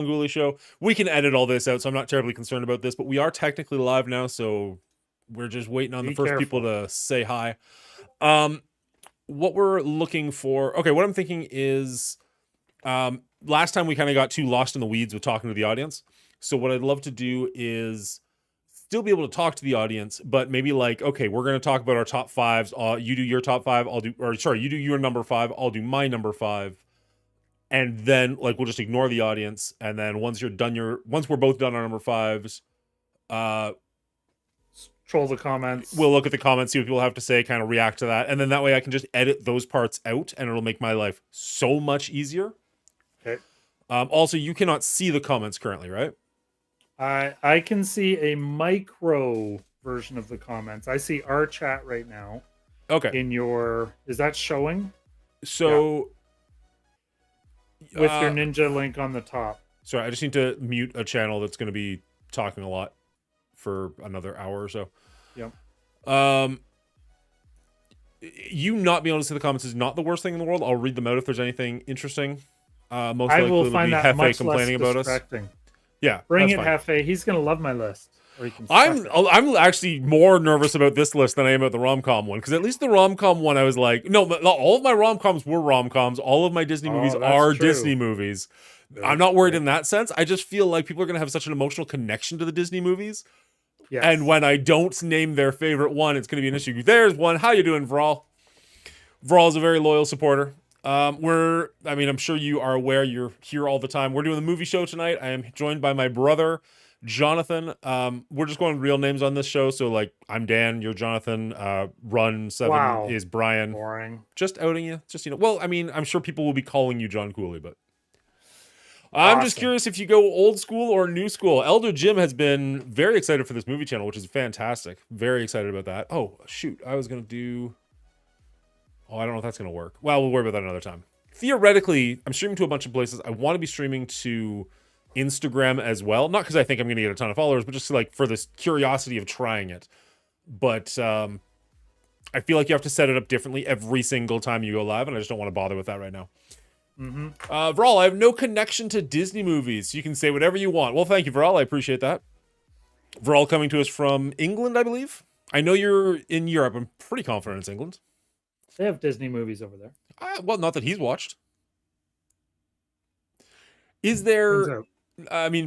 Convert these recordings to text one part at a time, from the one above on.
Manguli Show. We can edit all this out, so I'm not terribly concerned about this, but we are technically live now, so we're just waiting on the Be first people careful. to say hi. What we're looking for, okay, what I'm thinking is, last time we kind of got too lost in the weeds with talking to the audience. So what I'd love to do is still be able to talk to the audience, but maybe like, okay, we're going to talk about our top fives. You do your top five, I'll do, or sorry, you do your number five, I'll do my number five. And then like we'll just ignore the audience. And then once we're both done our number fives, uh, Troll the comments. we'll look at the comments, see what people have to say, kind of react to that. And then that way I can just edit those parts out and it'll make my life so much easier. Okay. Also, you cannot see the comments currently, right? I can see a micro version of the comments. I see our chat right now. Okay. Is that showing? So with your ninja link on the top. Sorry, I just need to mute a channel that's going to be talking a lot for another hour or so. Yep. You not being able to see the comments is not the worst thing in the world. I'll read them out if there's anything interesting. Most I likely will it'll find be that Hefe much complaining less about us. distracting. Yeah, bring it, fine. Hefe. He's gonna love my list. I'm actually more nervous about this list than I am about the rom-com one, because at least the rom-com one I was like, no, all of my rom-coms were rom-coms. All of my Disney movies are true. Disney movies. I'm not worried in that sense. I just feel like people are gonna have such an emotional connection to the Disney movies. Yes. And when I don't name their favorite one, it's gonna be an issue. There's one. How you doing, Vral? Vral is a very loyal supporter. I'm sure you are aware, you're here all the time. We're doing the movie show tonight. I am joined by my brother, Jonathan. We're just going real names on this show. So like, I'm Dan, you're Jonathan, Run7 is Brian. Boring. Just outing you. Just, well, I'm sure people will be calling you John Cooley, but I'm just curious if you go old school or new school. Elder Jim has been very excited for this movie channel, which is fantastic. Very excited about that. Oh, shoot. I was going to do... Oh, I don't know if that's going to work. Well, we'll worry about that another time. Theoretically, I'm streaming to a bunch of places. I want to be streaming to Instagram as well. Not because I think I'm going to get a ton of followers, but just like for this curiosity of trying it. But I feel like you have to set it up differently every single time you go live, and I just don't want to bother with that right now. Vral, I have no connection to Disney movies. You can say whatever you want. Well, thank you, Vral. I appreciate that. Vral coming to us from England, I believe. I know you're in Europe. I'm pretty confident it's England. They have Disney movies over there. Well, not that he's watched. Is there...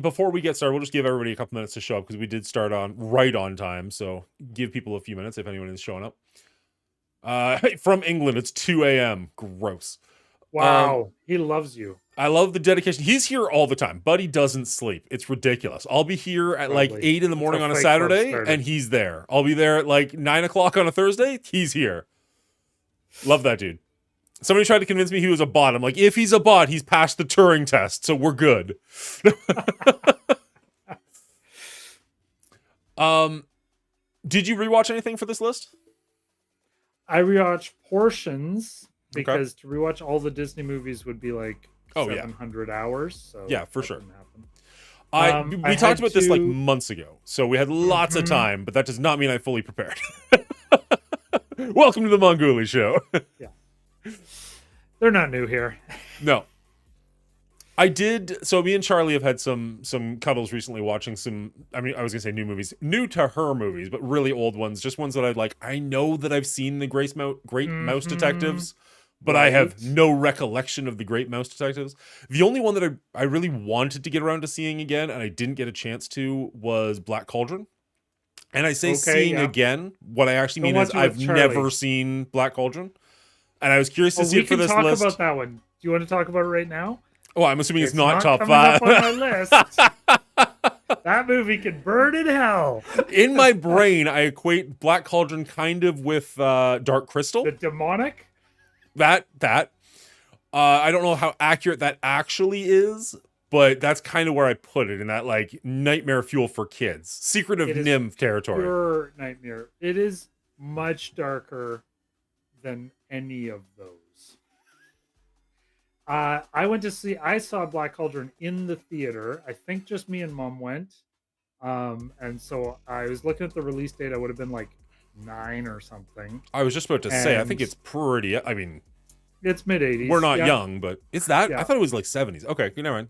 before we get started, we'll just give everybody a couple minutes to show up, because we did start right on time. So give people a few minutes if anyone is showing up. From England, it's 2 a.m. Gross. Wow, he loves you. I love the dedication. He's here all the time. Buddy doesn't sleep. It's ridiculous. I'll be here at like 8 in the morning on a Saturday, and he's there. I'll be there at like 9 o'clock on a Thursday. He's here. Love that dude. Somebody tried to convince me he was a bot. I'm like, if he's a bot, he's passed the Turing test, so we're good. Did you rewatch anything for this list? I rewatched portions, because to rewatch all the Disney movies would be like 700 hours. So yeah, for sure. We talked about this like months ago, so we had lots of time, but that does not mean I fully prepared. Welcome to the Manguli Show. Yeah. They're not new here. No. I did. So me and Charlie have had some cuddles recently watching I was going to say new movies. New to her movies, but really old ones. Just ones that I'd like. I know that I've seen the Great Mouse Detectives, but I have no recollection of the Great Mouse Detectives. The only one that I really wanted to get around to seeing again, and I didn't get a chance to, was Black Cauldron. And I say seeing again, what I actually mean is I've never seen Black Cauldron. And I was curious to see it for this list. We can talk about that one. Do you want to talk about it right now? Oh, I'm assuming it's not top 5. Up on my list. That movie could burn in hell. In my brain, I equate Black Cauldron kind of with Dark Crystal. The demonic? That. I don't know how accurate that actually is, but that's kind of where I put it, in that like nightmare fuel for kids. Secret of NIMH territory. Pure nightmare. It is much darker than any of those. I saw Black Cauldron in the theater. I think just me and Mom went. And so I was looking at the release date. I would have been like 9 or something. I was just about to say, I think it's pretty, it's mid-80s. We're not young, but it's that? Yeah. I thought it was like 70s. Okay, never mind.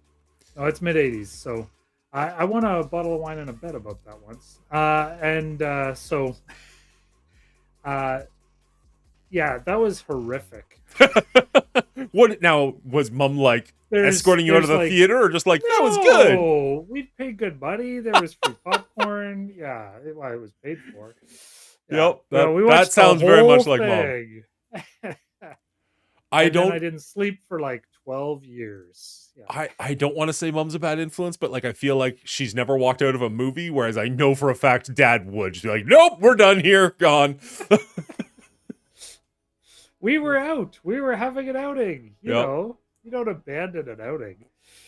No, it's mid '80s. So I won a bottle of wine and a bet about that once. So uh, yeah, that was horrific. What now, was mom like escorting you out of There's the like, theater, or just like that was good? no, we paid good money. There was free popcorn. Yeah, it was paid for. Yeah, Yep, well, that we that watched the sounds very whole much like mom. thing. I And then I don't didn't sleep for like 12 years. Yeah. I don't want to say mom's a bad influence, but like I feel like she's never walked out of a movie, whereas I know for a fact dad would. She'd be like, nope, we're done here, gone. We were out. We were having an outing. Yep. You don't abandon an outing.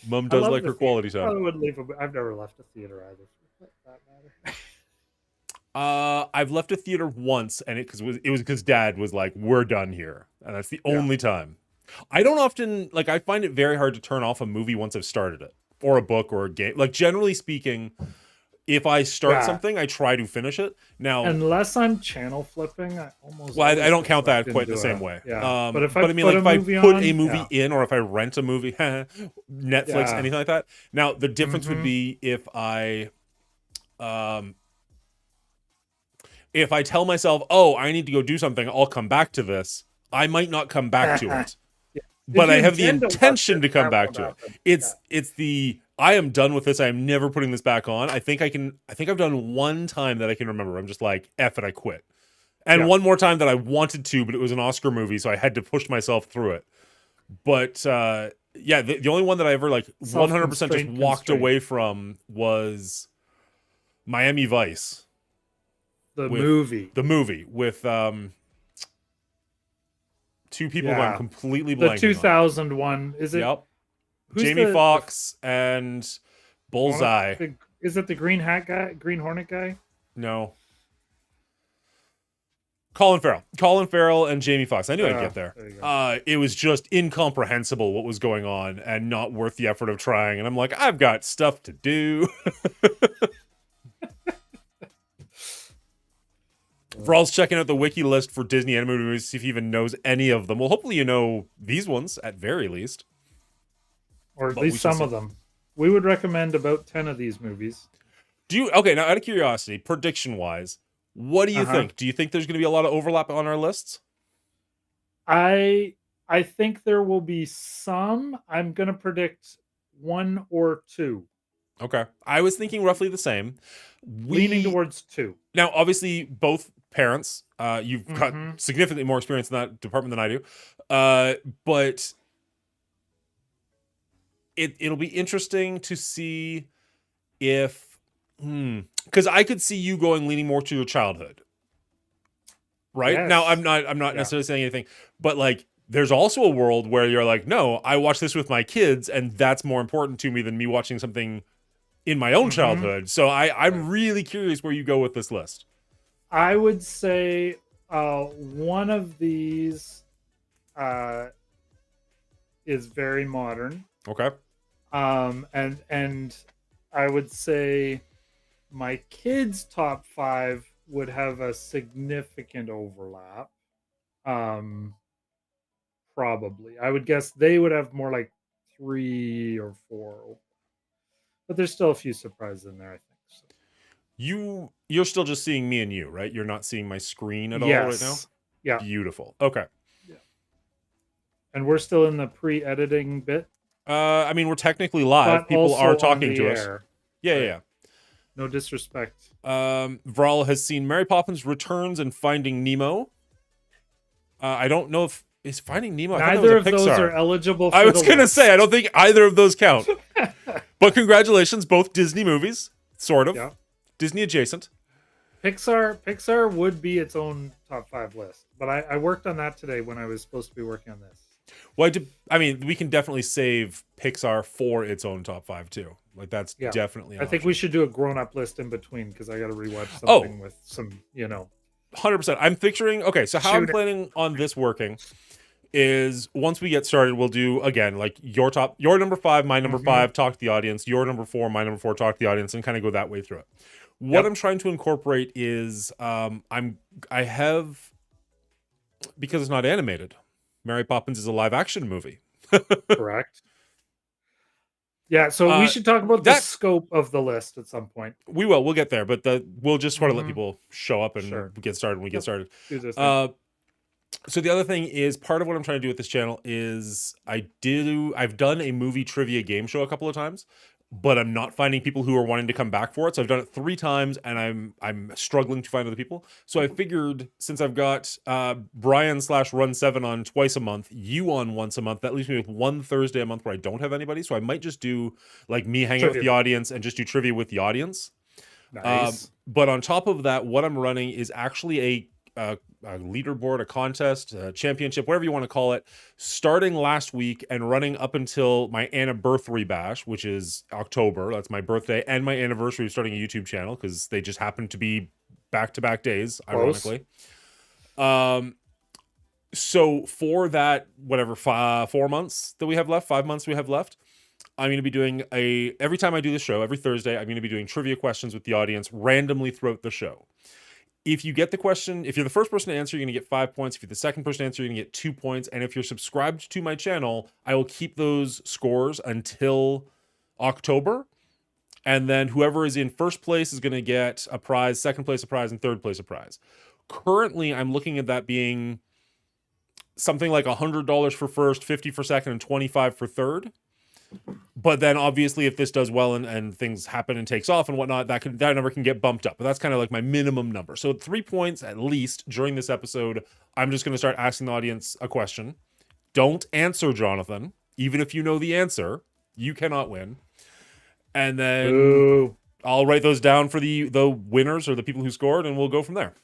Mom I does love like the her quality theater. I time. would leave. I've never left a theater either. For that matter. I've left a theater once, and it was because dad was like, we're done here. And that's the Yeah. only time. I don't often like I find it very hard to turn off a movie once I've started it. Or a book or a game. Like generally speaking, if I start Yeah. something, I try to finish it. Now, Unless I'm channel flipping, I almost. well, I always don't get count that sucked quite the into same way. Yeah. But if I but I mean, put like a if I movie put on, a movie yeah. in, or if I rent a movie, Netflix, Yeah. anything like that. Now, the difference would Mhm. be if I tell myself, oh, I need to go do something, I'll come back to this. I might not come back to it, Yeah. but If I you have the intend to watch intention it, to come that back won't to it. happen. Yeah. It's the I am done with this. I am never putting this back on. I think I've done one time that I can remember. I'm just like, F it, I quit. And Yeah. one more time that I wanted to, but it was an Oscar movie, so I had to push myself through it. But yeah, the only one that I ever like 100% just Self-constraint walked constraint. away from was Miami Vice, The with movie. the movie with two people who I'm Yeah. completely The blanking on. 2001. Is it? Yep. Who's Jamie the Foxx and Bullseye. Is it the Green Hat guy? Green Hornet guy? No. Colin Farrell and Jamie Foxx. I knew I'd get there. There you go. It was just incomprehensible what was going on and not worth the effort of trying. And I'm like, I've got stuff to do. Vral's checking out the wiki list for Disney animated movies to see if he even knows any of them. Well, hopefully you know these ones at very least. Or at But we least shall some of see. them. We would recommend about 10 of these movies. Okay, now out of curiosity, prediction wise, what do you think? Do you think there's going to be a lot of overlap on our lists? I think there will be some. I'm going to predict one or two. Okay. I was thinking roughly the same. Leaning towards two. Now, obviously, both parents, you've got Mhm. significantly more experience in that department than I do. But it'll be interesting to see if, because I could see you leaning more to your childhood. Right? Yes. Now, I'm not Yeah. necessarily saying anything, but like, there's also a world where you're like, no, I watch this with my kids, and that's more important to me than me watching something in my own Mhm. childhood. So I'm really curious where you go with this list. I would say one of these is very modern. Okay. And I would say my kids' top 5 would have a significant overlap. Probably. I would guess they would have more like 3 or 4. But there's still a few surprises in there, I think. So. You're still just seeing me and you, right? You're not seeing my screen at all right now? Yeah. Beautiful. Okay. Yeah. And we're still in the pre-editing bit. I mean, we're technically live. But People also are on talking the to us. air. Yeah, Right. yeah. No disrespect. Vral has seen Mary Poppins Returns and Finding Nemo. I don't know if is Finding Nemo. Neither I of thought that was a those Pixar. are eligible for I was the gonna list. say I don't think either of those count. But congratulations, both Disney movies, sort of. Yeah. Disney adjacent. Pixar would be its own top 5 list, but I worked on that today when I was supposed to be working on this. Well, I mean, we can definitely save Pixar for its own top 5 too. Like that's definitely. I think we should do a grown-up list in between because I got to rewatch something with some, 100%. I'm picturing. Okay, so how I'm planning on this working is once we get started, we'll do again like your number 5, my number 5, talk to the audience. Your number 4, my number 4, talk to the audience, and kind of go that way through it. What I'm trying to incorporate is I have, because it's not animated, Mary Poppins is a live action movie. Correct. Yeah, so we should talk about the that- scope of the list at some point. We'll get there, but we'll just sort of let people show up and Sure. get started when we get started. Do this thing. So the other thing is, part of what I'm trying to do with this channel is I've done a movie trivia game show a couple of times, but I'm not finding people who are wanting to come back for it. So I've done it 3 times, and I'm struggling to find other people. So I figured, since I've got Brian / Run 7 on twice a month, you on once a month, that leaves me with one Thursday a month where I don't have anybody. So I might just do like me hanging out with the audience and just do trivia with the audience. Nice. But on top of that, what I'm running is actually a leaderboard, a contest, a championship, whatever you want to call it, starting last week and running up until my anniversary bash, which is October. That's my birthday and my anniversary of starting a YouTube channel, because they just happen to be back-to-back days, ironically. So for that, whatever, 4 months that we have left, 5 months we have left, I'm going to be doing every time I do the show, every Thursday, I'm going to be doing trivia questions with the audience randomly throughout the show. If you get the question, if you're the first person to answer, you're going to get 5 points. If you're the second person to answer, you're going to get 2 points. And if you're subscribed to my channel, I will keep those scores until October. And then whoever is in first place is going to get a prize, second place a prize, and third place a prize. Currently, I'm looking at that being something like $100 for first, 50 for second, and 25 for third. But then obviously, if this does well and things happen and takes off and whatnot, that number can get bumped up. But that's kind of like my minimum number. So 3 points at least during this episode. I'm just going to start asking the audience a question. Don't answer, Jonathan. Even if you know the answer, you cannot win. And then I'll write those down for the winners or the people who scored, and we'll go from there.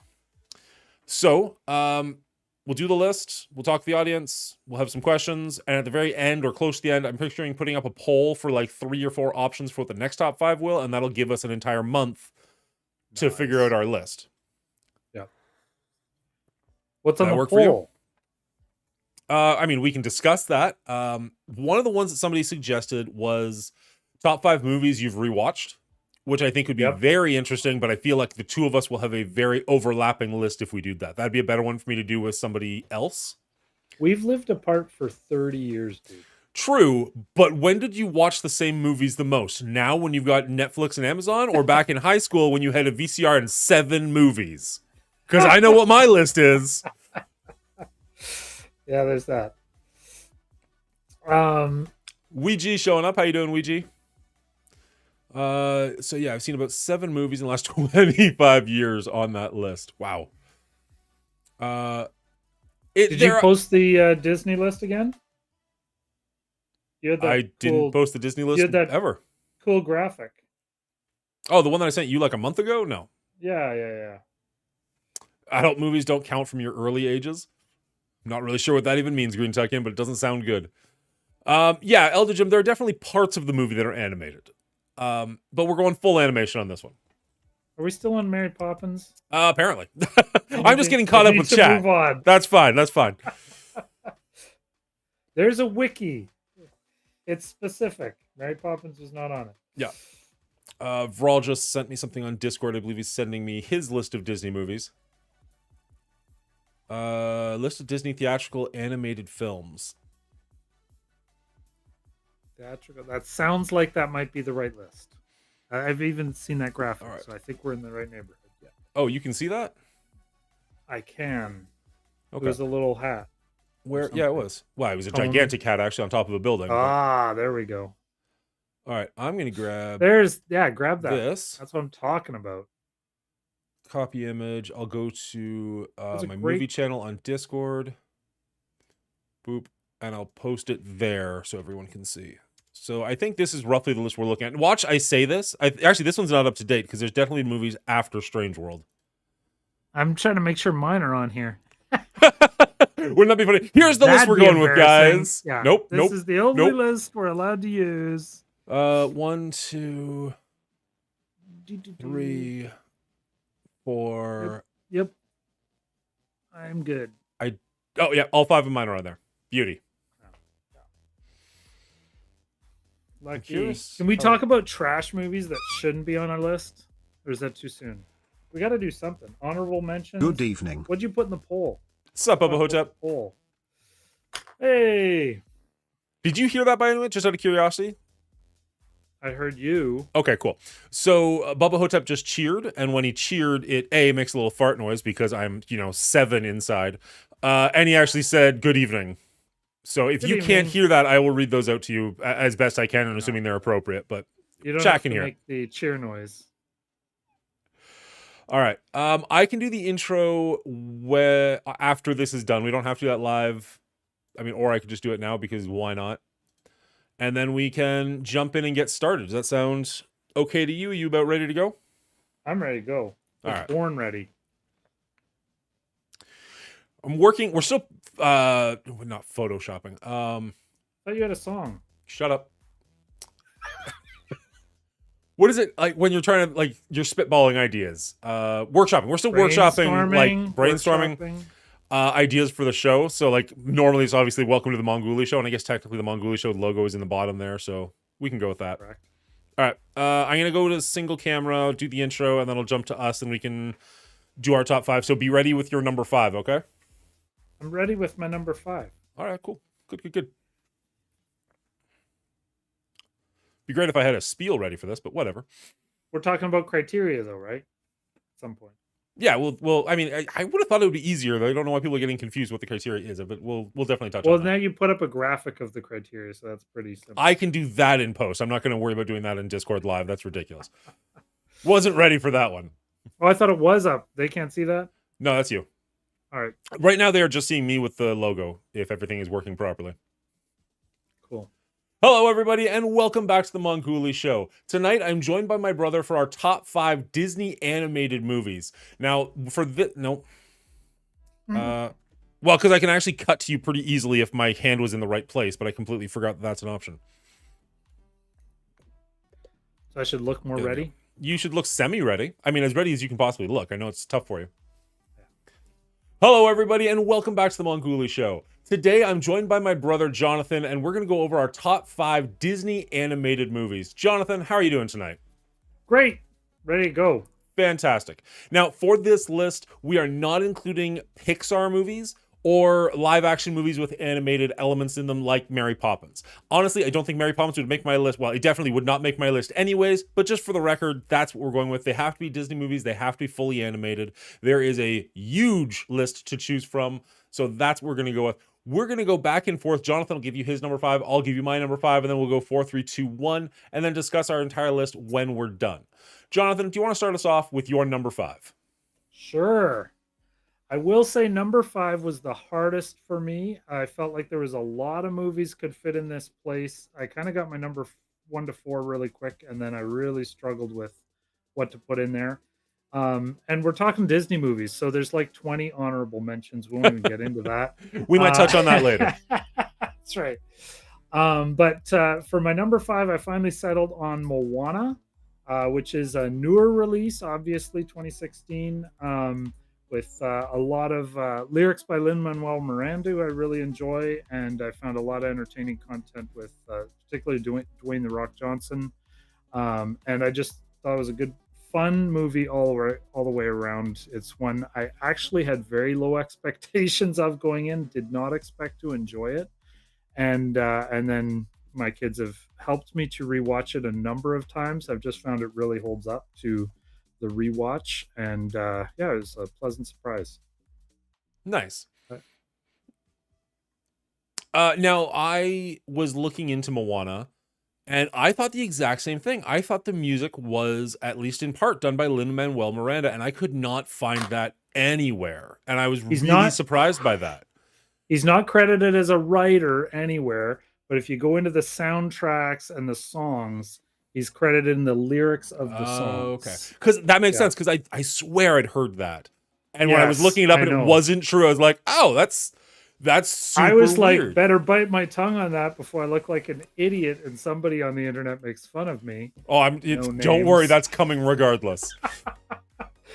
So, we'll do the list. We'll talk to the audience. We'll have some questions. And at the very end or close to the end, I'm picturing putting up a poll for like 3 or 4 options for what the next top 5 will. And that'll give us an entire month to figure out our list. Yeah. What's on the work poll? for you? I mean, we can discuss that. One of the ones that somebody suggested was top 5 movies you've rewatched, which I think would be very interesting, but I feel like the two of us will have a very overlapping list if we do that. That'd be a better one for me to do with somebody else. We've lived apart for 30 years, dude. True, but when did you watch the same movies the most? Now when you've got Netflix and Amazon, or back in high school when you had a VCR and 7 movies? Because I know what my list is. Yeah, there's that. Ouija showing up. How you doing, Ouija? So yeah, I've seen about 7 movies in the last 25 years on that list. Wow. Did you post the Disney list again? You had that I didn't post the Disney list ever. Cool graphic. Oh, the one that I sent you like a month ago? No. Yeah. Adult movies don't count from your early ages. I'm not really sure what that even means, Green Tuckin, but it doesn't sound good. Yeah, Elder Jim, there are definitely parts of the movie that are animated. But we're going full animation on this one. Are we still on Mary Poppins? Apparently. I'm just getting caught up with chat. Move on. That's fine. There's a wiki. It's specific. Mary Poppins was not on it. Yeah. Vral just sent me something on Discord. I believe he's sending me his list of Disney movies. List of Disney theatrical animated films. Theatrical. That sounds like that might be the right list. I've even seen that graphic, so I think we're in the right neighborhood. Yeah. Oh, you can see that? I can. Okay. It was a little hat. Where? Yeah, it was. Wow, it was a gigantic hat actually on top of a building. There we go. All right, I'm gonna grab. Grab that. This. That's what I'm talking about. Copy image. I'll go to my movie channel on Discord. Boop, and I'll post it there so everyone can see. So I think this is roughly the list we're looking at. Watch, I say this. Actually, this one's not up to date because there's definitely movies after Strange World. I'm trying to make sure mine are on here. Wouldn't that be funny? Here's the list we're going with, guys. Yeah. Nope. This is the only list we're allowed to use. 1, 2, 3, 4. Yep. I'm good. Oh yeah, all 5 of mine are on there. Beauty. Lucky. Can we talk about trash movies that shouldn't be on our list? Or is that too soon? We got to do something. Honorable mentions. Good evening. What'd you put in the poll? What's up, Bubba Hotep? Poll. Hey. Did you hear that by any way, just out of curiosity? I heard you. Okay, cool. So Bubba Hotep just cheered, and when he cheered, it makes a little fart noise because I'm 7 inside, and he actually said good evening. So if Good you can't evening. hear that, I will read those out to you as best I can, and assuming they're appropriate. But You don't chat have can to hear. make the cheer noise. All right. I can do the intro after this is done. We don't have to do that live. I mean, or I could just do it now because why not? And then we can jump in and get started. Does that sound okay to you? Are you about ready to go? I'm ready to go. All right. Born ready. I'm working. We're still not photoshopping. I thought you had a song. Shut up. What is it like when you're trying to you're spitballing ideas? Workshopping. We're still workshopping, like brainstorming ideas for the show. So normally it's obviously welcome to the Mongoolie Show, and I guess technically the Mongoolie Show logo is in the bottom there, so we can go with that. Correct. All right. I'm gonna go to single camera, do the intro, and then I'll jump to us, and we can do our top 5. So be ready with your number 5, okay? I'm ready with my number 5. All right, cool. Good. Be great if I had a spiel ready for this, but whatever. We're talking about criteria, though, right? At some point. Yeah, well, I mean, I would have thought it would be easier, though. I don't know why people are getting confused what the criteria is, but we'll definitely touch on that. Well, now you put up a graphic of the criteria, so that's pretty simple. I can do that in post. I'm not going to worry about doing that in Discord Live. That's ridiculous. Wasn't ready for that one. Oh, I thought it was up. They can't see that? No, that's you. All right. Right now, they are just seeing me with the logo, if everything is working properly. Cool. Hello, everybody, and welcome back to the Mongoolie Show. Tonight, I'm joined by my brother for our top 5 Disney animated movies. Now, for this, no. Well, because I can actually cut to you pretty easily if my hand was in the right place, but I completely forgot that that's an option. So I should look more ready? You should look semi-ready. I mean, as ready as you can possibly look. I know it's tough for you. Hello, everybody, and welcome back to the Mongoolie Show. Today, I'm joined by my brother, Jonathan, and we're going to go over our top 5 Disney animated movies. Jonathan, how are you doing tonight? Great. Ready to go. Fantastic. Now, for this list, we are not including Pixar movies or live-action movies with animated elements in them like Mary Poppins. Honestly, I don't think Mary Poppins would make my list. Well, it definitely would not make my list anyways, but just for the record, that's what we're going with. They have to be Disney movies. They have to be fully animated. There is a huge list to choose from, so that's what we're going to go with. We're going to go back and forth. Jonathan will give you his number 5. I'll give you my number 5, and then we'll go 4, 3, 2, 1, and then discuss our entire list when we're done. Jonathan, do you want to start us off with your number 5? Sure. I will say number 5 was the hardest for me. I felt like there was a lot of movies could fit in this place. I kind of got my number 1 to 4 really quick, and then I really struggled with what to put in there. And we're talking Disney movies, so there's like 20 honorable mentions. We won't even get into that. We might touch on that later. That's right. But for my number 5, I finally settled on Moana, which is a newer release, obviously 2016, with a lot of lyrics by Lin-Manuel Miranda, who I really enjoy, and I found a lot of entertaining content with particularly Dwayne "The Rock" Johnson, and I just thought it was a good, fun movie all the way around. It's one I actually had very low expectations of going in, did not expect to enjoy it, and then my kids have helped me to rewatch it a number of times. I've just found it really holds up to the rewatch, and yeah, it was a pleasant surprise. Nice. Now, I was looking into Moana, and I thought the exact same thing. I thought the music was, at least in part, done by Lin-Manuel Miranda, and I could not find that anywhere. And I was really surprised by that. He's not credited as a writer anywhere, but if you go into the soundtracks and the songs, he's credited in the lyrics of the songs. Okay. Because that makes sense, because I swear I'd heard that. And when I was looking it up and it wasn't true, I was like, oh, that's super I was like, weird. better bite my tongue on that before I look like an idiot and somebody on the internet makes fun of me. Oh, don't worry, that's coming regardless.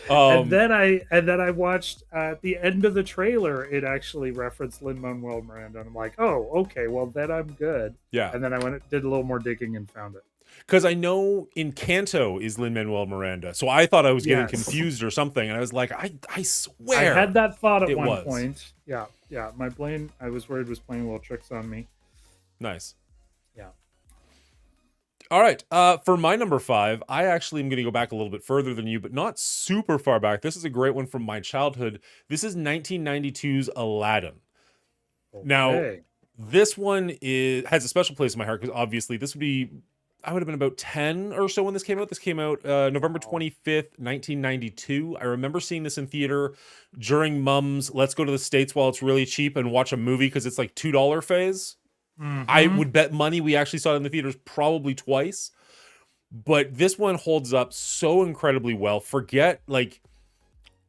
And then I watched at the end of the trailer, it actually referenced Lin-Manuel Miranda, and I'm like, oh, okay, well then I'm good. Yeah. And then I did a little more digging and found it. Because I know Encanto is Lin-Manuel Miranda, so I thought I was getting confused or something, and I was like, I swear I had that thought at one point. Yeah. My brain, I was worried, was playing little tricks on me. Nice. Yeah. All right. For my number 5, I actually am going to go back a little bit further than you, but not super far back. This is a great one from my childhood. This is 1992's Aladdin. Now, Okay. this one has a special place in my heart because obviously I would have been about 10 or so when this came out. This came out November 25th, 1992. I remember seeing this in theater during Mum's Let's Go to the States while it's really cheap and watch a movie because it's like $2 phase. I Mhm. would bet money we actually saw it in the theaters probably twice. But this one holds up so incredibly well. Forget, like,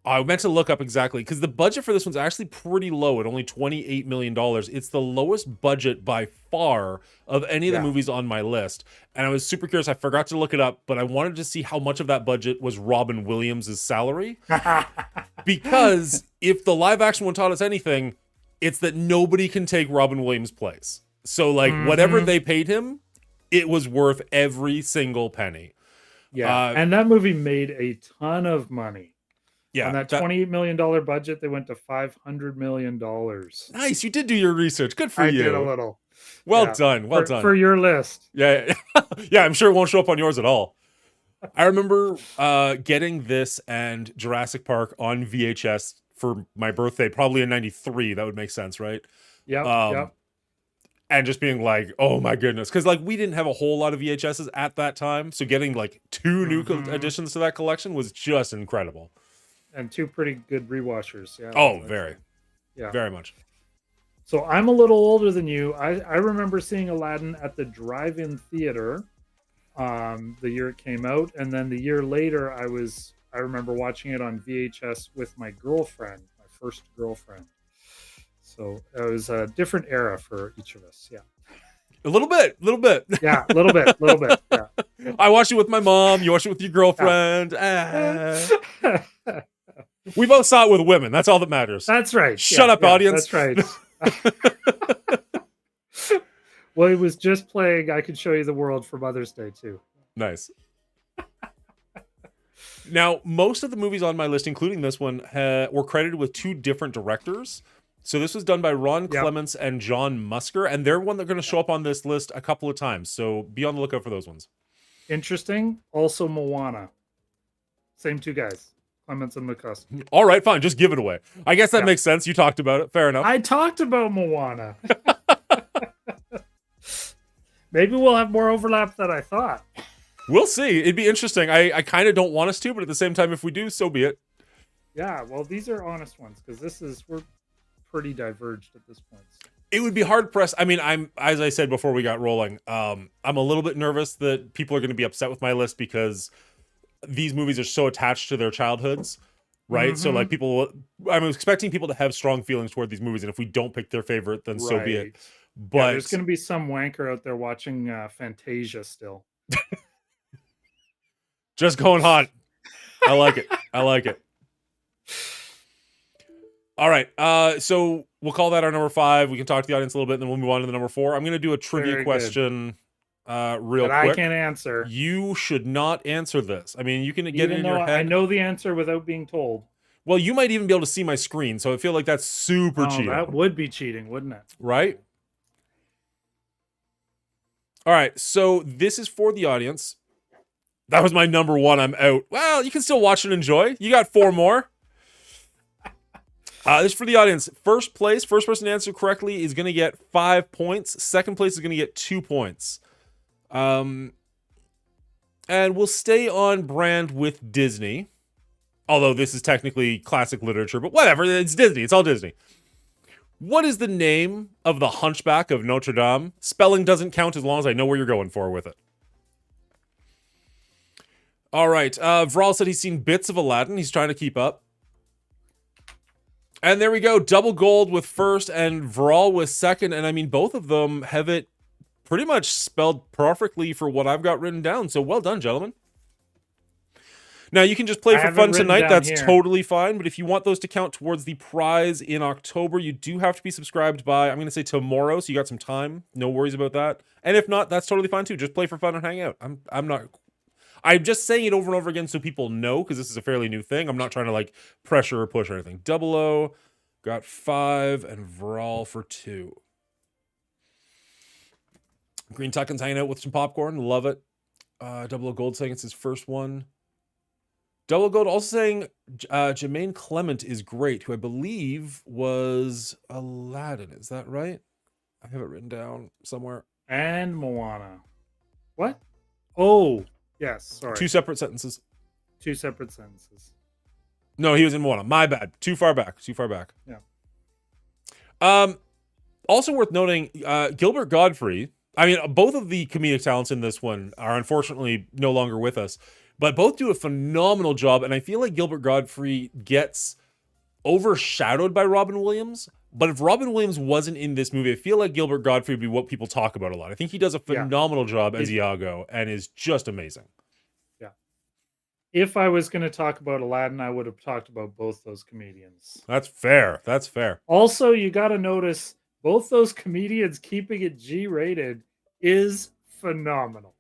I meant to look up exactly because the budget for this one's actually pretty low at only $28 million. It's the lowest budget by far of any of the Yeah. movies on my list. And I was super curious. I forgot to look it up, but I wanted to see how much of that budget was Robin Williams' salary. Because if the live action one taught us anything, it's that nobody can take Robin Williams' place. So, like, whatever Mhm. they paid him, it was worth every single penny. Yeah, Uh, and that movie made a ton of money. Yeah. On that $28 million budget, they went to $500 million. Nice. You did do your research. Good for I you. did a little. Well Yeah, done. Well done. for your list. Yeah. Yeah, I'm sure it won't show up on yours at all. I remember getting this and Jurassic Park on VHS for my birthday, probably in 93. That would make sense, right? Yep. Yep. And just being like, oh my goodness. Because, like, we didn't have a whole lot of VHSs at that time. So getting, like, 2 new additions to that collection was just incredible. And 2 pretty good rewatchers. Yeah. Oh, very. Yeah. Very much. So I'm a little older than you. I remember seeing Aladdin at the drive-in theater the year it came out. And then the year later, I remember watching it on VHS with my girlfriend, my first girlfriend. So it was a different era for each of us. Yeah. A little bit. Yeah, a little bit. Yeah. I watched it with my mom. You watched it with your girlfriend. We both saw it with women. That's all that matters. That's right. Shut up, audience. That's right. Well, it was just playing I Could Show You the World for Mother's Day, too. Nice. Now, most of the movies on my list, including this one, were credited with 2 different directors. So this was done by Ron Clements and John Musker, and they're one that's going to show up on this list a couple of times. So be on the lookout for those ones. Interesting. Also, Moana. Same 2 guys, Clements and McCusker. All right, fine. Just give it away. I guess that makes sense. You talked about it. Fair enough. I talked about Moana. Maybe we'll have more overlap than I thought. We'll see. It'd be interesting. I kind of don't want us to, but at the same time, if we do, so be it. Yeah, well, these are honest ones because we're pretty diverged at this point. It would be hard pressed. I mean, as I said before we got rolling, I'm a little bit nervous that people are going to be upset with my list because these movies are so attached to their childhoods, right? So like I'm expecting people to have strong feelings toward these movies, and if we don't pick their favorite, then so be it. But there's going to be some wanker out there watching Fantasia still. Just going hot. I like it. I like it. All right. So we'll call that our number 5. We can talk to the audience a little bit, and then we'll move on to the number 4. I'm going to do a trivia Very question real but quick. I can't answer. You should not answer this. I mean, you can get it in your head. I know the answer without being told. Well, you might even be able to see my screen, so I feel like that's super cheating. That would be cheating, wouldn't it? Right? All right, so this is for the audience. That was my number 1. I'm out. Well, you can still watch and enjoy. You got 4 more. This is for the audience. First person to answer correctly is going to get 5 points. Second place is going to get 2 points. And we'll stay on brand with Disney. Although this is technically classic literature, but whatever. It's Disney. It's all Disney. What is the name of the Hunchback of Notre Dame? Spelling doesn't count as long as I know where you're going for with it. All right. Vral said he's seen bits of Aladdin. He's trying to keep up. And there we go. Double gold with first and Vral with second. And I mean, both of them have it pretty much spelled perfectly for what I've got written down. So well done, gentlemen. Now, you can just play for fun tonight. That's totally fine. But if you want those to count towards the prize in October, you do have to be subscribed by, I'm going to say tomorrow. So you got some time. No worries about that. And if not, that's totally fine too. Just play for fun and hang out. I'm just saying it over and over again so people know, because this is a fairly new thing. I'm not trying to like pressure or push or anything. 00 got 5 and Vral for 2. Green Tuckin's hanging out with some popcorn. Love it. Double O Gold saying it's his first one. Double O Gold also saying Jermaine Clement is great, who I believe was Aladdin. Is that right? I have it written down somewhere. And Moana. What? Oh, yes. Sorry. Two separate sentences. Two separate sentences. No, he was in Moana. My bad. Too far back. Too far back. Yeah. Also worth noting, Gilbert Godfrey. I mean, both of the comedic talents in this one are unfortunately no longer with us, but both do a phenomenal job. And I feel like Gilbert Godfrey gets overshadowed by Robin Williams. But if Robin Williams wasn't in this movie, I feel like Gilbert Godfrey would be what people talk about a lot. I think he does a phenomenal job as Iago and is just amazing. Yeah. If I was going to talk about Aladdin, I would have talked about both those comedians. That's fair. That's fair. Also, you got to notice both those comedians keeping it G-rated is phenomenal.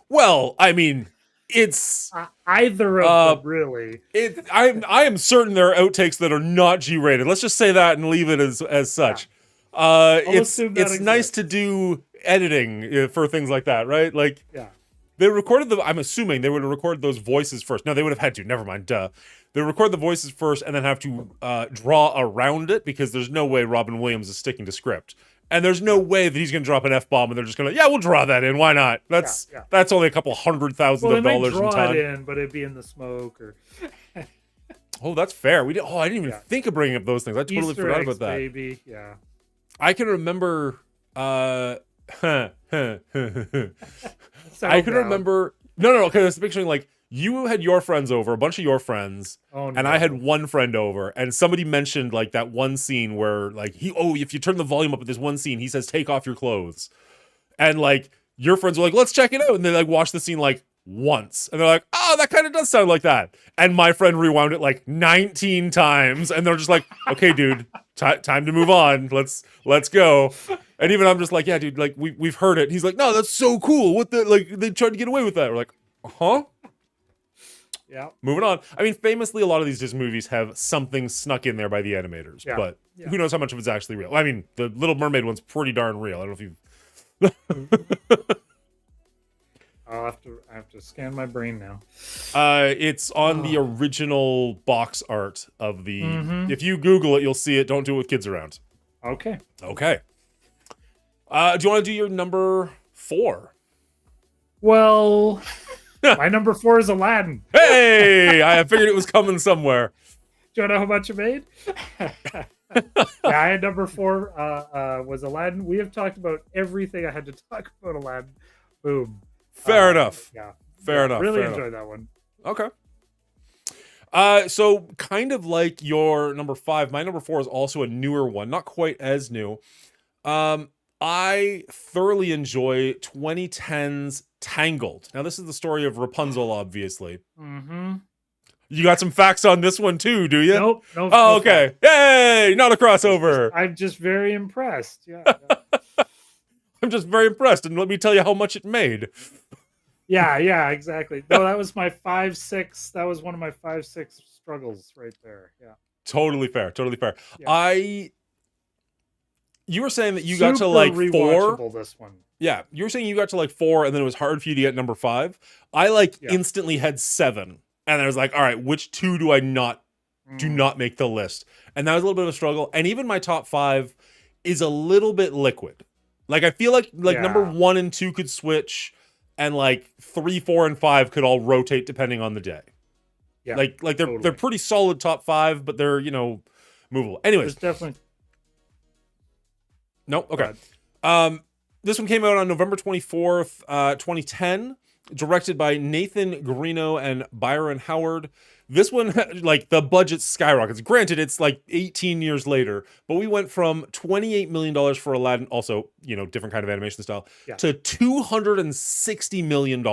Well, I mean, it's either of them, really. I am certain there are outtakes that are not G-rated. Let's just say that and leave it as such. Yeah. It's nice to do editing for things like that, right? Like, yeah. They recorded I'm assuming they would have recorded those voices first. No, they would have had to. Never mind. Duh. They record the voices first and then have to draw around it because there's no way Robin Williams is sticking to script. And there's no way that he's going to drop an F-bomb and they're just going to, yeah, we'll draw that in. Why not? That's only a couple $100,000 of dollars in time. Draw it in, but it'd be in the smoke or. Oh, that's fair. I didn't even think of bringing up those things. I totally Easter forgot eggs, about that. Baby. Yeah. I can remember. I can remember. No. Okay, I was picturing like you had your friends over, a bunch of your friends, and I had one friend over, and somebody mentioned like that one scene where like if you turn the volume up at this one scene, he says, "Take off your clothes," and like your friends were like, "Let's check it out," and they like watch the scene like once, and they're like, "Oh, that kind of does sound like that," and my friend rewound it like 19 times, and they're just like, "Okay, dude, time to move on. Let's go." And even I'm just like, "Yeah, dude, like we've heard it." And he's like, "No, that's so cool. What the like they tried to get away with that." We're like, "Huh?" Yeah. Moving on. I mean, famously, a lot of these Disney movies have something snuck in there by the animators, but who knows how much of it's actually real? I mean, the Little Mermaid one's pretty darn real. I don't know if you. I have to scan my brain now. It's on the original box art of the. If you Google it, you'll see it. Don't do it with kids around. Okay. Okay. Do you want to do your number 4? Well, my number 4 is Aladdin. Hey, I figured it was coming somewhere. Do you know how much it made? I had number 4 was Aladdin. We have talked about everything I had to talk about Aladdin. Boom. Fair enough. Yeah. Fair enough. Really enjoyed that one. Okay. So kind of like your number 5, my number 4 is also a newer one, not quite as new. I thoroughly enjoy 2010's Tangled. Now, this is the story of Rapunzel, obviously. You got some facts on this one too, do you? Nope. Oh, okay. Yay! Not a crossover. I'm just very impressed. Yeah. I'm just very impressed, and let me tell you how much it made. Yeah, exactly. No, that was my 5-6. That was one of my 5-6 struggles right there. Yeah. Totally fair. Yeah. You were saying that you got to like 4. This one. Yeah, you were saying you got to like 4, and then it was hard for you to get number 5. I instantly had 7, and I was like, all right, which 2 do I not do not make the list? And that was a little bit of a struggle. And even my top 5 is a little bit liquid. Like I feel like number 1 and 2 could switch, and like 3, 4, and 5 could all rotate depending on the day. Yeah, like they're pretty solid top 5, but they're movable. Anyways, there's definitely. Nope. Okay. This one came out on November 24th, 2010, directed by Nathan Guarino and Byron Howard. This one, like, the budget skyrockets. Granted, it's like 18 years later, but we went from $28 million for Aladdin, also, different kind of animation style, to $260 million.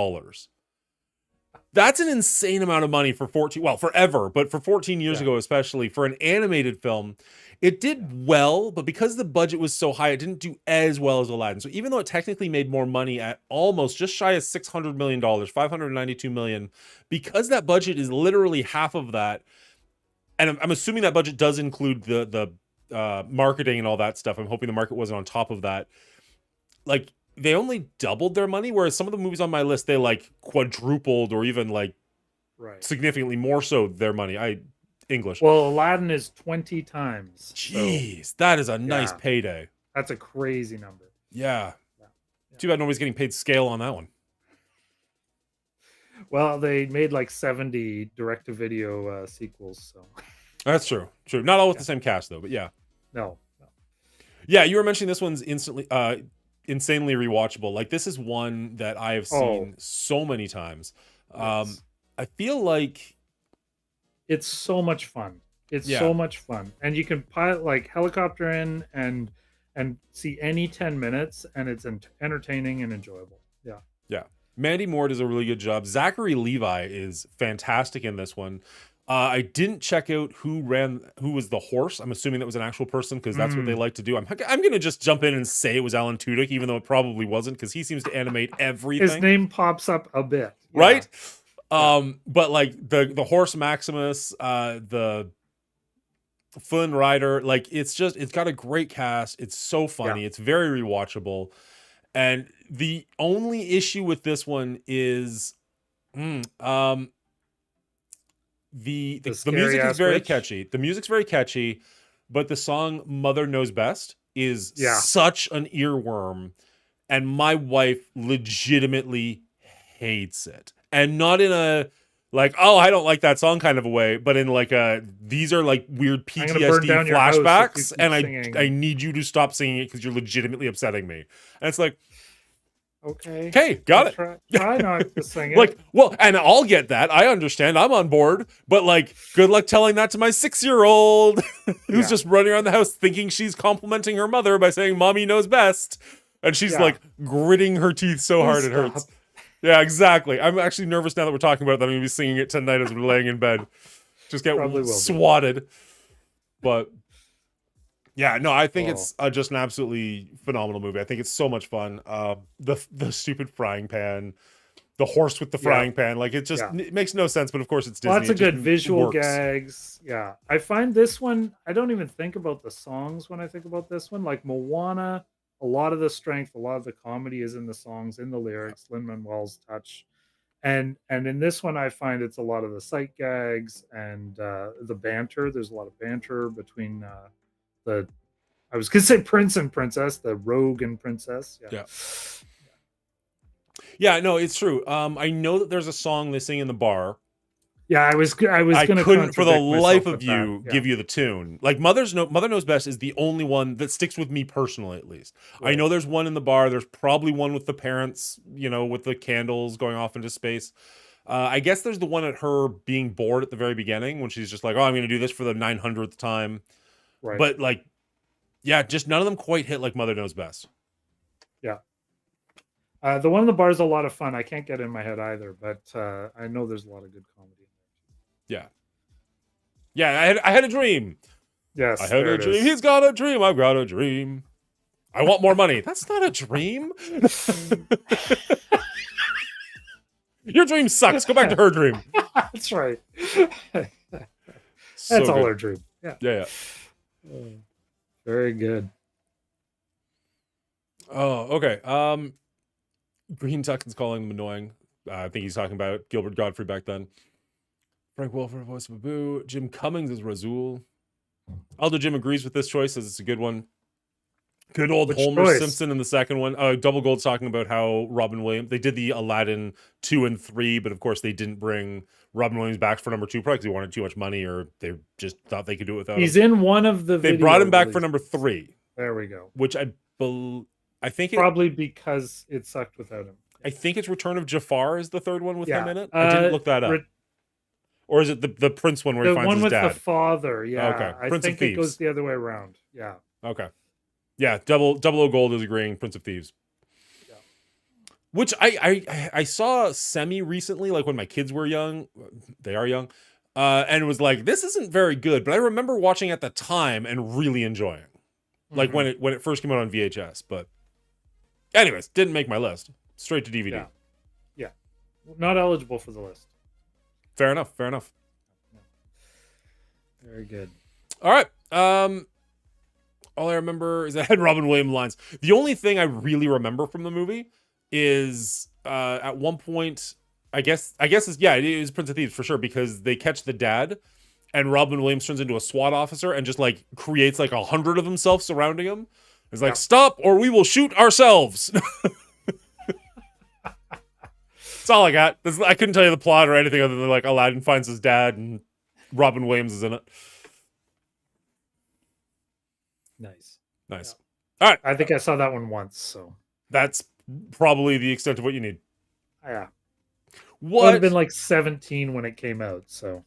That's an insane amount of money for forever, but for 14 years ago, especially for an animated film. It did well, but because the budget was so high, it didn't do as well as Aladdin. So even though it technically made more money at almost just shy of $600 million, $592 million, because that budget is literally half of that, and I'm assuming that budget does include the marketing and all that stuff. I'm hoping the market wasn't on top of that. Like, they only doubled their money, whereas some of the movies on my list they like quadrupled or even like Right. significantly more so their money. English. Well, Aladdin is 20 times. Jeez, that is a nice yeah. payday. That's a crazy number. Yeah. Yeah. Too bad nobody's getting paid scale on that one. Well, they made like 70 direct-to-video sequels, so That's true. True. Not all with the same cast though, but yeah. no. Yeah, you were mentioning this one's insanely rewatchable. Like this is one that I have seen so many times. Yes. I feel like It's so much fun. It's so much fun, and you can pilot like helicopter in and see any 10 minutes, and it's entertaining and enjoyable. Yeah. Yeah. Mandy Moore does a really good job. Zachary Levi is fantastic in this one. I didn't check out who was the horse. I'm assuming that was an actual person because that's what they like to do. I'm going to just jump in and say it was Alan Tudyk, even though it probably wasn't because he seems to animate everything. His name pops up a bit. Yeah. Right? But like the horse Maximus, the Flynn Rider, like it's got a great cast. It's so funny. Yeah. It's very rewatchable. And the only issue with this one is the music is very catchy. The music's very catchy, but the song Mother Knows Best is such an earworm, and my wife legitimately hates it. And not in a like, oh, I don't like that song kind of a way, but in like these are like weird PTSD flashbacks, and I need you to stop singing it because you're legitimately upsetting me. And it's like, okay, got it. Try not to sing it. Like, well, and I'll get that. I understand. I'm on board. But like, good luck telling that to my 6-year-old who's just running around the house thinking she's complimenting her mother by saying "Mommy knows best," and she's like gritting her teeth so hard it hurts. Yeah, exactly. I'm actually nervous now that we're talking about that. I'm gonna be singing it tonight as we're laying in bed. Just get swatted. But yeah, no, I think it's just an absolutely phenomenal movie. I think it's so much fun. The stupid frying pan, the horse with the frying pan, like it just it makes no sense. But of course, it's Disney. Lots of good visual gags. Yeah, I find this one. I don't even think about the songs when I think about this one. Like Moana, a lot of the strength, a lot of the comedy is in the songs, in the lyrics. Lin-Manuel's touch, and in this one, I find it's a lot of the sight gags and the banter. There's a lot of banter between. I was gonna say prince and princess, the rogue and princess. Yeah, no, it's true. I know that there's a song they sing in the bar. Yeah, I couldn't for the life of you give you the tune. Like Mother Knows Best is the only one that sticks with me personally, at least. Right. I know there's one in the bar. There's probably one with the parents, with the candles going off into space. I guess there's the one at her being bored at the very beginning when she's just like, oh, I'm going to do this for the 900th time. Right. But like, yeah, just none of them quite hit like Mother Knows Best. Yeah. The one in the bar is a lot of fun. I can't get it in my head either, but I know there's a lot of good comedy. Yeah. Yeah, I had a dream. Yes. I had a dream. He's got a dream. I've got a dream. I want more money. That's not a dream. Your dream sucks. Go back to her dream. That's right. That's all her dream. Yeah. Yeah. Very good. Oh, okay. Green Tuckin's calling them annoying. I think he's talking about Gilbert Godfrey back then. Frank Welfare, voice of Abu. Jim Cummings is Razul. Aldo Jim agrees with this choice, says it's a good one. Good old Homer Simpson in the second one. Double Gold's talking about how Robin Williams, they did the Aladdin 2 and 3, but of course they didn't bring Robin Williams back for number 2, probably because he wanted too much money or they just thought they could do it without him. He's in one of the They brought him back for number 3. There we go. Which I think probably because it sucked without him. I think it's Return of Jafar is the third one with him in it. I didn't look that up. Or is it the Prince one where he finds his dad? The one with the father, yeah. Okay. I think it goes the other way around. Yeah. Okay. Yeah, Double O Gold is agreeing. Prince of Thieves. Yeah. Which I saw semi recently, like when my kids were young. They are young. And it was like, this isn't very good. But I remember watching at the time and really enjoying. Like when it first came out on VHS. But anyways, didn't make my list. Straight to DVD. Yeah. Not eligible for the list. Fair enough. Very good. All right. All I remember is I had Robin Williams lines. The only thing I really remember from the movie is at one point, I guess it's, yeah, it is Prince of Thieves for sure, because they catch the dad and Robin Williams turns into a SWAT officer and just like creates like 100 of himself surrounding him. It's like, stop or we will shoot ourselves. That's all I got. I couldn't tell you the plot or anything other than like Aladdin finds his dad and Robin Williams is in it. Nice. Nice. All right. I think I saw that one once, so That's probably the extent of what you need. yeah. What? Would have been like 17 when it came out, so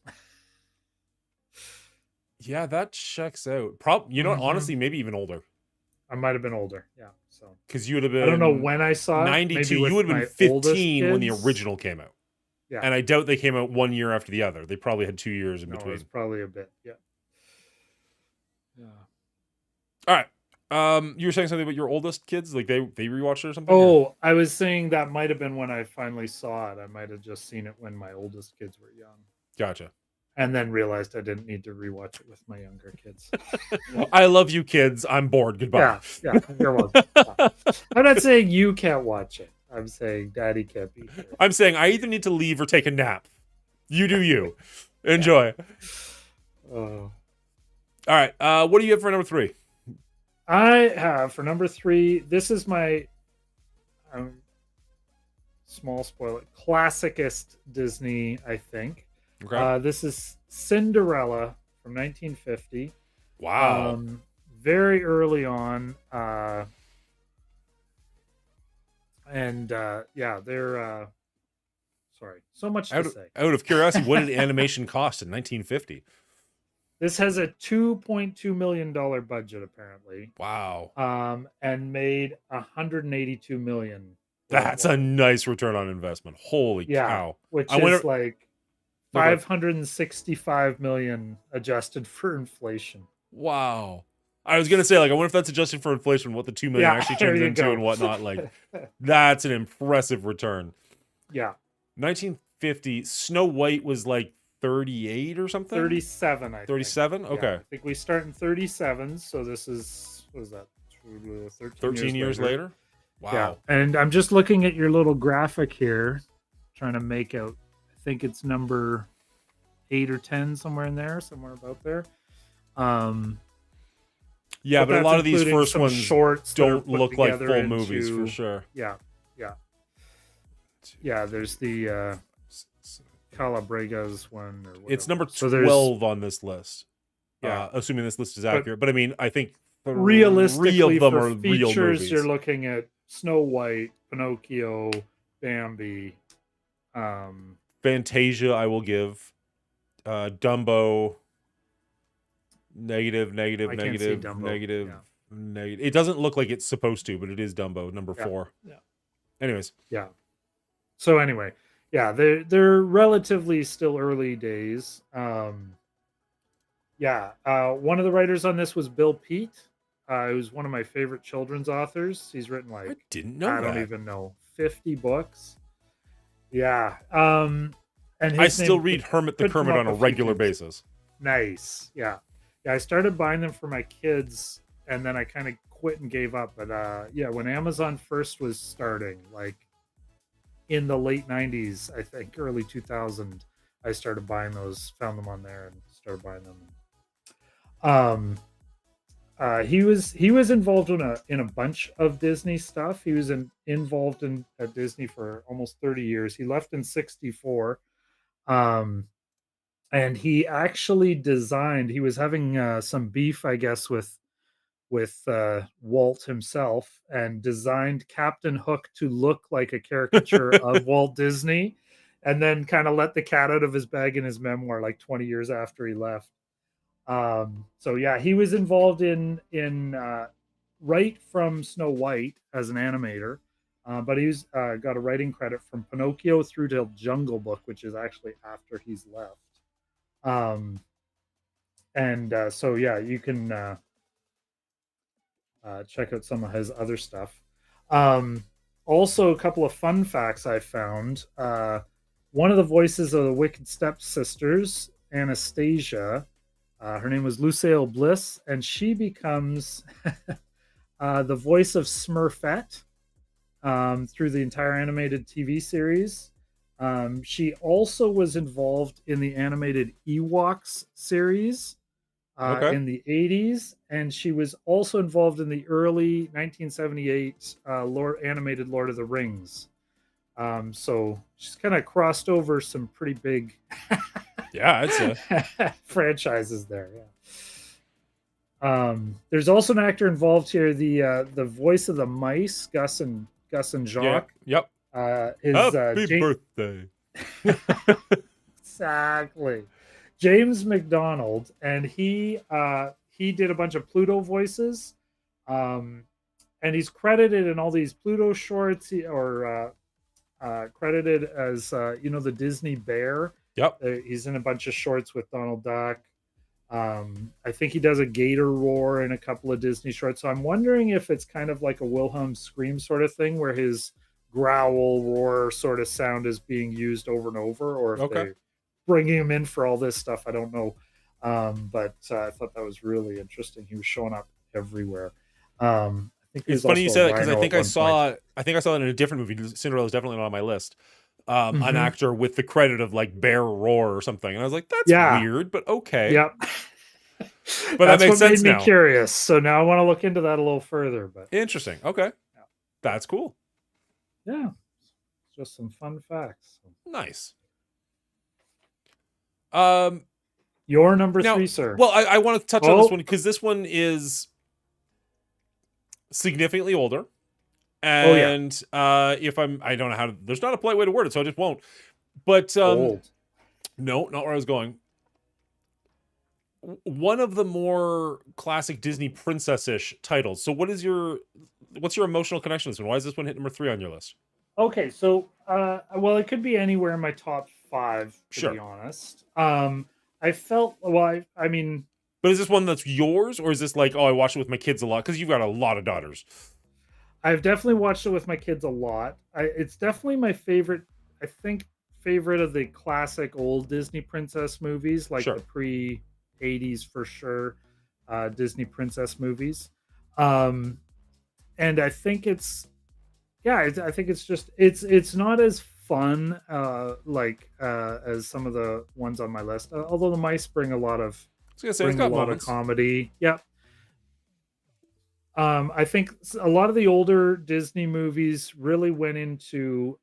Yeah, that checks out. You know what? Honestly, maybe even older. I might have been older. Yeah. So Because you would have been. I don't know when I saw it. 92. Maybe You would have been with my oldest 15 when the kids. original came out. Yeah. And I doubt they came out 1 year after the other. They probably had 2 years in No, between. it's probably a bit. Yeah. Yeah. All right. You were saying something about your oldest kids, like they rewatched it or something? Oh, I was saying that might have been when I finally saw it. I might have just seen it when my oldest kids were young, Gotcha. and then realized I didn't need to rewatch it with my younger kids. I love you, kids. I'm bored. Goodbye. Yeah, you're welcome. I'm not saying you can't watch it. I'm saying Daddy can't be here. I'm saying I either need to leave or take a nap. You do you. Enjoy. Oh. All right. What do you have for number 3? I have for number 3. This is my small spoiler, classicest Disney, I think. Okay. This is Cinderella from 1950. Wow. Very early on, and yeah, they're sorry, so much to say. Out of curiosity, what did animation cost in 1950? This has a $2.2 million budget apparently. Wow. And made $182 million. That's a nice return on investment. Holy cow! Which is like $565 million adjusted for inflation. Wow. I was gonna say, like, I wonder if that's adjusted for inflation, what the $2 million actually turns into and whatnot. Like, that's an impressive return. Yeah. 1950, Snow White was like 38 or something. 37, I think. 37. Okay. Yeah, I think we start in 37, so this is, what is that? 13 years later. Wow. Yeah. And I'm just looking at your little graphic here, trying to make out. I think it's number 8 or 10, somewhere in there, somewhere about there. Yeah, but a lot of these first ones shorts don't look like full movies for sure. Yeah. Yeah, there's the Calabregas one. Or it's number 12 on this list. Yeah, assuming this list is accurate. But I mean, I think realistically, 3 of them for are features, real movies. You're looking at Snow White, Pinocchio, Bambi, Fantasia. I will give Dumbo. Negative. Yeah. It doesn't look like it's supposed to, but it is Dumbo, number 4. Yeah. Anyways. Yeah. So anyway, yeah, they're relatively still early days. Yeah. One of the writers on this was Bill Peet. Who's one of my favorite children's authors. He's written like I didn't know. I don't even know 50 books. Yeah. And I still read Hermit the Kermit on a regular basis. Nice. Yeah. Yeah, I started buying them for my kids, and then I kind of quit and gave up. But yeah, when Amazon first was starting, like in the late 90s, I think early 2000, I started buying those, found them on there, and started buying them. He was involved in a bunch of Disney stuff. He was involved at Disney for almost 30 years. He left in 64. And he actually designed, he was having some beef, I guess, with Walt himself, and designed Captain Hook to look like a caricature of Walt Disney, and then kind of let the cat out of his bag in his memoir like 20 years after he left. So yeah, he was involved in right from Snow White as an animator, but he's got a writing credit from Pinocchio through to Jungle Book, which is actually after he's left. So yeah, you can check out some of his other stuff. Also, a couple of fun facts I found. One of the voices of the Wicked Stepsisters, Anastasia, Her name was Lucille Bliss, and she becomes the voice of Smurfette through the entire animated TV series. She also was involved in the animated Ewoks series Okay. in the 80s, and she was also involved in the early 1978 animated Lord of the Rings. So she's kind of crossed over some pretty big Yeah, I'd say. franchises there. Yeah. There's also an actor involved here, the voice of the mice, Gus and Yeah. Jacques. Yep. Is Happy birthday. exactly James McDonald, and he did a bunch of Pluto voices, and he's credited in all these Pluto shorts, or credited as the Disney Bear. Yep. He's in a bunch of shorts with Donald Duck. I think he does a gator roar in a couple of Disney shorts. So I'm wondering if it's kind of like a Wilhelm scream sort of thing, where his growl roar sort of sound is being used over and over, or if they're bringing him in for all this stuff. I don't know. But I thought that was really interesting. He was showing up everywhere. I think it's funny you said it, because I think I saw it in a different movie. Cinderella is definitely not on my list. An actor with the credit of like Bear Roar or something, and I was like, that's weird, but okay. Yep. But that makes sense now. Made me curious, so now I want to look into that a little further. But interesting. Okay, that's cool. Yeah, just some fun facts. Nice. Your number 3, sir. Well, I want to touch on this one because this one is significantly older. And if I don't know how to, there's not a polite way to word it, so I just won't. But old. No, not where I was going. One of the more classic Disney princess-ish titles. So what's your emotional connection to this one? Why is this one hit number 3 on your list? Okay, so well, it could be anywhere in my top 5, to be honest. I felt, well, I mean, but is this one that's yours, or is this like, I watched it with my kids a lot? Because you've got a lot of daughters. I've definitely watched it with my kids a lot. It's definitely my favorite, I think, favorite of the classic old Disney princess movies, like the pre-80s for sure, Disney princess movies. And I think it's just, it's not as fun as some of the ones on my list, although the mice bring a lot of comedy. Yep. I think a lot of the older Disney movies really went into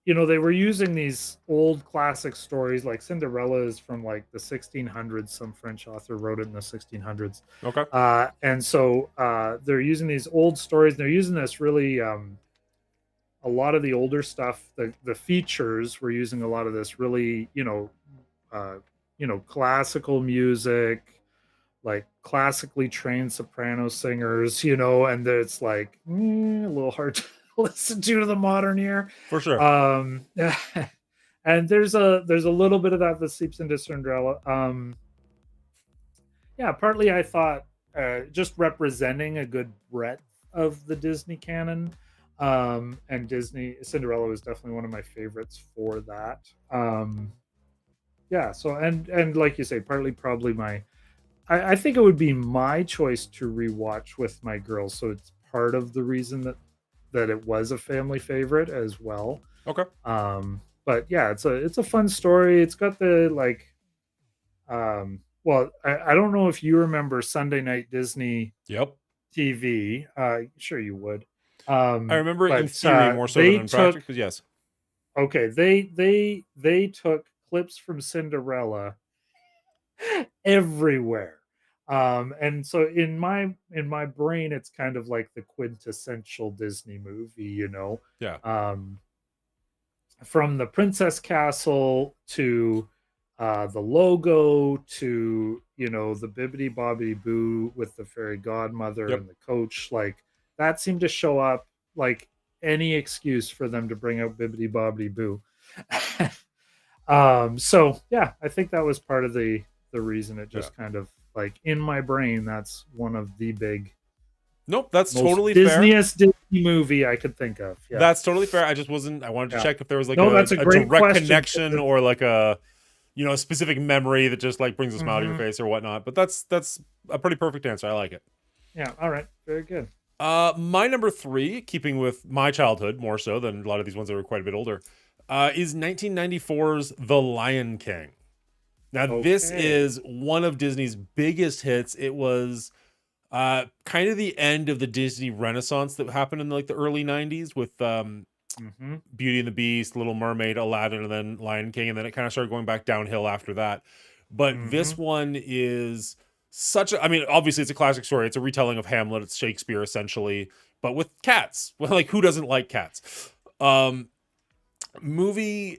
they were using these old classic stories, like Cinderella is from like the 1600s. Some French author wrote it in the 1600s. Okay. And so they're using these old stories. They're using this really a lot of the older stuff. The features were using a lot of this really classical music, like classically trained soprano singers, and it's like a little hard to listen to the modern ear, for sure. And there's a little bit of that seeps into Cinderella. Partly I thought just representing a good breadth of the Disney canon, and Cinderella was definitely one of my favorites for that. So and like you say, partly probably I think it would be my choice to rewatch with my girls, so it's part of the reason that it was a family favorite as well. Okay. But yeah, it's a fun story. It's got the I don't know if you remember Sunday Night Disney TV. Sure you would. I remember it in theory more so than in practice, because yes. Okay, they took clips from Cinderella everywhere. And so in my brain, it's kind of like the quintessential Disney movie, Yeah. From the Princess Castle to the logo to the Bibbidi Bobbidi Boo with the fairy godmother and the coach, like that seemed to show up like any excuse for them to bring out Bibbidi Bobbidi Boo. So yeah, I think that was part of the reason. It just kind of like in my brain, that's one of the big. Nope, that's totally Disneyest Disney movie I could think of. Yeah. That's totally fair. I just wasn't. I wanted to check if there was like that's a direct question. connection or like a you know, a specific memory that just like brings a smile to your Hmm. face or whatnot. But that's a pretty perfect answer. I like it. Yeah. All right. Very good. My number three, keeping with my childhood more so than a lot of these ones that were quite a bit older, is 1994's The Lion King. Now, this Okay. is one of Disney's biggest hits. It was kind of the end of the Disney Renaissance that happened in like the early 90s with Hmm. Beauty and the Beast, Little Mermaid, Aladdin, and then Lion King, and then it kind of started going back downhill after that. But Hmm. this one is such a, I mean, obviously it's a classic story. It's a retelling of Hamlet. It's Shakespeare essentially, but with cats. Well, like who doesn't like cats? Um, movie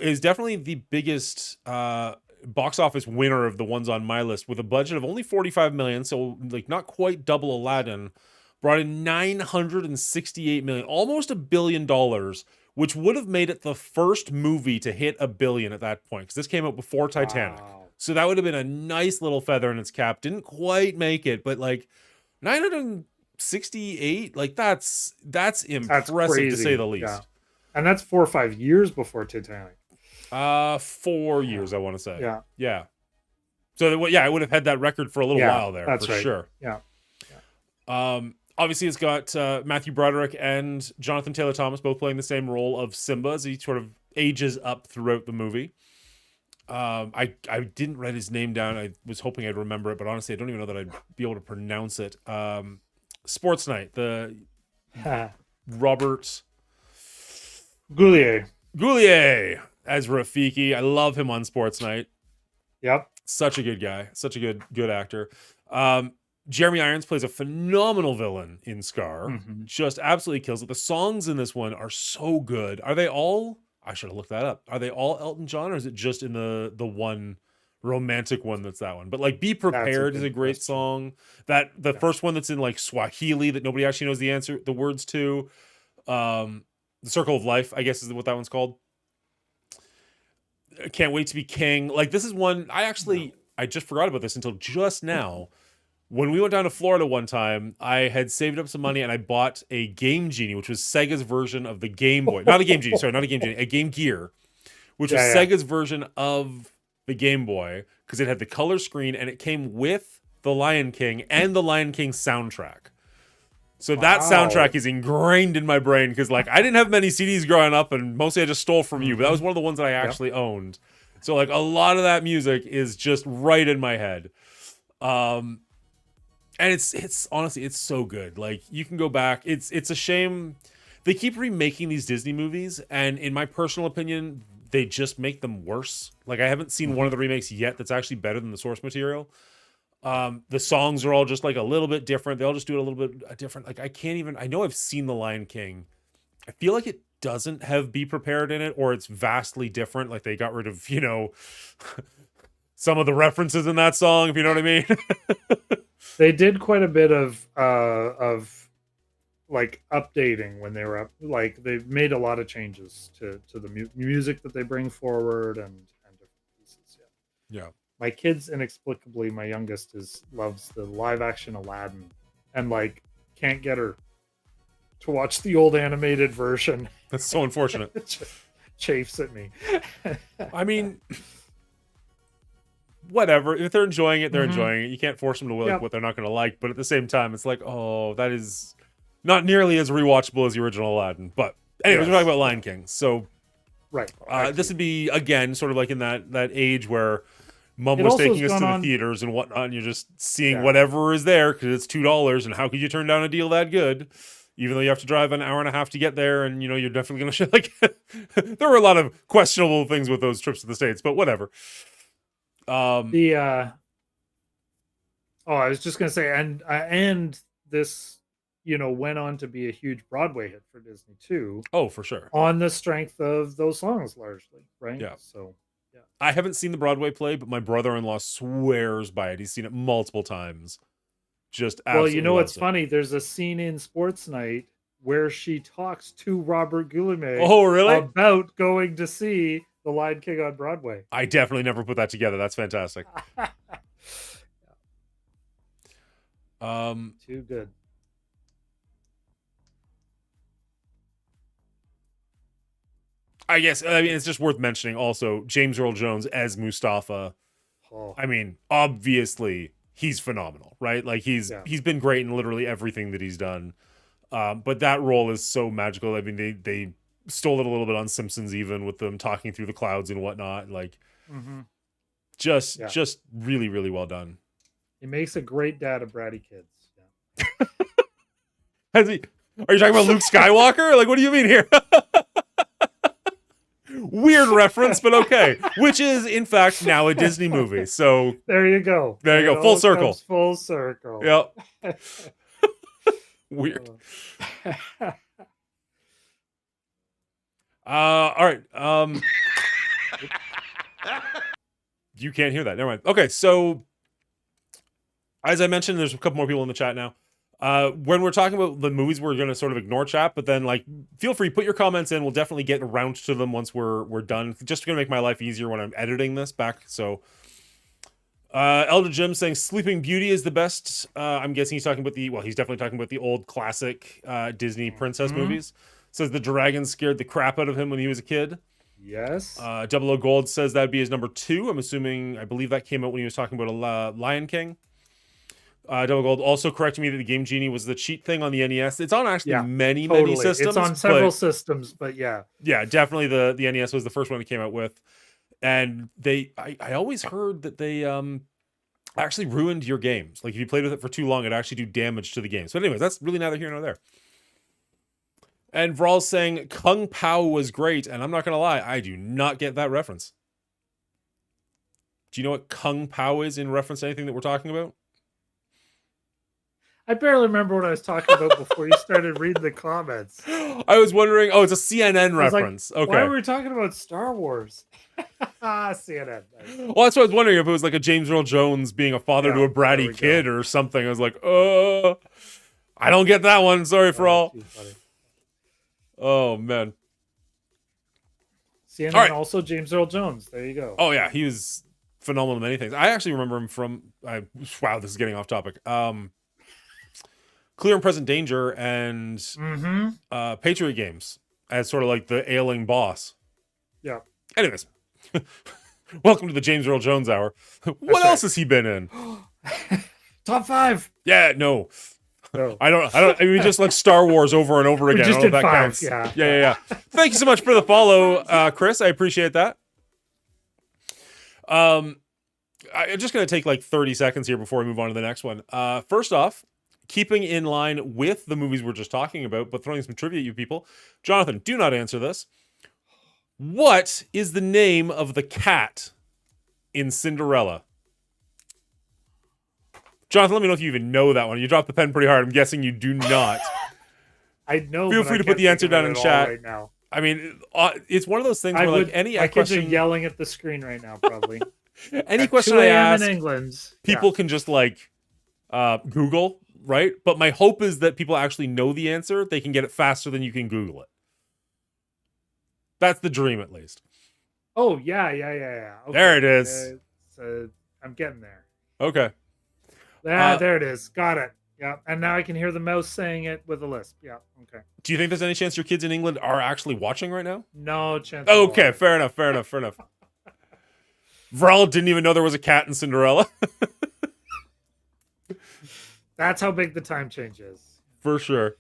is definitely the biggest box office winner of the ones on my list with a budget of only 45 million, so like not quite double Aladdin. Brought in 968 million, almost $1 billion, which would have made it the first movie to hit $1 billion at that point, because this came out before Titanic. Wow. So that would have been a nice little feather in its cap. Didn't quite make it, but like 968, like that's That's impressive to say crazy. the Yeah. least. And that's 4 or 5 years before Titanic. 4 years, Yeah. I want to say. Yeah. Yeah. So yeah, I would have had that record for a little Yeah. while there for That's right. sure. Yeah. Yeah. Obviously, it's got Matthew Broderick and Jonathan Taylor Thomas both playing the same role of Simba as he sort of ages up throughout the movie. I didn't write his name down. I was hoping I'd remember it, but honestly, I don't even know that I'd be able to pronounce it. Sports Night, the Robert Goulier. Goulier as Rafiki. I love him on Sports Night. Yep. Such a good guy, such a good actor. Jeremy Irons plays a phenomenal villain in Scar. Hmm. Just absolutely kills it. The songs in this one are so good. Are they all? I should have looked that up. Are they all Elton John, or is it just in the one romantic one that's that one? But like, "Be That's a Prepared" is a good great question. song. That the Yeah. first one that's in like Swahili that nobody actually knows the words to. The Circle of Life, I guess, is what that one's called. Can't Wait to Be King. Like, this is one No. I just forgot about this until just now. When we went down to Florida one time, I had saved up some money and I bought a Game Genie, which was Sega's version of the Game Boy. Not a Game Genie, sorry, not a Game Genie, a Game Gear, which was Yeah. Yeah. Sega's version of the Game Boy, because it had the color screen and it came with The Lion King and the Lion King soundtrack. So that Wow. soundtrack is ingrained in my brain because, like, I didn't have many CDs growing up, and mostly I just stole from you. But that Hmm. was one of the ones that I Yep. actually owned. So like a lot of that music is just right in my head. Um, and it's honestly it's so good. Like, you can go back. It's a shame they keep remaking these Disney movies, and in my personal opinion, they just make them worse. Like, I haven't seen one Hmm. of the remakes yet that's actually better than the source material. The songs are all just like a little bit different. They all just do it a little bit different. Like, I can't even. I know I've seen The Lion King. I feel like it doesn't have "Be Prepared" in it, or it's vastly different. Like, they got rid of some of the references in that song, if you know what I mean. They did quite a bit of like updating when they were up. Like they've made a lot of changes to the music that they bring forward and different pieces. Yeah. Yeah. My kids inexplicably, my youngest is loves the live action Aladdin, and like can't get her to watch the old animated version. That's so unfortunate. It just chafes at me. I mean, whatever. If they're enjoying it, they're Hmm. enjoying it. You can't force them to like Yep. what they're not going to like. But at the same time, it's like, oh, that is not nearly as rewatchable as the original Aladdin. But anyways, we're talking Yes. about Lion King. So Right. this would be again sort of like in that age where mom It was also has taking us gone to the on. theaters and whatnot, and you're just seeing Yeah. whatever is there because it's $2. And how could you turn down a deal that good? Even though you have to drive an hour and a half to get there, and you're definitely gonna like. There were a lot of questionable things with those trips to the States, but whatever. The oh, I was just gonna say, and this, went on to be a huge Broadway hit for Disney too, Oh, for sure. on the strength of those songs, largely, right? Yeah. So, yeah. I haven't seen the Broadway play, but my brother-in-law swears by it. He's seen it multiple times. Just Well, absolutely what's loves it. funny? There's a scene in Sports Night where she talks to Robert Goulet Oh, really? about going to see The Lion King on Broadway. I definitely never put that together. That's fantastic. Um, Too good. I guess I mean it's just worth mentioning also James Earl Jones as Mustafa. Oh, I mean, obviously he's phenomenal, right? Like he's been great in literally everything that he's done. But that role is so magical. I mean, they stole it a little bit on Simpsons, even with them talking through the clouds and whatnot. Like, just really, really well done. He makes a great dad of bratty kids. Yeah. Has he? Are you talking about Luke Skywalker? Like, what do you mean here? Weird reference, but okay. Which is, in fact, now a Disney movie. So there you go. There you go. Full circle. Full circle. Yep. Weird. All right. You can't hear that. Never mind. Okay, so as I mentioned, there's a couple more people in the chat now. When we're talking about the movies, we're going to sort of ignore chat, but then like feel free, put your comments in. We'll definitely get around to them once we're done. Just going to make my life easier when I'm editing this back. So Elder Jim saying Sleeping Beauty is the best. I'm guessing he's talking about he's definitely talking about the old classic Disney princess movies. Says the dragon scared the crap out of him when he was a kid. Yes. Double O Gold says that'd be his number 2. I believe that came out when he was talking about Lion King. Double Gold also corrected me that the Game Genie was the cheat thing on the NES. It's on actually many systems. It's on several systems, but yeah, definitely the NES was the first one it came out with. And I always heard that they actually ruined your games. Like if you played with it for too long, it actually do damage to the game. So anyways, that's really neither here nor there. And Vral's saying Kung Pao was great, and I'm not gonna lie, I do not get that reference. Do you know what Kung Pao is in reference to anything that we're talking about? I barely remember what I was talking about before you started reading the comments. I was wondering. Oh, it's a CNN reference. Like, okay. Why were we talking about Star Wars? CNN. Well, that's what I was wondering if it was like a James Earl Jones being a father to a bratty kid or something. I was like, I don't get that one. Sorry for all. Oh man. CNN also James Earl Jones. There you go. Oh yeah, he was phenomenal in many things. I actually remember him from. Wow, this is getting off topic. Clear and Present Danger and Patriot Games as sort of like the ailing boss. Yeah. Anyways, welcome to the James Earl Jones Hour. What else has he been in? Top 5. Yeah, no. I don't. I mean, just like Star Wars over and over again. We just I don't know did if that 5. counts. Yeah. Yeah. Thank you so much for the follow, Chris. I appreciate that. I'm just going to take like 30 seconds here before we move on to the next one. First off, keeping in line with the movies we're just talking about, but throwing some trivia at you people. Jonathan, do not answer this. What is the name of the cat in Cinderella? Jonathan, let me know if you even know that one. You dropped the pen pretty hard. I'm guessing you do not. I know. Feel free to put the answer down in chat right now. I mean, it's one of those things where like any my question, kids are yelling at the screen right now, probably. any question I ask, in England, people can just like Google, right? But my hope is that people actually know the answer. They can get it faster than you can Google it. That's the dream, at least. Oh yeah. Okay. There it is. I'm getting there. Okay. There it is. Got it. Yeah. And now I can hear the mouse saying it with a lisp. Yeah. Okay. Do you think there's any chance your kids in England are actually watching right now? No chance. Okay, fair enough. Vral didn't even know there was a cat in Cinderella. That's how big the time change is. For sure.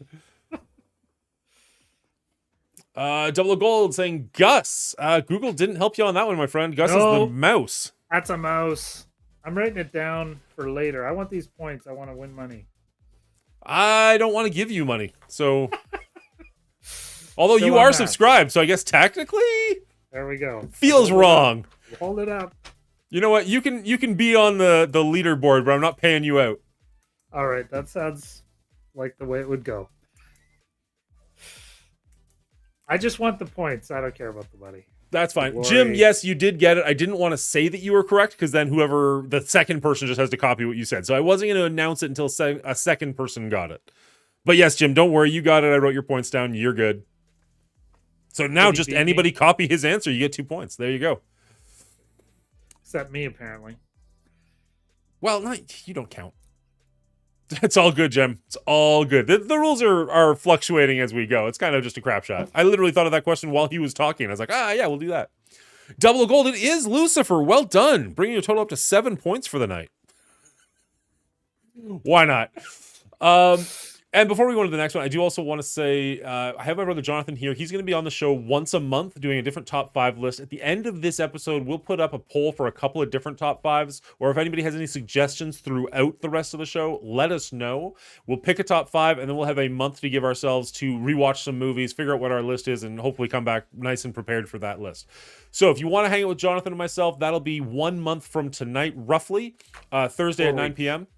Double O Gold saying Gus. Google didn't help you on that one, my friend. Gus is the mouse. That's a mouse. I'm writing it down for later. I want these points. I want to win money. I don't want to give you money. So, although you are subscribed, so I guess technically, there we go. Feels wrong. Hold it up. You know what? You can be on the leaderboard, but I'm not paying you out. All right, that sounds like the way it would go. I just want the points. I don't care about the money. That's fine. Jim, yes, you did get it. I didn't want to say that you were correct because then the second person just has to copy what you said. So I wasn't going to announce it until a second person got it. But yes, Jim, don't worry. You got it. I wrote your points down. You're good. So now just anybody copy his answer. You get 2 points. There you go. Except me, apparently. Well, no, you don't count. It's all good, Jim. It's all good. The rules are fluctuating as we go. It's kind of just a crap shot. I literally thought of that question while he was talking. I was like, yeah, we'll do that. Double a gold. It is Lucifer. Well done. Bringing your total up to 7 points for the night. Why not? And before we go on to the next one, I do also want to say I have my brother Jonathan here. He's going to be on the show once a month doing a different top 5 list. At the end of this episode, we'll put up a poll for a couple of different top 5s, or if anybody has any suggestions throughout the rest of the show, let us know. We'll pick a top 5, and then we'll have a month to give ourselves to rewatch some movies, figure out what our list is, and hopefully come back nice and prepared for that list. So if you want to hang out with Jonathan and myself, that'll be 1 month from tonight, roughly, Thursday at 9 p.m.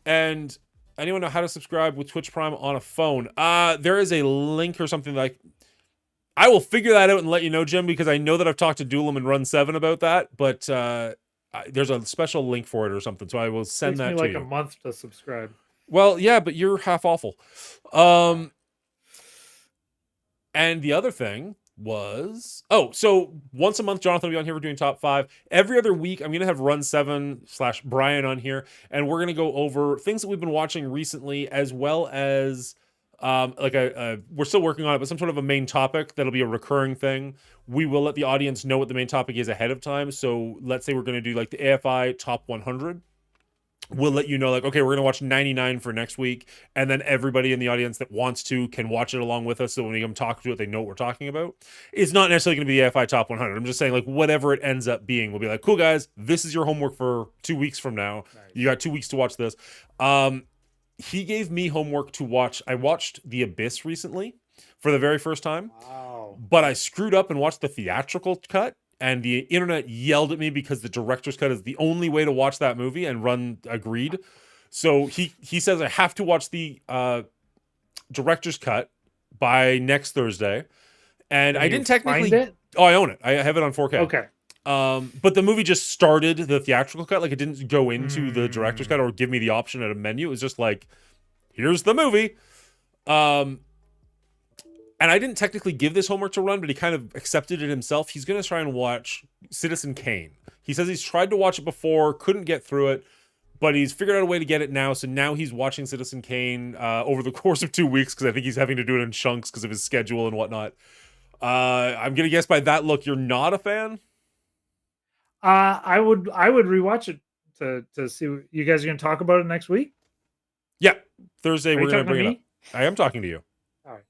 And anyone know how to subscribe with Twitch Prime on a phone? There is a link or something like. I will figure that out and let you know, Jim, because I know that I've talked to Duelam and Run 7 about that, but there's a special link for it or something, so I will send that to you. It takes me like a month to subscribe. Well, yeah, but you're half awful. And the other thing was so once a month Jonathan will be on here, we're doing top 5 every other week. I'm gonna have Run 7/Brian on here, and we're gonna go over things that we've been watching recently, as well as we're still working on it, but some sort of a main topic that'll be a recurring thing. We will let the audience know what the main topic is ahead of time. So let's say we're gonna do like the AFI top 100. We'll let you know, like, okay, we're going to watch 99 for next week. And then everybody in the audience that wants to can watch it along with us. So when we come talk to it, they know what we're talking about. It's not necessarily going to be the AFI Top 100. I'm just saying, like, whatever it ends up being, we'll be like, cool, guys, this is your homework for 2 weeks from now. Nice. You got 2 weeks to watch this. He gave me homework to watch. I watched The Abyss recently for the very first time. Wow. But I screwed up and watched the theatrical cut. And the internet yelled at me because the director's cut is the only way to watch that movie, and Run agreed. So he says I have to watch the director's cut by next Thursday. And I didn't technically find it? Oh, I own it. I have it on 4K. Okay. But the movie just started the theatrical cut. Like, it didn't go into the director's cut or give me the option at a menu. It was just like, here's the movie. And I didn't technically give this homework to Run, but he kind of accepted it himself. He's going to try and watch Citizen Kane. He says he's tried to watch it before, couldn't get through it, but he's figured out a way to get it now. So now he's watching Citizen Kane over the course of 2 weeks, because I think he's having to do it in chunks because of his schedule and whatnot. I'm going to guess by that look, you're not a fan? I would rewatch it to see. You guys are going to talk about it next week? Yeah. Thursday, we're going to bring it up. I am talking to you. All right.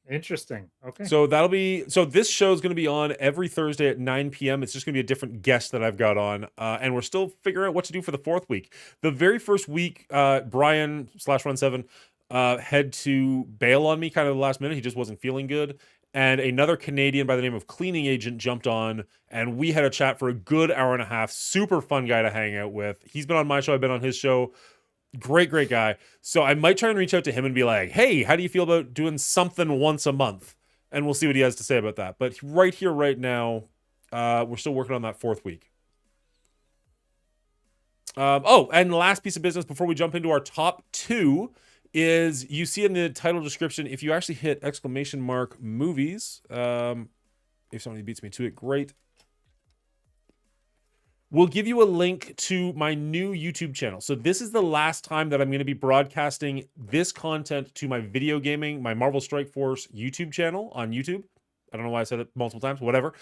Interesting. Okay. So this show is going to be on every Thursday at 9 p.m. It's just going to be a different guest that I've got on. And we're still figuring out what to do for the 4th week. The very first week, Brian/Run7 had to bail on me kind of the last minute. He just wasn't feeling good. And another Canadian by the name of Cleaning Agent jumped on, and we had a chat for a good hour and a half. Super fun guy to hang out with. He's been on my show. I've been on his show. Great guy. So I might try and reach out to him and be like, hey, how do you feel about doing something once a month? And we'll see what he has to say about that. But right here, right now, we're still working on that 4th week. And the last piece of business before we jump into our top 2 is, you see in the title description, if you actually hit !movies, if somebody beats me to it, great. We'll give you a link to my new YouTube channel. So this is the last time that I'm going to be broadcasting this content to my video gaming, my Marvel Strike Force YouTube channel on YouTube. I don't know why I said it multiple times, whatever.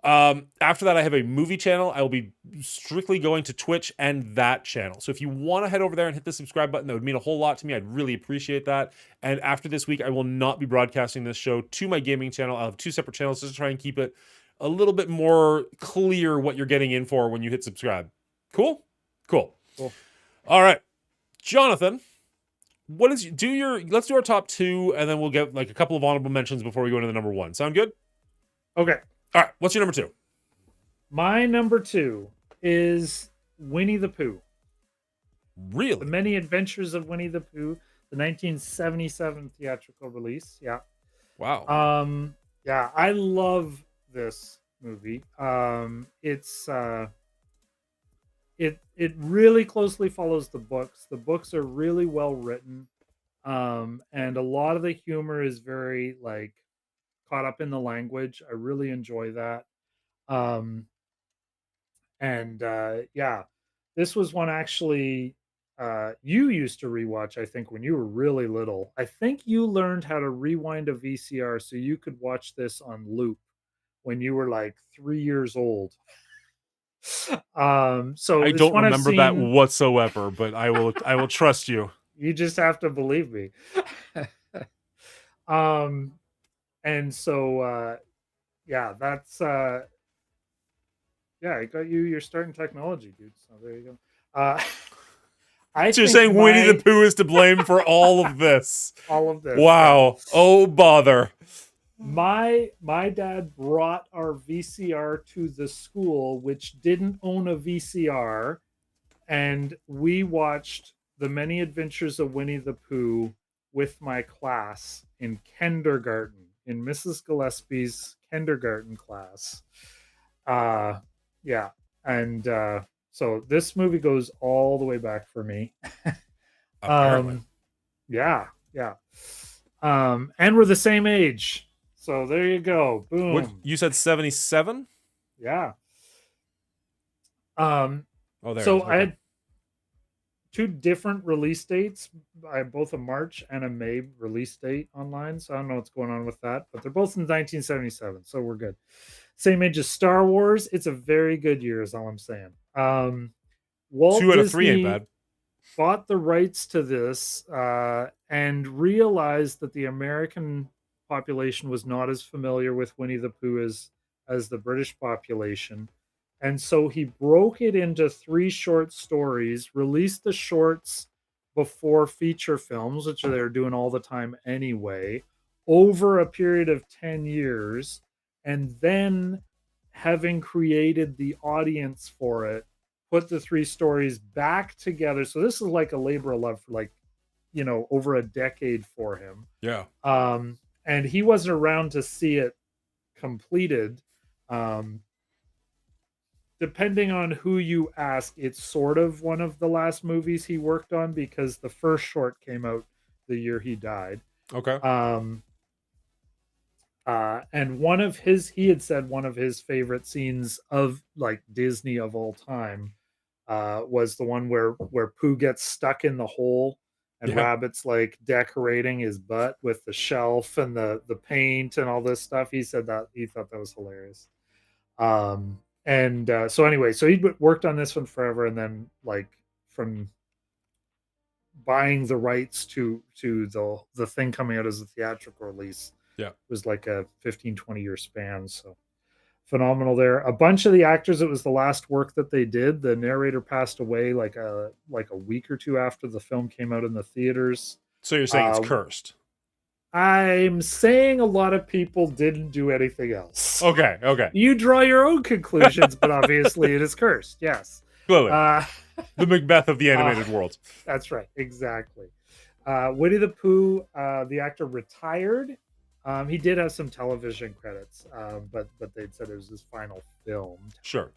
After that, I have a movie channel. I will be strictly going to Twitch and that channel. So if you want to head over there and hit the subscribe button, that would mean a whole lot to me. I'd really appreciate that. And after this week, I will not be broadcasting this show to my gaming channel. I'll have 2 separate channels just to try and keep it a little bit more clear what you're getting in for when you hit subscribe. Cool. All right, Jonathan, let's do our top 2, and then we'll get like a couple of honorable mentions before we go into the number 1. Sound good? Okay. All right. What's your number 2? My number 2 is Winnie the Pooh. Really? The Many Adventures of Winnie the Pooh, the 1977 theatrical release. Yeah. Wow. Yeah, I love this movie. It really closely follows the books. The books are really well written, and a lot of the humor is very like caught up in the language. I really enjoy that. Yeah, this was one actually you used to rewatch, I think, when you were really little. I think you learned how to rewind a VCR so you could watch this on loop when you were like 3 years old. So I it's don't one I've remember that seen. whatsoever, but I will trust you. You just have to believe me. um, and so yeah, that's yeah, I got you. You're starting technology, dude. So there you go. I So you're think saying Winnie the my Pooh is to blame for all of this? all of this. Yeah. Wow. Oh bother. My dad brought our VCR to the school, which didn't own a VCR, and we watched The Many Adventures of Winnie the Pooh with my class in kindergarten, in Mrs. Gillespie's kindergarten class. Yeah, and so this movie goes all the way back for me. Apparently. Yeah, yeah. And we're the same age. So there you go. What Boom. you said 77? Yeah. Um, Oh, there it so is. I Okay. had two different release dates. I have both a March and a May release date online. So I don't know what's going on with that, but they're both in 1977. So we're good. Same age as Star Wars. It's a very good year, is all I'm saying. Walt 2 out of 3 ain't Disney bad. bought the rights to this and realized that the American population was not as familiar with Winnie the Pooh as the British population. And so he broke it into 3 short stories, released the shorts before feature films, which they're doing all the time anyway, over a period of 10 years. And then, having created the audience for it, put the 3 stories back together. So this is like a labor of love for like, over a decade for him. Yeah. And he wasn't around to see it completed. Depending on who you ask, it's sort of one of the last movies he worked on because the first short came out the year he died. Okay. And he had said one of his favorite scenes of like Disney of all time was the one where Pooh gets stuck in the hole and Yeah. Rabbit's like decorating his butt with the shelf and the paint and all this stuff. He said that he thought that was hilarious. So anyway, so he worked on this one forever, and then like from buying the rights to the thing coming out as a theatrical release, Yeah. was like a 15-20 year span. So phenomenal there. A bunch of the actors, it was the last work that they did. The narrator passed away like a week or two after the film came out in the theaters. So you're saying it's cursed. I'm saying a lot of people didn't do anything else. Okay. Okay. You draw your own conclusions, but obviously it is cursed. Yes. Clearly. The Macbeth of the animated world. That's right. Exactly. Winnie the Pooh, the actor, retired. He did have some television credits, but they'd said it was his final film. Sure.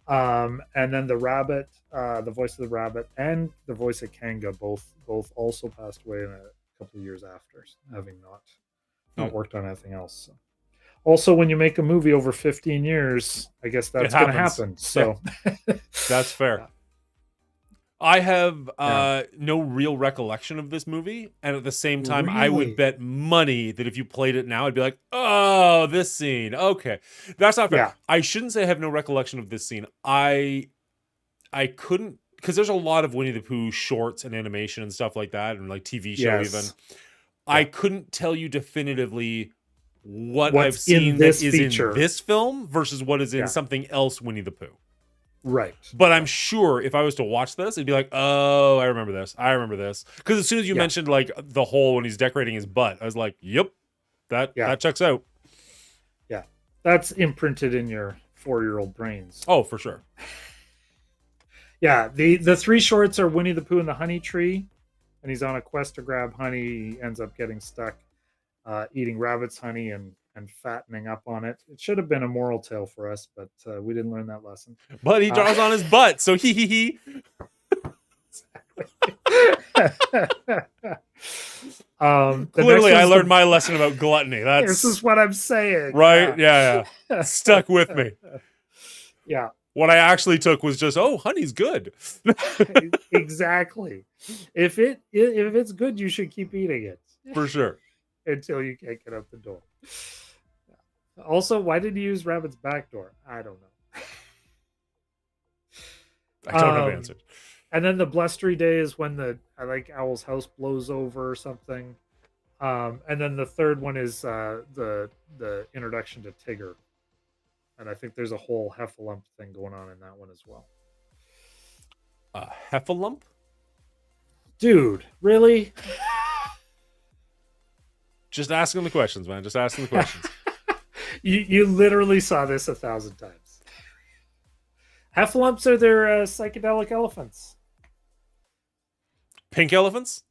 And then the rabbit, the voice of the rabbit, and the voice of Kanga both also passed away in a couple of years after, having not worked on anything else. So. Also, when you make a movie over 15 years, I guess that's going to happen. So that's fair. Yeah. I have no real recollection of this movie, and at the same time, really? I would bet money that if you played it now, I'd be like, "Oh, this scene, okay, that's not fair." Yeah. I shouldn't say I have no recollection of this scene. I couldn't, because there's a lot of Winnie the Pooh shorts and animation and stuff like that, and like TV show even. Yeah. I couldn't tell you definitively what's I've seen that is in this film versus what is in something else Winnie the Pooh. Right. But I'm sure if I was to watch this, it'd be like, oh, I remember this. Because as soon as you mentioned like the hole when he's decorating his butt, I was like, yep, that checks out. Yeah. That's imprinted in your 4-year-old brains. Oh, for sure. Yeah. The 3 shorts are Winnie the Pooh and the Honey Tree. And he's on a quest to grab honey. He ends up getting stuck eating rabbit's honey and fattening up on it. It should have been a moral tale for us, but we didn't learn that lesson. But he draws on his butt, so he. Clearly, I learned my lesson about gluttony. This is what I'm saying. Right? Yeah. Stuck with me. Yeah. What I actually took was just, oh, honey's good. Exactly. If it's good, you should keep eating it For sure. until you can't get out the door. Also, why did you use Rabbit's back door? I don't know. I don't have the answer. And then the blustery day is when Owl's house blows over or something. And then the third one is the introduction to Tigger. And I think there's a whole Heffalump thing going on in that one as well. Heffalump? Dude, really? Just asking the questions, man. Just asking the questions. You literally saw this 1,000 times. Heffalumps are their psychedelic elephants. Pink elephants?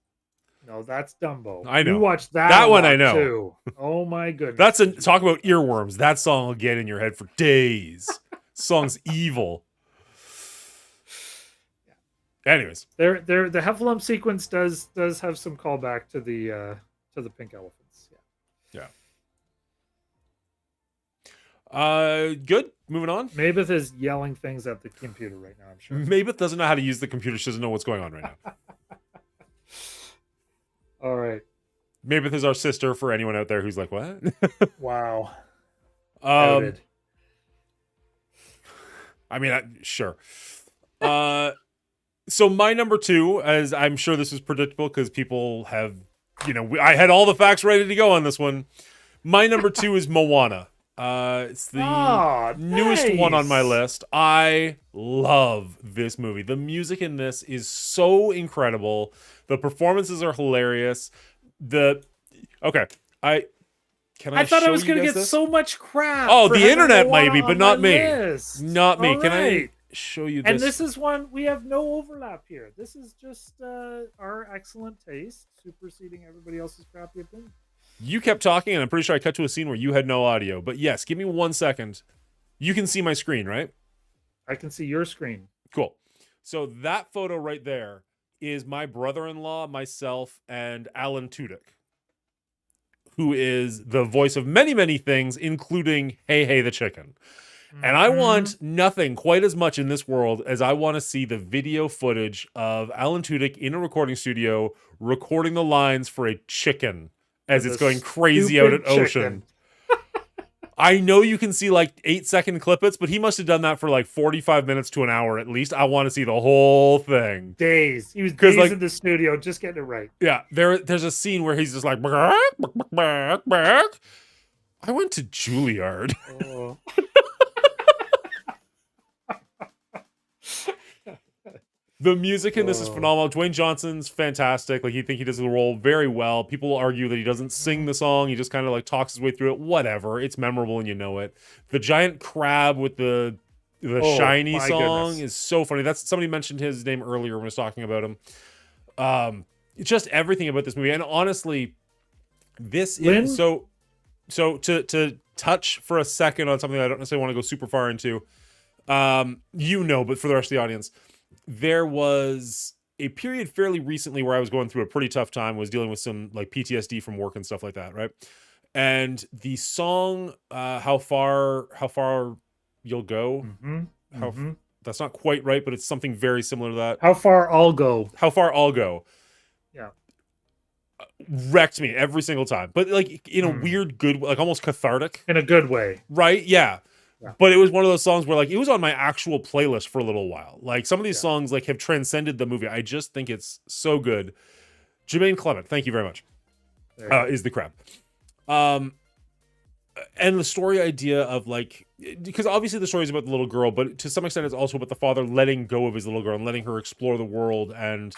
No, that's Dumbo. I know. You watched that. That one I know. Too. Oh my goodness. Talk about earworms. That song will get in your head for days. Song's evil. Anyways, the Heffalump sequence does have some callback to the pink elephants. Yeah. Good. Moving on. Mabeth is yelling things at the computer right now, I'm sure. Mabeth doesn't know how to use the computer. She doesn't know what's going on right now. All right. Mabeth is our sister for anyone out there who's like, what? Wow. I mean, sure. So my number 2, as I'm sure this is predictable because people have, I had all the facts ready to go on this one. My number 2 is Moana. It's the newest one on my list. I love this movie. The music in this is so incredible. The performances are hilarious. I thought I was going to get so much crap. Oh, the internet maybe, but not me. List. Not me. All Can right. I show you this? And this is one we have no overlap here. This is just our excellent taste superseding everybody else's crappy opinion. You kept talking, and I'm pretty sure I cut to a scene where you had no audio. But yes, give me 1 second. You can see my screen, right? I can see your screen. Cool. So that photo right there is my brother-in-law, myself, and Alan Tudyk, who is the voice of many, many things, including Hey Hey the Chicken. And I want nothing quite as much in this world as I want to see the video footage of Alan Tudyk in a recording studio recording the lines for a chicken as it's going crazy out at Ocean. I know you can see like 8-second clippets, but he must have done that for like 45 minutes to an hour at least. I want to see the whole thing. Days. He was days in the studio just getting it right. Yeah, there's a scene where he's just like, I went to Juilliard. Oh. The music in this is phenomenal. Dwayne Johnson's fantastic. Like, you think he does the role very well. People argue that he doesn't sing the song. He just kind of like talks his way through it. Whatever. It's memorable and you know it. The giant crab with the shiny song is so funny. That's somebody mentioned his name earlier when I was talking about him. Just everything about this movie. And honestly, this is so to touch for a second on something I don't necessarily want to go super far into. But for the rest of the audience, there was a period fairly recently where I was going through a pretty tough time, was dealing with some like PTSD from work and stuff like that, right? And the song How Far You'll Go, that's not quite right, but it's something very similar to that. How Far I'll Go. How Far I'll Go. Yeah. Wrecked me every single time. But like in a weird, good, like almost cathartic. In a good way. Right? Yeah. But it was one of those songs where like it was on my actual playlist for a little while. Like some of these songs like have transcended the movie. I just think it's so good. Jermaine Clement, thank you very much. Is the crab. And the story idea of like, because obviously the story is about the little girl, but to some extent it's also about the father letting go of his little girl and letting her explore the world and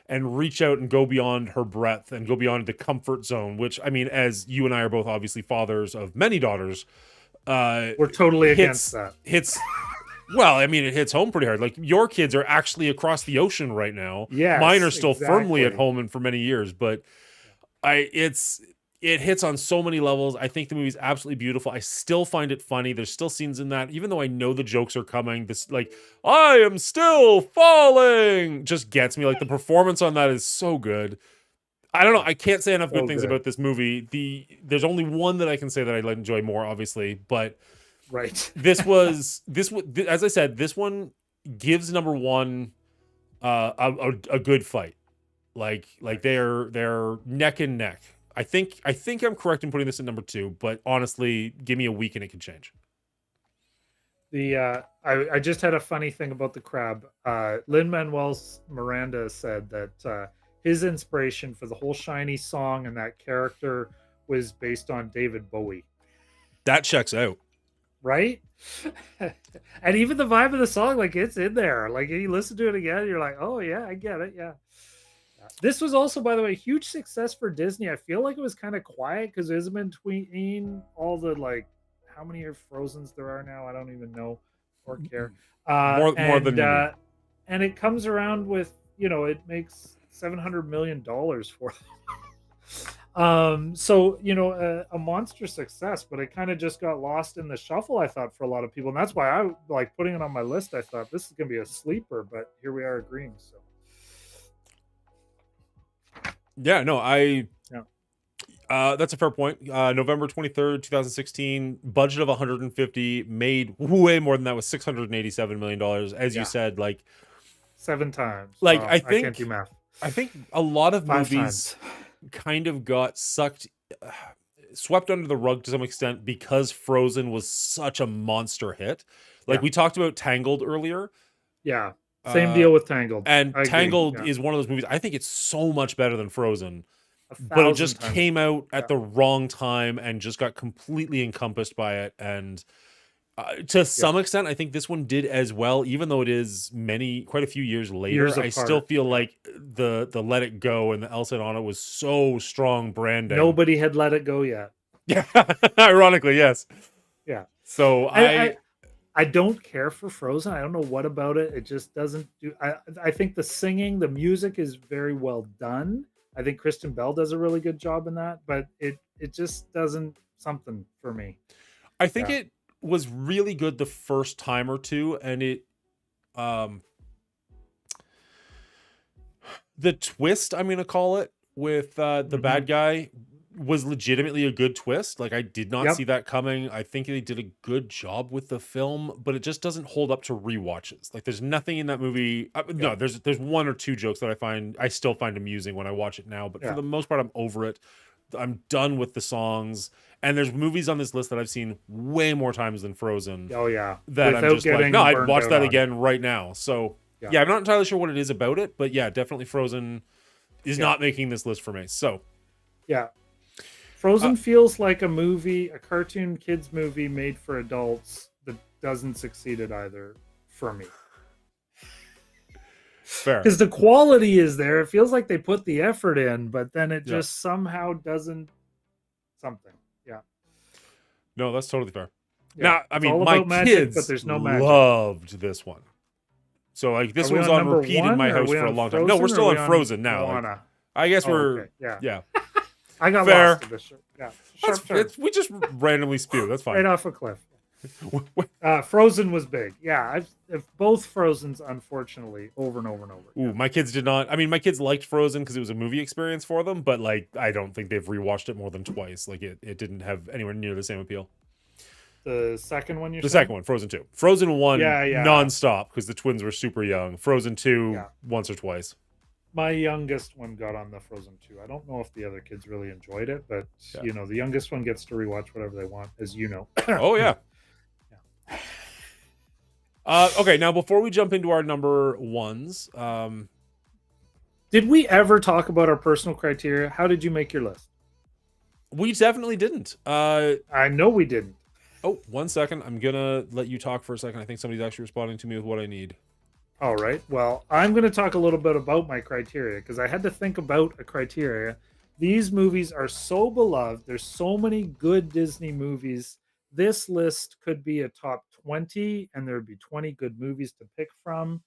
reach out and go beyond her breadth and go beyond the comfort zone, which, I mean, as you and I are both obviously fathers of many daughters, we're totally against that. Well, I mean, it hits home pretty hard. Like, your kids are actually across the ocean right now. Yes, mine are still firmly at home and for many years, but it hits on so many levels. I think the movie's absolutely beautiful. I still find it funny. There's still scenes in that, even though I know the jokes are coming. This like, I am still falling, just gets me. Like, the performance on that is so good. I don't know. I can't say enough good things about this movie. There's only one that I can say that I enjoy more, obviously, but Right. As I said, this one gives number one a good fight. Like they're neck and neck. I think I'm correct in putting this at number two, but honestly, give me a week and it could change. I just had a funny thing about the crab. Lin Manuel Miranda said that his inspiration for the whole Shiny song and that character was based on David Bowie. That checks out. Right? And even the vibe of the song, like it's in there. Like you listen to it again, you're like, oh yeah, I get it. Yeah. This was also, by the way, a huge success for Disney. I feel like it was kind of quiet because it was in between all the like how many Frozens there are now. I don't even know or care. More than you need. And it comes around with it makes $700 million for them. So a monster success, but it kind of just got lost in the shuffle, I thought, for a lot of people, and that's why I like putting it on my list. I thought this is gonna be a sleeper, but here we are agreeing. So yeah, no, that's a fair point. November 23rd, 2016, budget of 150, made way more than that with $687 million. As you said, like 7 times. Like wow, I can't do math. I think a lot of 5 movies kind of got swept under the rug to some extent because Frozen was such a monster hit. Like we talked about Tangled earlier. Yeah. Same deal with Tangled. And Tangled is one of those movies. I think it's so much better than Frozen. But it just came out at the wrong time and just got completely encompassed by it. And to some extent, I think this one did as well, even though it is quite a few years later. I still feel like the Let It Go and the Elsa and Anna was so strong branding. Nobody had Let It Go yet. Yeah, ironically, yes. Yeah. So I don't care for Frozen. I don't know what about it. It just doesn't do. I think the singing, the music is very well done. I think Kristen Bell does a really good job in that, but it just doesn't something for me. I think it was really good the first time or two, and it the twist, I'm gonna call it, with the bad guy was legitimately a good twist. Like I did not see that coming. I think they did a good job with the film, but it just doesn't hold up to rewatches. Like there's nothing in that movie. No, there's one or two jokes that I still find amusing when I watch it now, but for the most part, I'm over it. I'm done with the songs. And there's movies on this list that I've seen way more times than Frozen. Oh yeah. That I'm just like, no, I'd watch that again right now. So yeah, I'm not entirely sure what it is about it, but yeah, definitely Frozen is not making this list for me. So yeah. Frozen feels like a cartoon kids movie made for adults that doesn't succeed at either for me. Fair. Because the quality is there. It feels like they put the effort in, but then it just somehow doesn't something. Yeah. No, that's totally fair. Yeah. Now, I mean, my kids but there's no magic. Loved this one. So like this was on repeat in my house for a long time. No, we're still on Frozen now. Like, I guess we're yeah. I got lost in this. Yeah, we just randomly spew. That's fine. Right off a cliff. Frozen was big. Yeah, both Frozens, unfortunately, over and over and over. Ooh, my kids did not. I mean, my kids liked Frozen because it was a movie experience for them, but like, I don't think they've rewatched it more than twice. Like, it didn't have anywhere near the same appeal. The second one, second one, Frozen 2. Frozen 1, nonstop because the twins were super young. Frozen 2, once or twice. My youngest one got on the Frozen 2. I don't know if the other kids really enjoyed it, but the youngest one gets to rewatch whatever they want, as you know. Oh yeah. Okay, now before we jump into our number ones, did we ever talk about our personal criteria? How did you make your list? We definitely didn't. I know we didn't. Oh, 1 second. I'm gonna let you talk for a second. I think somebody's actually responding to me with what I need. All right. Well, I'm going to talk a little bit about my criteria because I had to think about a criteria. These movies are so beloved. There's so many good Disney movies. This list could be a top 20, and there would be 20 good movies to pick from.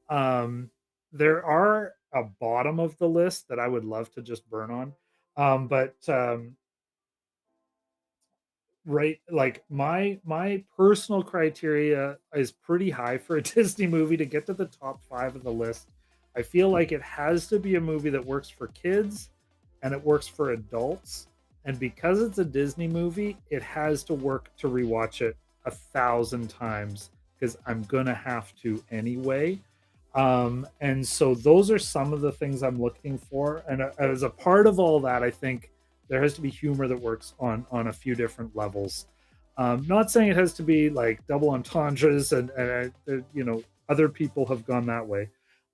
There are a bottom of the list that I would love to just burn on. Right, like my personal criteria is pretty high for a Disney movie to get to the top 5 of the list. I feel like it has to be a movie that works for kids and it works for adults, and because it's a Disney movie, it has to work to rewatch it 1,000 times because I'm gonna have to anyway. And so those are some of the things I'm looking for. And as a part of all that, I think there has to be humor that works on a few different levels. Not saying it has to be like double entendres and you know, other people have gone that way,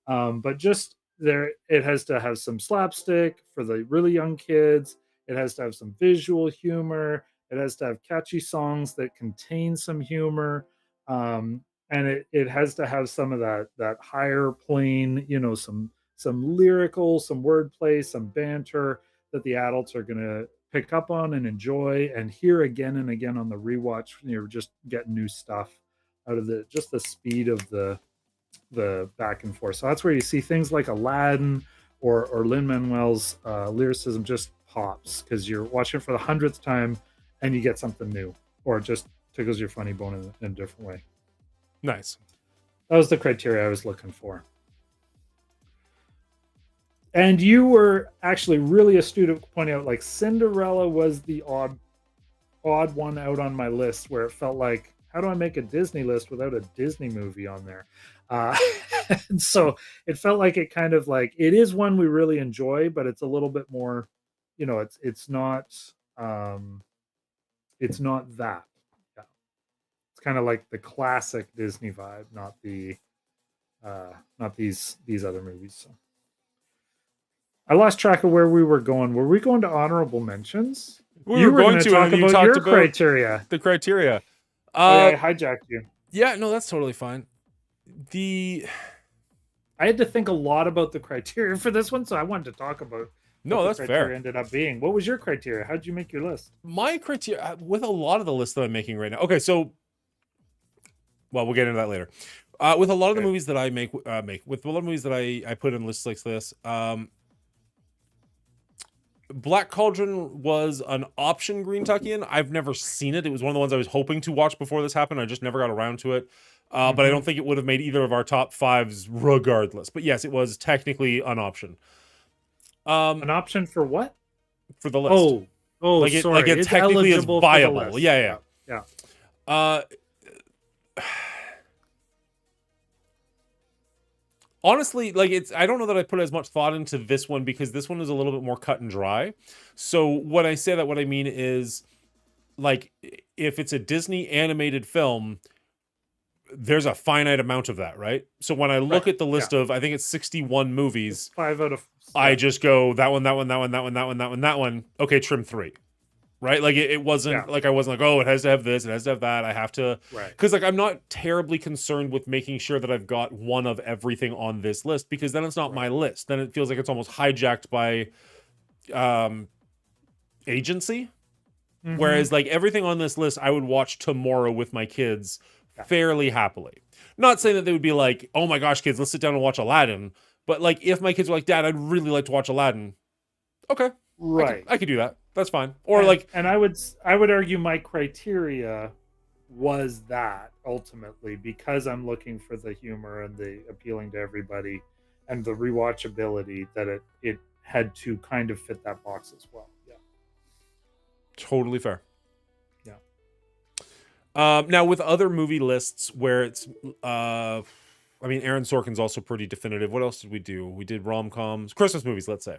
but just there, it has to have some slapstick for the really young kids. It has to have some visual humor. It has to have catchy songs that contain some humor. And it has to have some of that higher plane, you know, some lyrical, some wordplay, some banter that the adults are going to pick up on and enjoy and hear again and again on the rewatch. You're just getting new stuff out of the speed of the back and forth. So that's where you see things like Aladdin or Lin-Manuel's lyricism just pops because you're watching it for the 100th time and you get something new, or it just tickles your funny bone in a different way. Nice. That was the criteria I was looking for. And you were actually really astute at pointing out, like, Cinderella was the odd one out on my list, where it felt like, how do I make a Disney list without a Disney movie on there? And so it felt like it kind of like, it is one we really enjoy, but it's a little bit more, you know, it's not that. Yeah. It's kind of like the classic Disney vibe, not these other movies. So I lost track of where we were going. Were we going to honorable mentions? We were going to talk and you about talked your about criteria. the criteria. I hijacked you. Yeah, no, that's totally fine. I had to think a lot about the criteria for this one, so I wanted to talk about. No, that's fair. Ended up being. What was your criteria? How did you make your list? My criteria with a lot of the lists that I'm making right now. Okay, so, well, we'll get into that later. With a lot of the movies that I with a lot of movies that I put in lists like this, Black Cauldron was an option Green Tuckian. I've never seen it. It was one of the ones I was hoping to watch before this happened. I just never got around to it. But I don't think it would have made either of our top fives regardless. But yes, it was technically an option. An option for what? For the list. Oh, like sorry. Like it technically is viable. Yeah. Honestly, like I don't know that I put as much thought into this one because this one is a little bit more cut and dry. So when I say that, what I mean is, like, if it's a Disney animated film, there's a finite amount of that, right? So when I look at the list of, I think it's 61 movies, 5 out of 7. I just go that one. Okay, trim 3. Right? Like it wasn't like I wasn't like, oh, it has to have this, it has to have that. I have to, because like I'm not terribly concerned with making sure that I've got one of everything on this list, because then it's not my list. Then it feels like it's almost hijacked by agency. Whereas like everything on this list, I would watch tomorrow with my kids fairly happily. Not saying that they would be like, oh my gosh, kids, let's sit down and watch Aladdin. But like if my kids were like, Dad, I'd really like to watch Aladdin. Okay. Right. I could do that. That's fine. Or and I would argue my criteria was that ultimately, because I'm looking for the humor and the appealing to everybody and the rewatchability, that it had to kind of fit that box as well. Yeah. Totally fair. Yeah. Now with other movie lists where it's I mean, Aaron Sorkin's also pretty definitive. What else did we do? We did rom-coms, Christmas movies, let's say.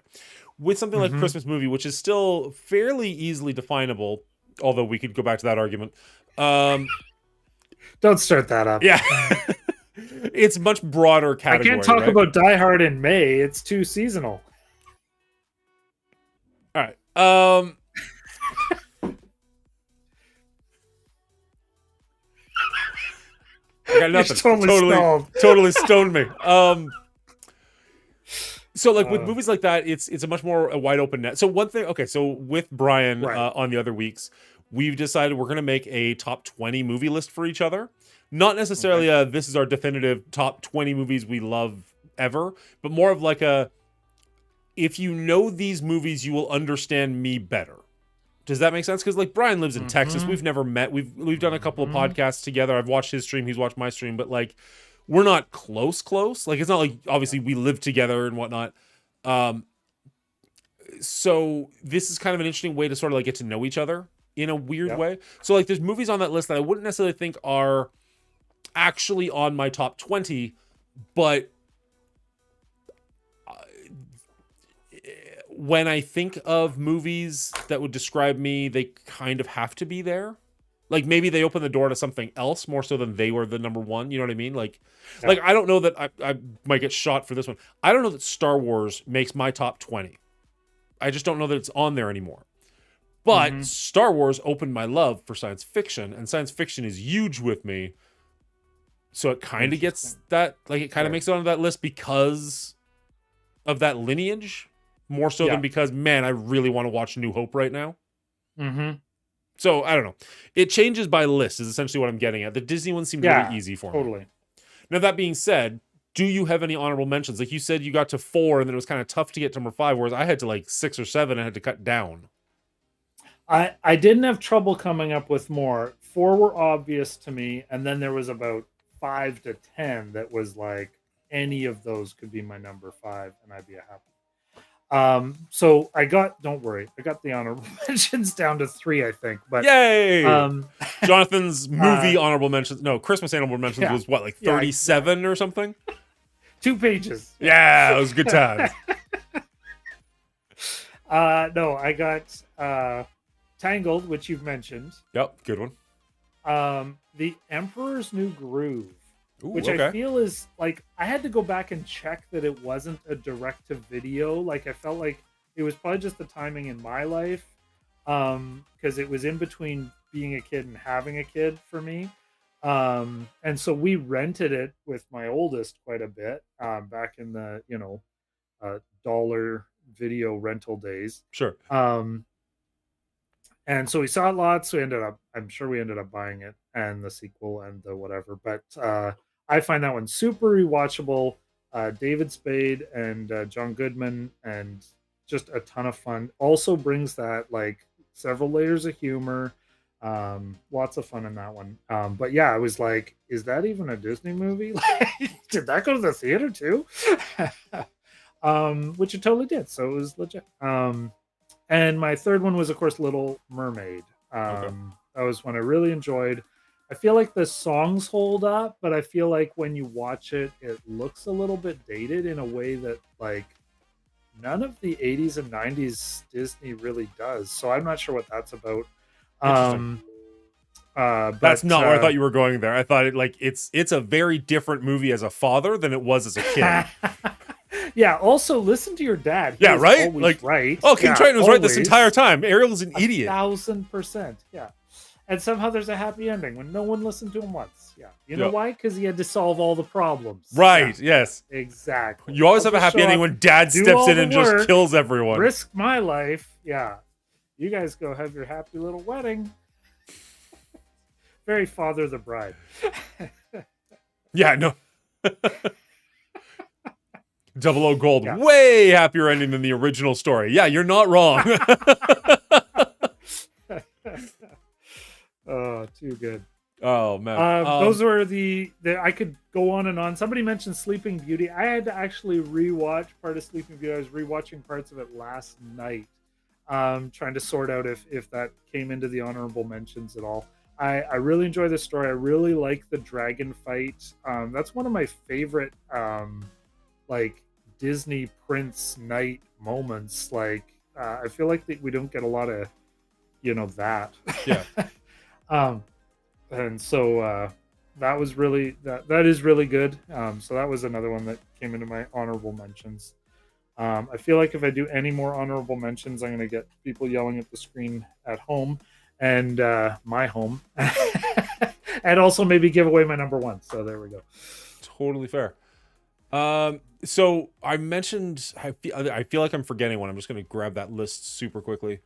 With something like Christmas movie, which is still fairly easily definable, although we could go back to that argument. Don't start that up. Yeah. It's much broader category. I can't talk about Die Hard in May. It's too seasonal. All right. I got nothing. Totally stoned me. So like with movies like that, it's a much more a wide open net. So one thing, okay, so with Brian on the other weeks, we've decided we're going to make a top 20 movie list for each other. Not necessarily this is our definitive top 20 movies we love ever, but more of like a, if you know these movies, you will understand me better. Does that make sense? Because like Brian lives in Texas. We've never met. We've done a couple of podcasts together. I've watched his stream. He's watched my stream. But like, we're not close. Like, it's not like obviously we live together and whatnot. So this is kind of an interesting way to sort of like get to know each other in a weird Yep. way. So like there's movies on that list that I wouldn't necessarily think are actually on my top 20, but when I think of movies that would describe me, they kind of have to be there. Like maybe they open the door to something else more so than they were the number one. You know what I mean? Like, Yeah. like I don't know that I might get shot for this one. I don't know that Star Wars makes my top 20. I just don't know that it's on there anymore. But Mhm. Star Wars opened my love for science fiction, and science fiction is huge with me. So it kind of gets Interesting. that, like it kind of Right. makes it onto that list because of that lineage, more so Yeah. than because, man, I really want to watch New Hope right now. Mhm. So I don't know. It changes by list is essentially what I'm getting at. The Disney one seemed really Yeah. easy for me. Totally. Now that being said, do you have any honorable mentions? Like you said, you got to 4, and then it was kind of tough to get to number 5, whereas I had to like 6 or 7. I had to cut down. I didn't have trouble coming up with more. 4 were obvious to me, and then there was about 5 to 10 that was like any of those could be my number 5, and I'd be happy. So don't worry, I got the honorable mentions down to 3, I think. But Yay! um, Jonathan's movie uh, honorable mentions, no, Christmas honorable mentions yeah, was what, like yeah, 37 or something? 2 pages. Yeah, it was good times. No, I got Tangled, which you've mentioned. Yep, good one. The Emperor's New Groove, Ooh, which okay. I feel is like I had to go back and check that it wasn't a direct to video. Like I felt like it was probably just the timing in my life, because it was in between being a kid and having a kid for me. And so we rented it with my oldest quite a bit back in the dollar video rental days. Sure. And so we saw it lots. I'm sure we ended up buying it and the sequel and the whatever. But I find that one super rewatchable. David Spade and John Goodman, and just a ton of fun. Also brings that like several layers of humor. Lots of fun in that one. But yeah, I was like, is that even a Disney movie? Did that go to the theater too? Which it totally did. So it was legit. And my third one was, of course, Little Mermaid. Okay. That was one I really enjoyed. I feel like the songs hold up, but I feel like when you watch it, it looks a little bit dated in a way that, like, none of the 80s and 90s Disney really does. So I'm not sure what that's about. Interesting. But That's not where I thought you were going there. I thought it's a very different movie as a father than it was as a kid. Yeah, also listen to your dad. Yeah, right? Always Like, right. Oh, King Yeah, Triton was right this always. entire time. Ariel's an idiot. 1,000%. Yeah. And somehow there's a happy ending when no one listened to him once. Yeah. You know Yep. why? Because he had to solve all the problems. Right, Yeah, yes. exactly. You always I'll have a just happy show ending up, when dad do steps all in the and just work, kills everyone. risk my life. Yeah. You guys go have your happy little wedding. Very Father the Bride. Yeah, no. Double O Gold, Yeah. way happier ending than the original story. Yeah, you're not wrong. Oh, too good. Oh man. Those were the I could go on and on. Somebody mentioned Sleeping Beauty. I had to actually rewatch part of Sleeping Beauty. I was rewatching parts of it last night, trying to sort out if that came into the honorable mentions at all. I really enjoy the story. I really like the dragon fight. That's one of my favorite like Disney Prince Night moments. Like I feel like we don't get a lot of that. Yeah. And so that was really that is really good. So that was another one that came into my honorable mentions. I feel like if I do any more honorable mentions, I'm going to get people yelling at the screen at home and my home, and also maybe give away my number one. So there we go. Totally fair. So I mentioned, I feel like I'm forgetting one. I'm just going to grab that list super quickly.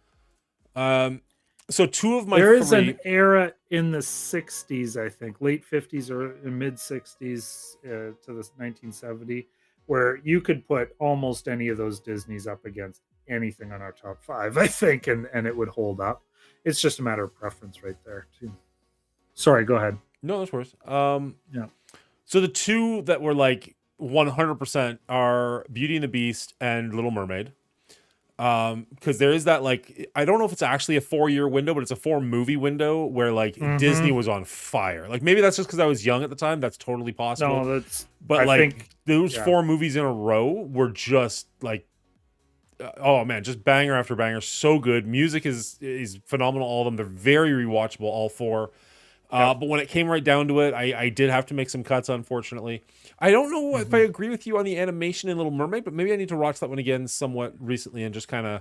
So two of my there is three... an era in the 60s, I think, late 50s or mid 60s to the 1970, where you could put almost any of those Disneys up against anything on our top 5, I think, and it would hold up. It's just a matter of preference right there, too. Sorry, go ahead. No, that's worse. Yeah. So the two that were like 100% are Beauty and the Beast and Little Mermaid. Because there is that, like, I don't know if it's actually a 4-year window, but it's a 4-movie window where like Disney Mm-hmm. was on fire. Like maybe that's just because I was young at the time. That's totally possible. No, that's. But I like think. those Yeah. 4 movies in a row were just like, oh man, just banger after banger. So good. Music is phenomenal. All of them. They're very rewatchable. All 4. Yep. But when it came right down to it, I did have to make some cuts, unfortunately. I don't know if I Mm-hmm. agree with you on the animation in Little Mermaid, but maybe I need to watch that one again somewhat recently and just kind of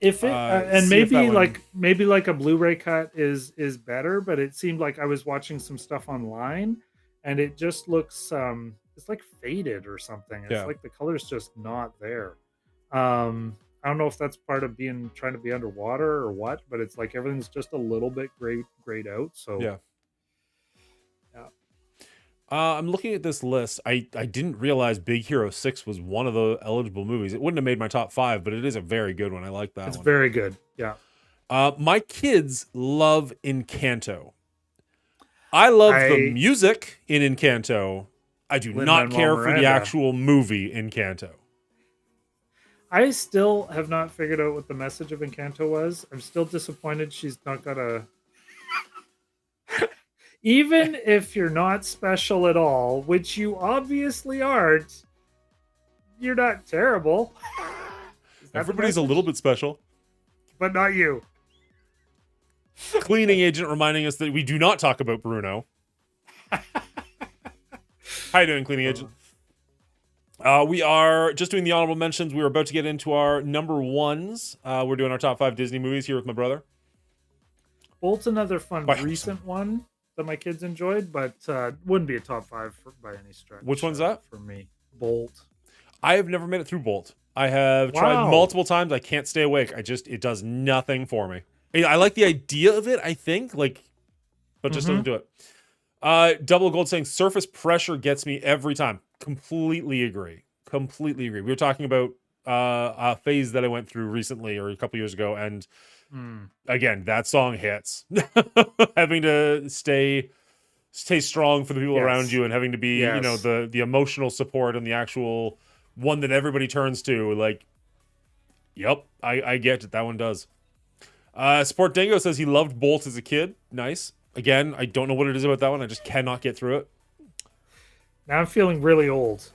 If it and see if that one. maybe like a Blu-ray cut is better, but it seemed like I was watching some stuff online, and it just looks it's like faded or something. It's Yeah. like the color's just not there. I don't know if that's part of being trying to be underwater or what, but it's like everything's just a little bit grayed out. So Yeah. yeah. I'm looking at this list. I didn't realize Big Hero 6 was one of the eligible movies. It wouldn't have made my top 5, but it is a very good one. I like that It's one. very good. Yeah. My kids love Encanto. I love the I music in Encanto. I do not Lin-Manuel care for the Miranda. actual movie Encanto. I still have not figured out what the message of Encanto was. I'm still disappointed she's not got a. Even if you're not special at all, which you obviously aren't, you're not terrible. Is that the Everybody's a message? little bit special. But not you. Cleaning agent reminding us that we do not talk about Bruno. How you doing, cleaning agent? We are just doing the honorable mentions. We are about to get into our number ones. We're doing our top 5 Disney movies here with my brother. Bolt's another fun I hope so. recent one that my kids enjoyed, but wouldn't be a top 5 by any stretch. Which one's that? For me? Bolt. I have never made it through Bolt. I have tried Wow. multiple times. I can't stay awake. It does nothing for me. I like the idea of it, I think, like, but just doesn't do it. Double Gold saying surface pressure gets me every time. Completely agree. Completely agree. We were talking about a phase that I went through recently or a couple years ago, and again, that song hits. Having to stay strong for the people Yes. around you, and having to be, Yes. you know, the emotional support and the actual one that everybody turns to. Like, yep, I get it. That one does. Sport Dingo says he loved Bolt as a kid. Nice. Again, I don't know what it is about that one. I just cannot get through it. Now I'm feeling really old.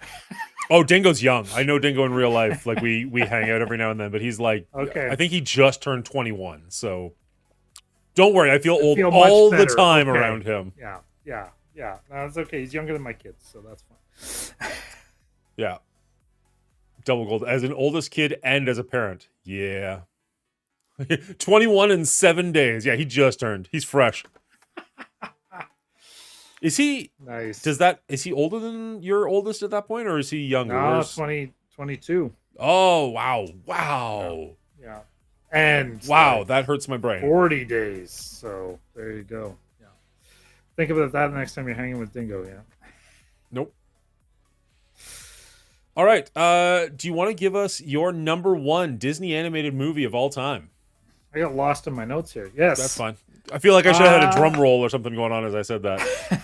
Oh, Dingo's young. I know Dingo in real life. Like we hang out every now and then, but he's like, Okay. I think he just turned 21. So don't worry. I feel old feel much all the better. time Okay. around him. Yeah. No, it's okay. He's younger than my kids, so that's fine. Yeah. Double Gold as an oldest kid and as a parent. Yeah. 21 in 7 days. Yeah, he just turned. He's fresh. Is he Nice. is he older than your oldest at that point, or is he younger? No, Where's- 22. Oh, wow. Yeah. And Wow, that hurts my brain. 40 days. So there you go. Yeah. Think about that next time you're hanging with Dingo. Yeah. Nope. All right. Do you want to give us your number 1 Disney animated movie of all time? I got lost in my notes here. Yes. That's fine. I feel like I should have had a drum roll or something going on as I said that.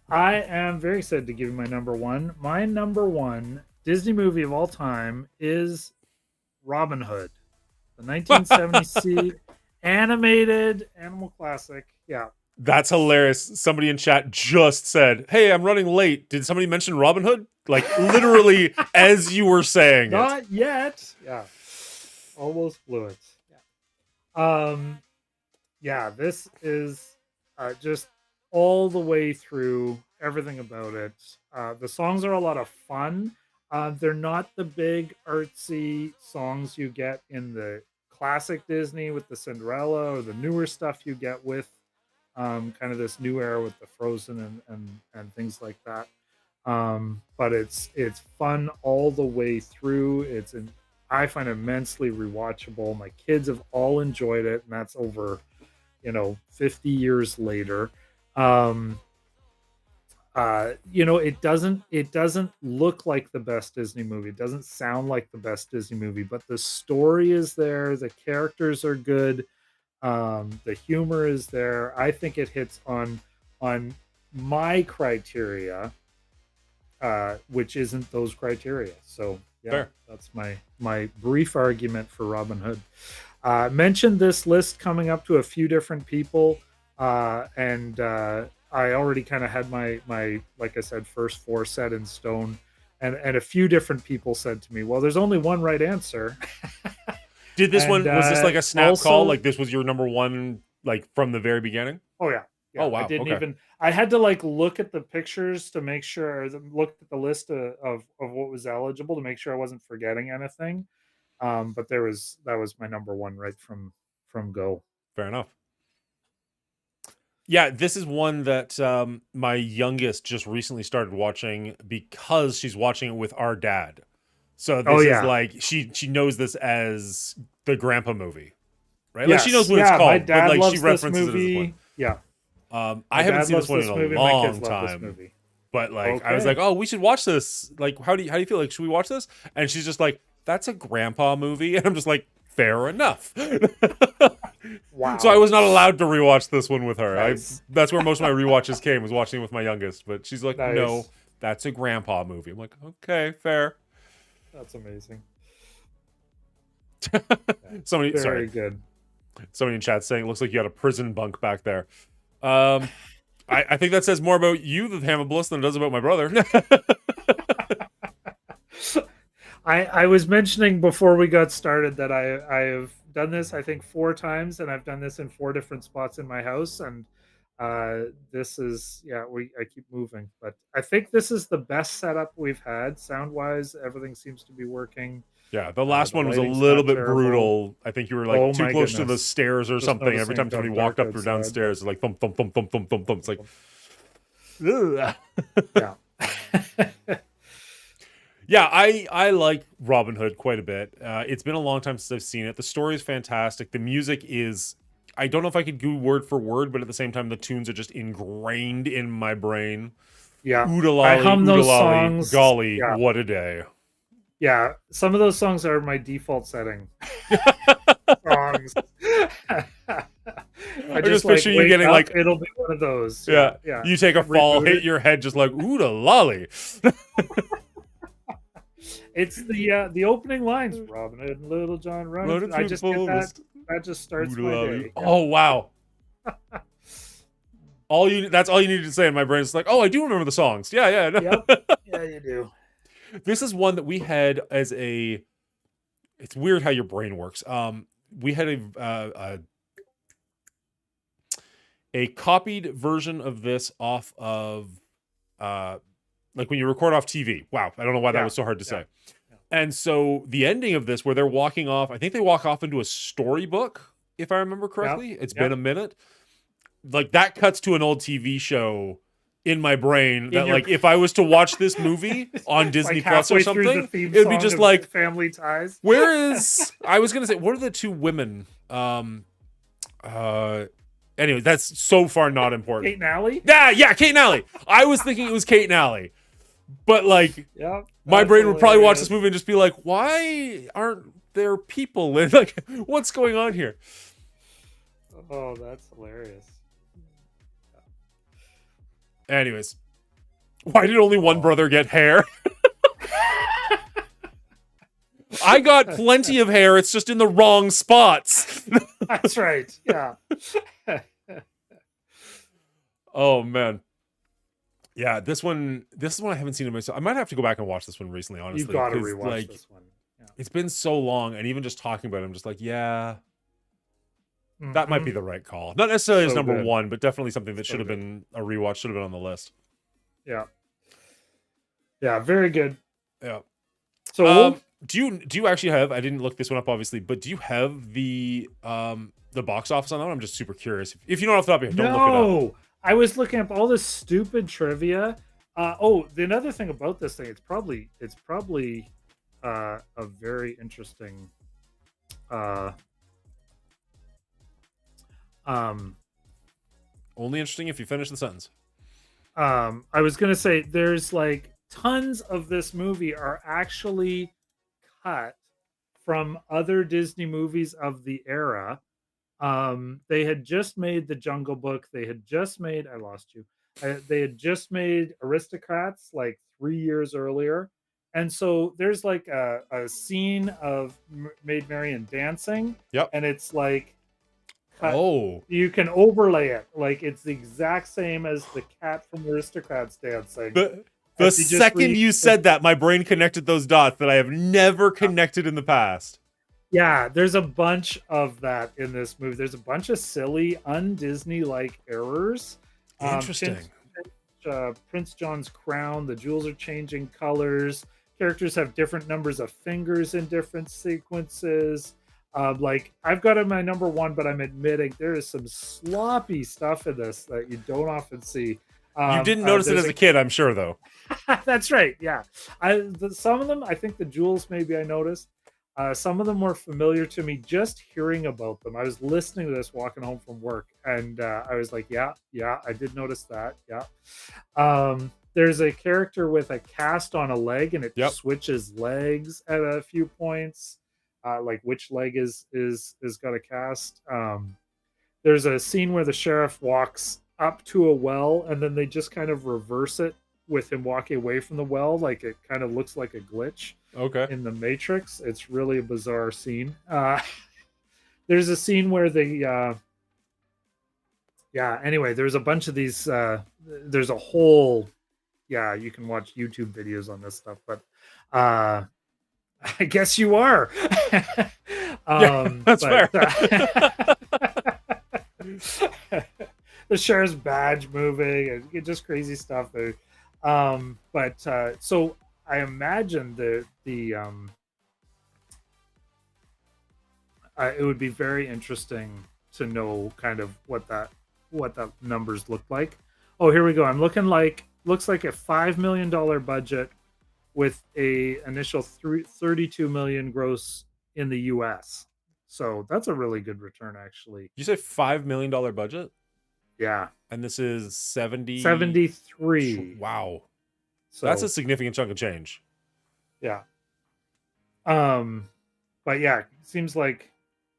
I am very excited to give you my number 1. My number 1 Disney movie of all time is Robin Hood, the 1970 animated animal classic. Yeah. That's hilarious. Somebody in chat just said, "Hey, I'm running late. Did somebody mention Robin Hood?" Like literally as you were saying it. Not yet. Yeah. Almost blew it. Yeah. Yeah, this is just all the way through everything about it. The songs are a lot of fun. They're not the big artsy songs you get in the classic Disney with the Cinderella or the newer stuff you get with kind of this new era with the Frozen and things like that. But it's fun all the way through. I find it immensely rewatchable. My kids have all enjoyed it, and that's over 50 years later. It doesn't look like the best Disney movie. It doesn't sound like the best Disney movie, but the story is there. The characters are good. The humor is there. I think it hits on my criteria, which isn't those criteria. So Yeah, Fair. that's my brief argument for Robin Hood. Mentioned this list coming up to a few different people, and I already kind of had my like I said first four set in stone, and a few different people said to me, "Well, there's only one right answer." Did this And one was this like a snap call? also, Like this was your number one, like from the very beginning? oh yeah, Oh yeah. I wow. didn't Okay. even. I had to like look at the pictures to make sure. Look at the list of what was eligible to make sure I wasn't forgetting anything. But that was my number one right from go. Fair enough. Yeah, this is one that my youngest just recently started watching because she's watching it with our dad. So Oh this is yeah, like she knows this as the grandpa movie, right? Like she knows yes, what it's yeah. My called, but dad like she loves this references it as this one. movie. Yeah, I my haven't dad seen this loves one in this a movie. My kids long love this time, movie. but like I was Okay. like, oh, we should watch this. Like, how do you feel? Like, should we watch this? And she's just like, that's a grandpa movie, and I'm just like, fair enough. So I Wow. was not allowed to rewatch this one with her. I Nice. That's where most of my rewatches came, was watching it with my youngest. But she's like, no, Nice. that's a grandpa movie. I'm like, okay, fair. That's amazing. Somebody, sorry, Very good. somebody in chat saying it looks like you had a prison bunk back there. Um, I think that says more about you, the Hamabliss, than it does about my brother. I was mentioning before we got started that I have done this I think four times, and I've done this in four different spots in my house, and this is yeah we I keep moving, but I think this is the best setup we've had sound wise. Everything seems to be working. Yeah, the last The one was a lighting's little not bit terrible. brutal. I think you were like Oh too my close to the goodness! stairs or Just something. Every noticing time it got somebody dark walked up or outside. downstairs, it's like thump, thump, thump, thump, thump, thump, thump. It's like, ugh. Yeah. Yeah, I like Robin Hood quite a bit. It's been a long time since I've seen it. The story is fantastic. The music is, I don't know if I could do word for word, but at the same time, the tunes are just ingrained in my brain. Yeah. I Oodalali, hum those oodalali, songs. golly, Yeah. what a day. Yeah. Some of those songs are my default setting songs. I I just like picture you wake getting up, like, it'll be one of those. yeah, Yeah. you take a Every fall, mood. hit your head, just like, oodalali. It's the opening lines. Robin Hood and Little John running. I just get that. That just starts my day. Oh, wow. That's all you needed to say in my brain. It's like, oh, I do remember the songs. Yeah, yeah. No. Yep. Yeah, you do. This is one that we had as a. It's weird how your brain works. We had a copied version of this off of, like when you record off TV. Wow, I don't know why that Yeah. was so hard to say. Yeah. And so the ending of this, where they're walking off, I think they walk off into a storybook, if I remember correctly. It's been a minute. Like that cuts to an old TV show in my brain that like if I was to watch this movie on Disney Like Plus or halfway through something, the theme it'd be song just of like Family Ties. where is I was gonna say, what are the two women? Anyway, that's so far not important. Kate and Allie? Yeah, Kate and Allie. I was thinking it was Kate and Allie. But like Yeah. my brain would probably watch this movie and just be like, why aren't there people in like what's going on here? Oh, that's hilarious. Anyways, why did only one brother get hair? I got plenty of hair. It's just in the wrong spots. That's right. Yeah. Oh man. Yeah, this one I haven't seen it myself. I might have to go back and watch this one recently, honestly. You've got to 'cause, rewatch like, this one. Yeah. it's been so long, and even just talking about it, I'm just like, yeah, that might be the right call. Not necessarily as So number good. one, but definitely something that So should have good. been a rewatch, should have been on the list. Yeah. Yeah, very good. Yeah. So Do you actually have? I didn't look this one up, obviously, but do you have the box office on that one? I'm just super curious. If you don't off the top of your head, don't look it up. no, I was looking up all this stupid trivia. The another thing about this thing, it's probably a very interesting Only interesting if you finish the sentence. I was gonna say there's like tons of this movie are actually cut from other Disney movies of the era. They had just made The Jungle Book. They had just made I lost you. They had just made Aristocrats like 3 years earlier, And so there's like a scene of Maid Marian dancing, Yep. and it's like cut. Oh, You can overlay it like it's the exact same as the cat from Aristocrats dancing. the And the they just second you said that, my brain connected those dots that I have never connected in the past. Yeah, there's a bunch of that in this movie. There's a bunch of silly, un-Disney like errors. Interesting. Prince John's crown, the jewels are changing colors. Characters have different numbers of fingers in different sequences. Like I've got it my number one, but I'm admitting there is some sloppy stuff in this that you don't often see. You didn't notice it as a kid, I'm sure, though. That's right. Yeah, some of them, I think the jewels maybe I noticed. Some of them were familiar to me just hearing about them. I was listening to this walking home from work, and I was like, yeah, I did notice that. Yeah. There's a character with a cast on a leg, and it switches legs at a few points. Like which leg is got a cast. There's a scene where the sheriff walks up to a well, and then they just kind of reverse it with him walking away from the well, like it kind of looks like a glitch. Okay. In the Matrix. It's really a bizarre scene. There's a scene where anyway, there's a bunch of these there's a whole you can watch YouTube videos on this stuff, but I guess you are. That's fair. The sheriff's badge moving and just crazy stuff there. So I imagine it would be very interesting to know kind of what that numbers look like. Oh, here we go. I'm looks like a $5 million budget with a initial 32 million gross in the US. So that's a really good return, actually. You say $5 million budget? Yeah. And this is 73. Wow. So that's a significant chunk of change. Yeah. But yeah, it seems like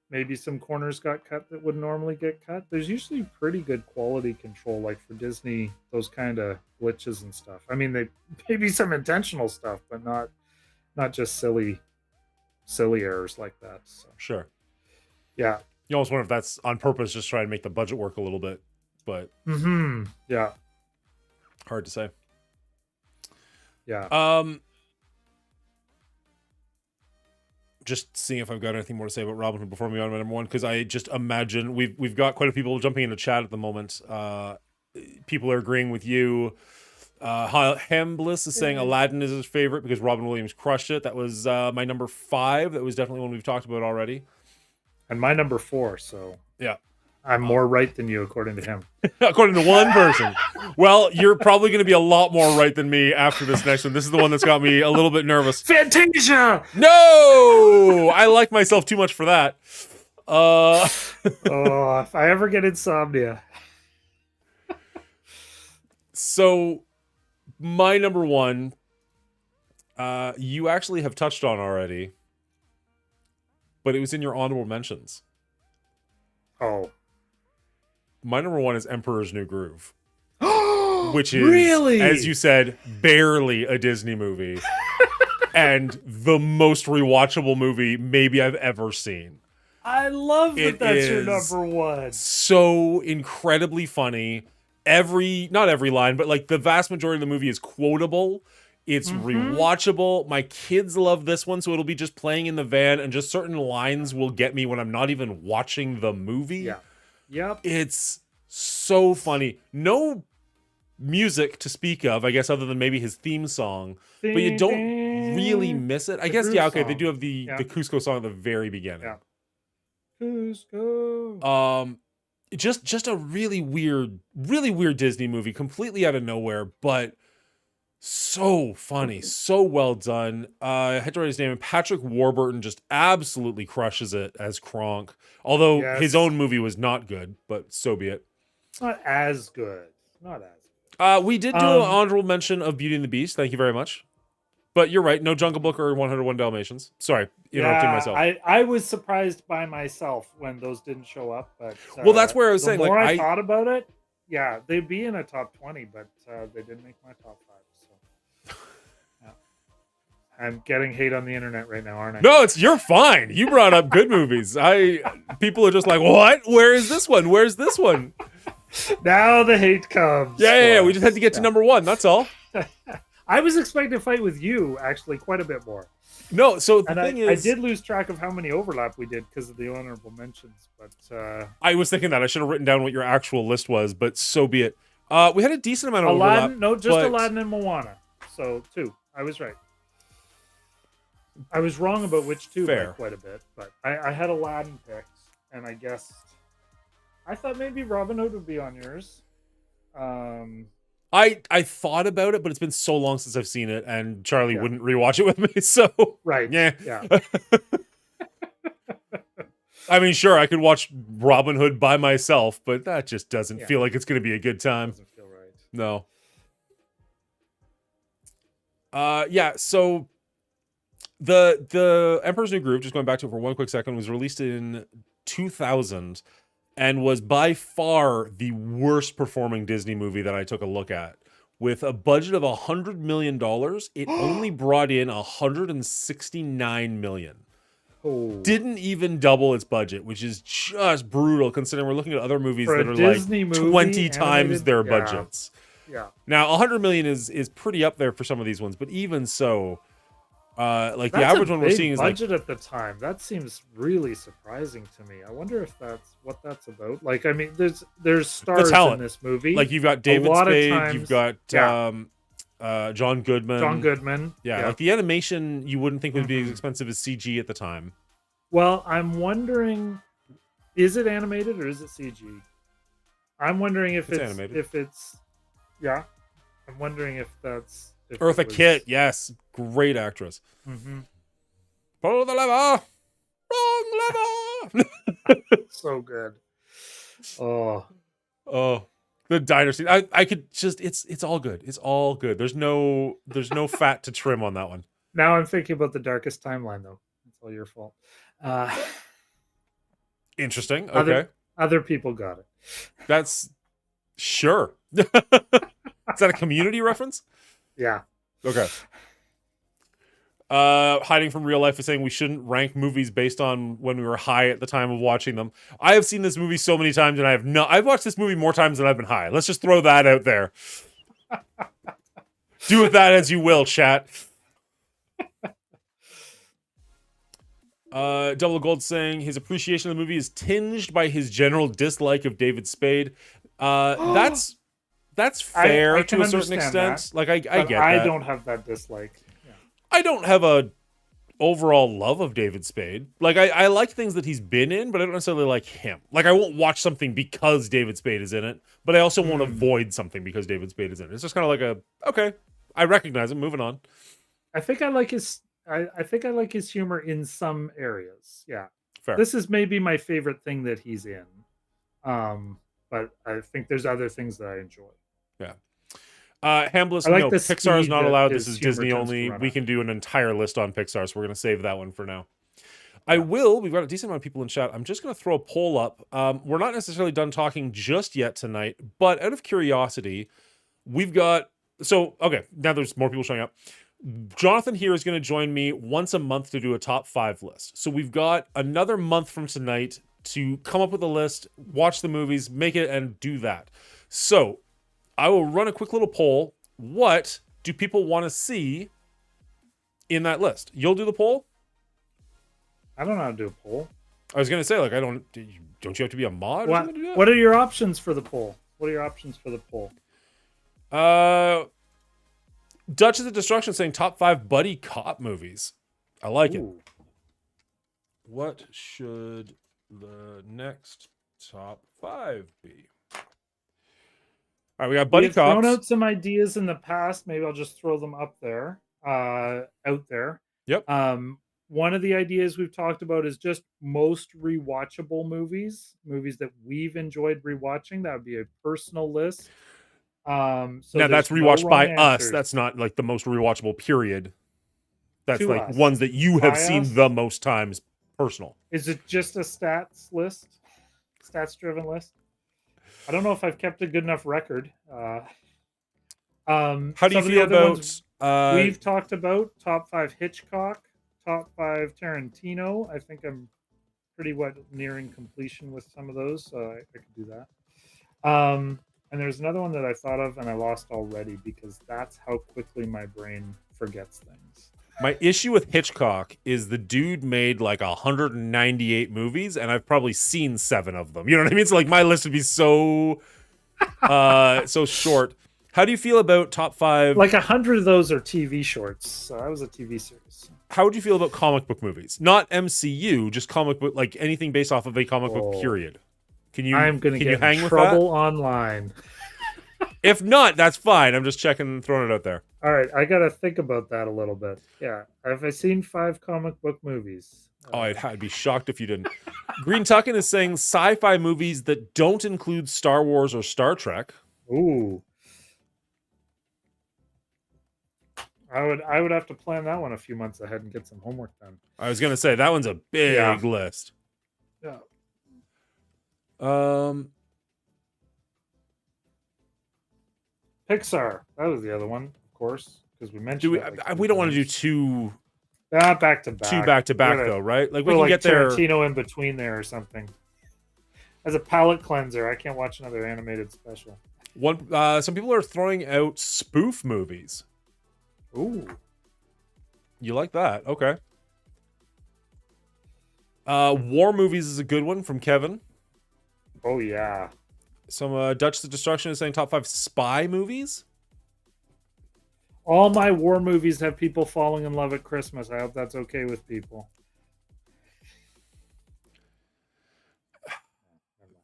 maybe some corners got cut that would normally get cut. There's usually pretty good quality control, like for Disney, those kind of glitches and stuff. I mean, they maybe some intentional stuff, but not just silly errors like that. So. Sure. Yeah. You almost wonder if that's on purpose, just trying to make the budget work a little bit, but yeah, hard to say. Yeah. Just seeing if I've got anything more to say about Robin Hood before we go on to number one, because I just imagine we've got quite a few people jumping into chat at the moment. People are agreeing with you. Hambliss is saying Aladdin is his favorite because Robin Williams crushed it. That was my number 5. That was definitely one we've talked about already. And my number 4, so yeah. I'm more right than you, according to him. According to one person. Well, you're probably going to be a lot more right than me after this next one. This is the one that's got me a little bit nervous. Fantasia! No! I like myself too much for that. If I ever get insomnia. So, my number 1, you actually have touched on already, but it was in your honorable mentions. Oh. My number 1 is Emperor's New Groove. Which is, really? As you said, barely a Disney movie. And the most rewatchable movie maybe I've ever seen. I love that that's your number 1. So incredibly funny. Not every line, but like the vast majority of the movie is quotable. It's rewatchable. My kids love this one, so it'll be just playing in the van, and just certain lines will get me when I'm not even watching the movie. Yeah. Yep. It's so funny. No music to speak of, I guess, other than maybe his theme song. But you don't really miss it. I guess, yeah, okay, they do have the Cusco song at the very beginning. Yeah. Cusco. Just a really weird Disney movie, completely out of nowhere, but so funny, so well done. I had to write his name. Patrick Warburton just absolutely crushes it as Kronk. Although his own movie was not good, but so be it. Not as good. We did do an honorable mention of Beauty and the Beast. Thank you very much. But you're right. No Jungle Book or 101 Dalmatians. Sorry, interrupting myself. I was surprised by myself when those didn't show up. But well, that's where I was saying. The more I thought about it, yeah, they'd be in a top 20, but they didn't make my top 5. So, yeah. I'm getting hate on the internet right now, aren't I? No, you're fine. You brought up good movies. People are just like, what? Where is this one? Where's this one? Now the hate comes. Yeah. We just had to get to number 1. That's all. I was expecting to fight with you actually quite a bit more. No, so the And thing I is, did lose track of how many overlap we did because of the honorable mentions, but I was thinking that I should have written down what your actual list was, but so be it. We had a decent amount of Aladdin, overlap. no, just Aladdin and Moana. So 2. I was right. I was wrong about which 2 by quite a bit, but I had Aladdin picked, and I guessed. I thought maybe Robin Hood would be on yours. I thought about it, but it's been so long since I've seen it, and Charlie wouldn't rewatch it with me. So right, yeah. I mean, sure, I could watch Robin Hood by myself, but that just doesn't feel like it's going to be a good time. Doesn't feel right. No. So the Emperor's New Groove, just going back to it for one quick second, was released in 2000 and was by far the worst performing Disney movie that I took a look at. With a budget of $100 million, it only brought in $169 million. Oh. Didn't even double its budget, which is just brutal considering we're looking at other movies For that a are Disney like movie, 20 times animated? their Yeah. budgets. Yeah. Now, 100 million is pretty up there for some of these ones, but even so, like the That's average a one we're big seeing is like, budget at the time. That seems really surprising to me. I wonder if that's what that's about. Like, I mean, there's stars talent. in this movie. like you've got David lot of Spade, times- you've got John Goodman. John Goodman. Yeah, like the animation you wouldn't think would be as Mhm. expensive as CG at the time. Well, I'm wondering, is it animated or is it CG? I'm wondering if It's it's animated. if it's yeah. I'm wondering if that's if Eartha it was- Kitt, yes, great actress. Mhm. Pull the lever, wrong lever. So good. Oh, Oh, the diner scene. I could just it's all good. It's all good. There's no fat to trim on that one. now I'm thinking about the darkest timeline though. It's all your fault. Interesting. Okay. Other people got it. That's sure. Is that a Community reference? Yeah. Okay. Hiding from Real Life is saying we shouldn't rank movies based on when we were high at the time of watching them. I have seen this movie so many times, and I've watched this movie more times than I've been high. Let's just throw that out there. Do with that as you will, chat. Double Gold saying his appreciation of the movie is tinged by his general dislike of David Spade. That's fair I to can a certain understand extent. Like I But get I that. don't have that dislike. Yeah. I don't have a overall love of David Spade. Like I like things that he's been in, but I don't necessarily like him. Like I won't watch something because David Spade is in it, but I also won't avoid something because David Spade is in it. It's just kind of like okay, I recognize him. Moving on. I think I like his. I think I like his humor in some areas. Yeah. Fair. This is maybe my favorite thing that he's in. But I think there's other things that I enjoy. Yeah. Hambless, I like no, the Pixar is speed not that allowed. his This is humor Disney tends to only. run We at. can do an entire list on Pixar, so we're going to save that one for now. We've got a decent amount of people in chat. I'm just going to throw a poll up. We're not necessarily done talking just yet tonight, but out of curiosity, we've got, okay, now there's more people showing up. Jonathan here is going to join me once a month to do a top 5 list. So we've got another month from tonight to come up with a list, watch the movies, make it, and do that. So I will run a quick little poll. What do people want to see in that list? You'll do the poll? I don't know how to do a poll. I was going to say, like, don't you have to be a mod or something to do that? What are your options for the poll? What are your options for the poll? Duchess of Destruction saying top 5 buddy cop movies. I like it. Ooh. What should the next top 5 be? All right, we got buddy We've thrown cops. out some ideas in the past. Maybe I'll just throw them up there, out there. Yep. One of the ideas we've talked about is just most rewatchable movies that we've enjoyed rewatching. That would be a personal list. So Now that's there's no rewatched by wrong us. answers. That's not like the most rewatchable period. That's To like us. ones that you have By seen us. the most times personal. Is it just a stats list? Stats driven list? I don't know if I've kept a good enough record. How do you some of the feel other about ones- We've talked about top 5 Hitchcock, top 5 Tarantino. I think I'm pretty nearing completion with some of those, so I could do that. And there's another one that I thought of and I lost already because that's how quickly my brain forgets things. My issue with Hitchcock is the dude made like 198 movies, and I've probably seen 7 of them. You know what I mean? So like my list would be so so short. How do you feel about top 5? Like 100 of those are TV shorts. So that was a TV series. How would you feel about comic book movies? Not MCU, just comic book, like anything based off of a comic book period. Can you? I'm going to get hang in trouble with that? online. If not, that's fine. I'm just checking, throwing it out there. All right, I got to think about that a little bit. Yeah, have I seen 5 comic book movies? Oh, I'd be shocked if you didn't. Green Tuckin is saying sci-fi movies that don't include Star Wars or Star Trek. Ooh. I would have to plan that one a few months ahead and get some homework done. I was gonna say that one's a big list. Yeah. Pixar. That was the other one, of course, because we mentioned. We don't want to do two back to back. Two back to back though, right? Like we can like get there. Tarantino in between there or something. As a palate cleanser, I can't watch another animated special. Some people are throwing out spoof movies. Ooh. You like that? Okay. War movies is a good one from Kevin. Oh yeah. Some Dutch the Destruction is saying top 5 spy movies. All my war movies have people falling in love at Christmas. I hope that's okay with people.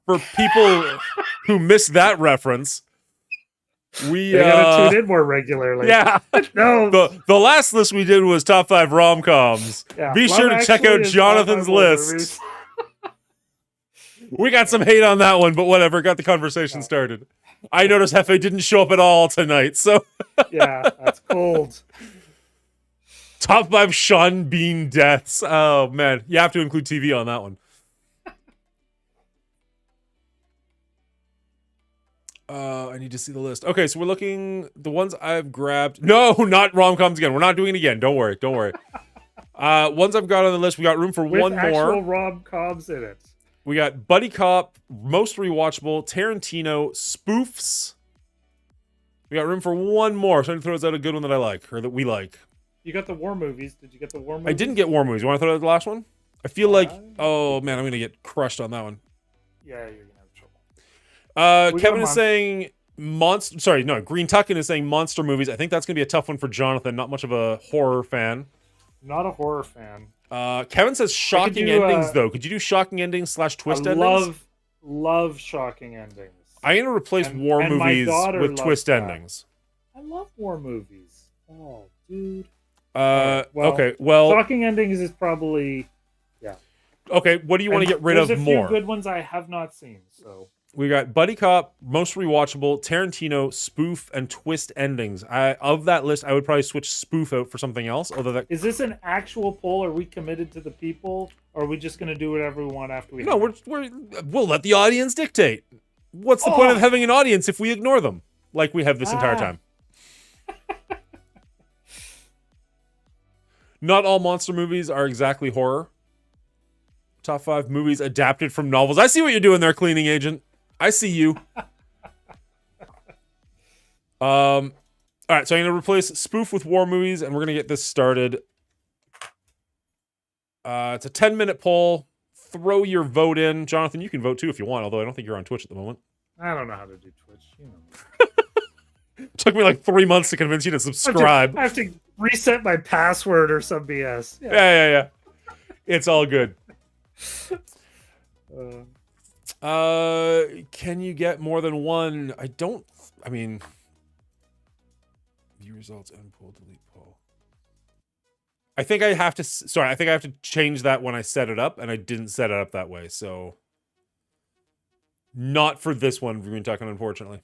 For people who missed that reference, we gotta tune in more regularly. Yeah. No. The last list we did was top 5 rom-coms. Yeah, Be sure to check out Jonathan's list. We got some hate on that one, but whatever. Got the conversation started. I noticed Hefe didn't show up at all tonight, so yeah, that's cold. Top 5 Sean Bean deaths. Oh man, you have to include TV on that one. I need to see the list. Okay, so we're looking the ones I've grabbed. No, not rom-coms again. We're not doing it again. Don't worry. Ones I've got on the list. We got room for one more. Actual rom-coms in it. We got Buddy Cop, most rewatchable, Tarantino, spoofs. We got room for one more. So I throws out a good one that I like, or that we like. You got the war movies. Did you get the war movies? I didn't get war movies. You want to throw out the last one? I feel like, oh man, I'm gonna get crushed on that one. Yeah, you're gonna have trouble. Kevin is saying monster. Sorry, no. Green Tuckin is saying monster movies. I think that's gonna be a tough one for Jonathan. Not much of a horror fan. Not a horror fan. Kevin says shocking endings, though. Could you do shocking endings / twist endings? Love shocking endings. I'm going to replace war movies with twist endings. I love war movies. Oh, dude. Okay, well... Shocking endings is probably... Yeah. Okay, what do you want to get rid of more? There's a few good ones I have not seen, so... We got Buddy Cop, most rewatchable, Tarantino, spoof, and twist endings. Of that list, I would probably switch spoof out for something else. Is this an actual poll? Are we committed to the people? Or are we just going to do whatever we want after we... No, we'll let the audience dictate. What's the point of having an audience if we ignore them? Like we have this entire time. Not all monster movies are exactly horror. Top 5 movies adapted from novels. I see what you're doing there, cleaning agent. I see you. All right, so I'm going to replace spoof with war movies, and we're going to get this started. It's a 10-minute poll. Throw your vote in. Jonathan, you can vote too if you want, although I don't think you're on Twitch at the moment. I don't know how to do Twitch. You know. It took me like 3 months to convince you to subscribe. I have to reset my password or some BS. Yeah. It's all good. Can you get more than one? I mean, view results, end poll, delete poll. I think I have to change that when I set it up, and I didn't set it up that way, so not for this one, Green Tuckin, unfortunately.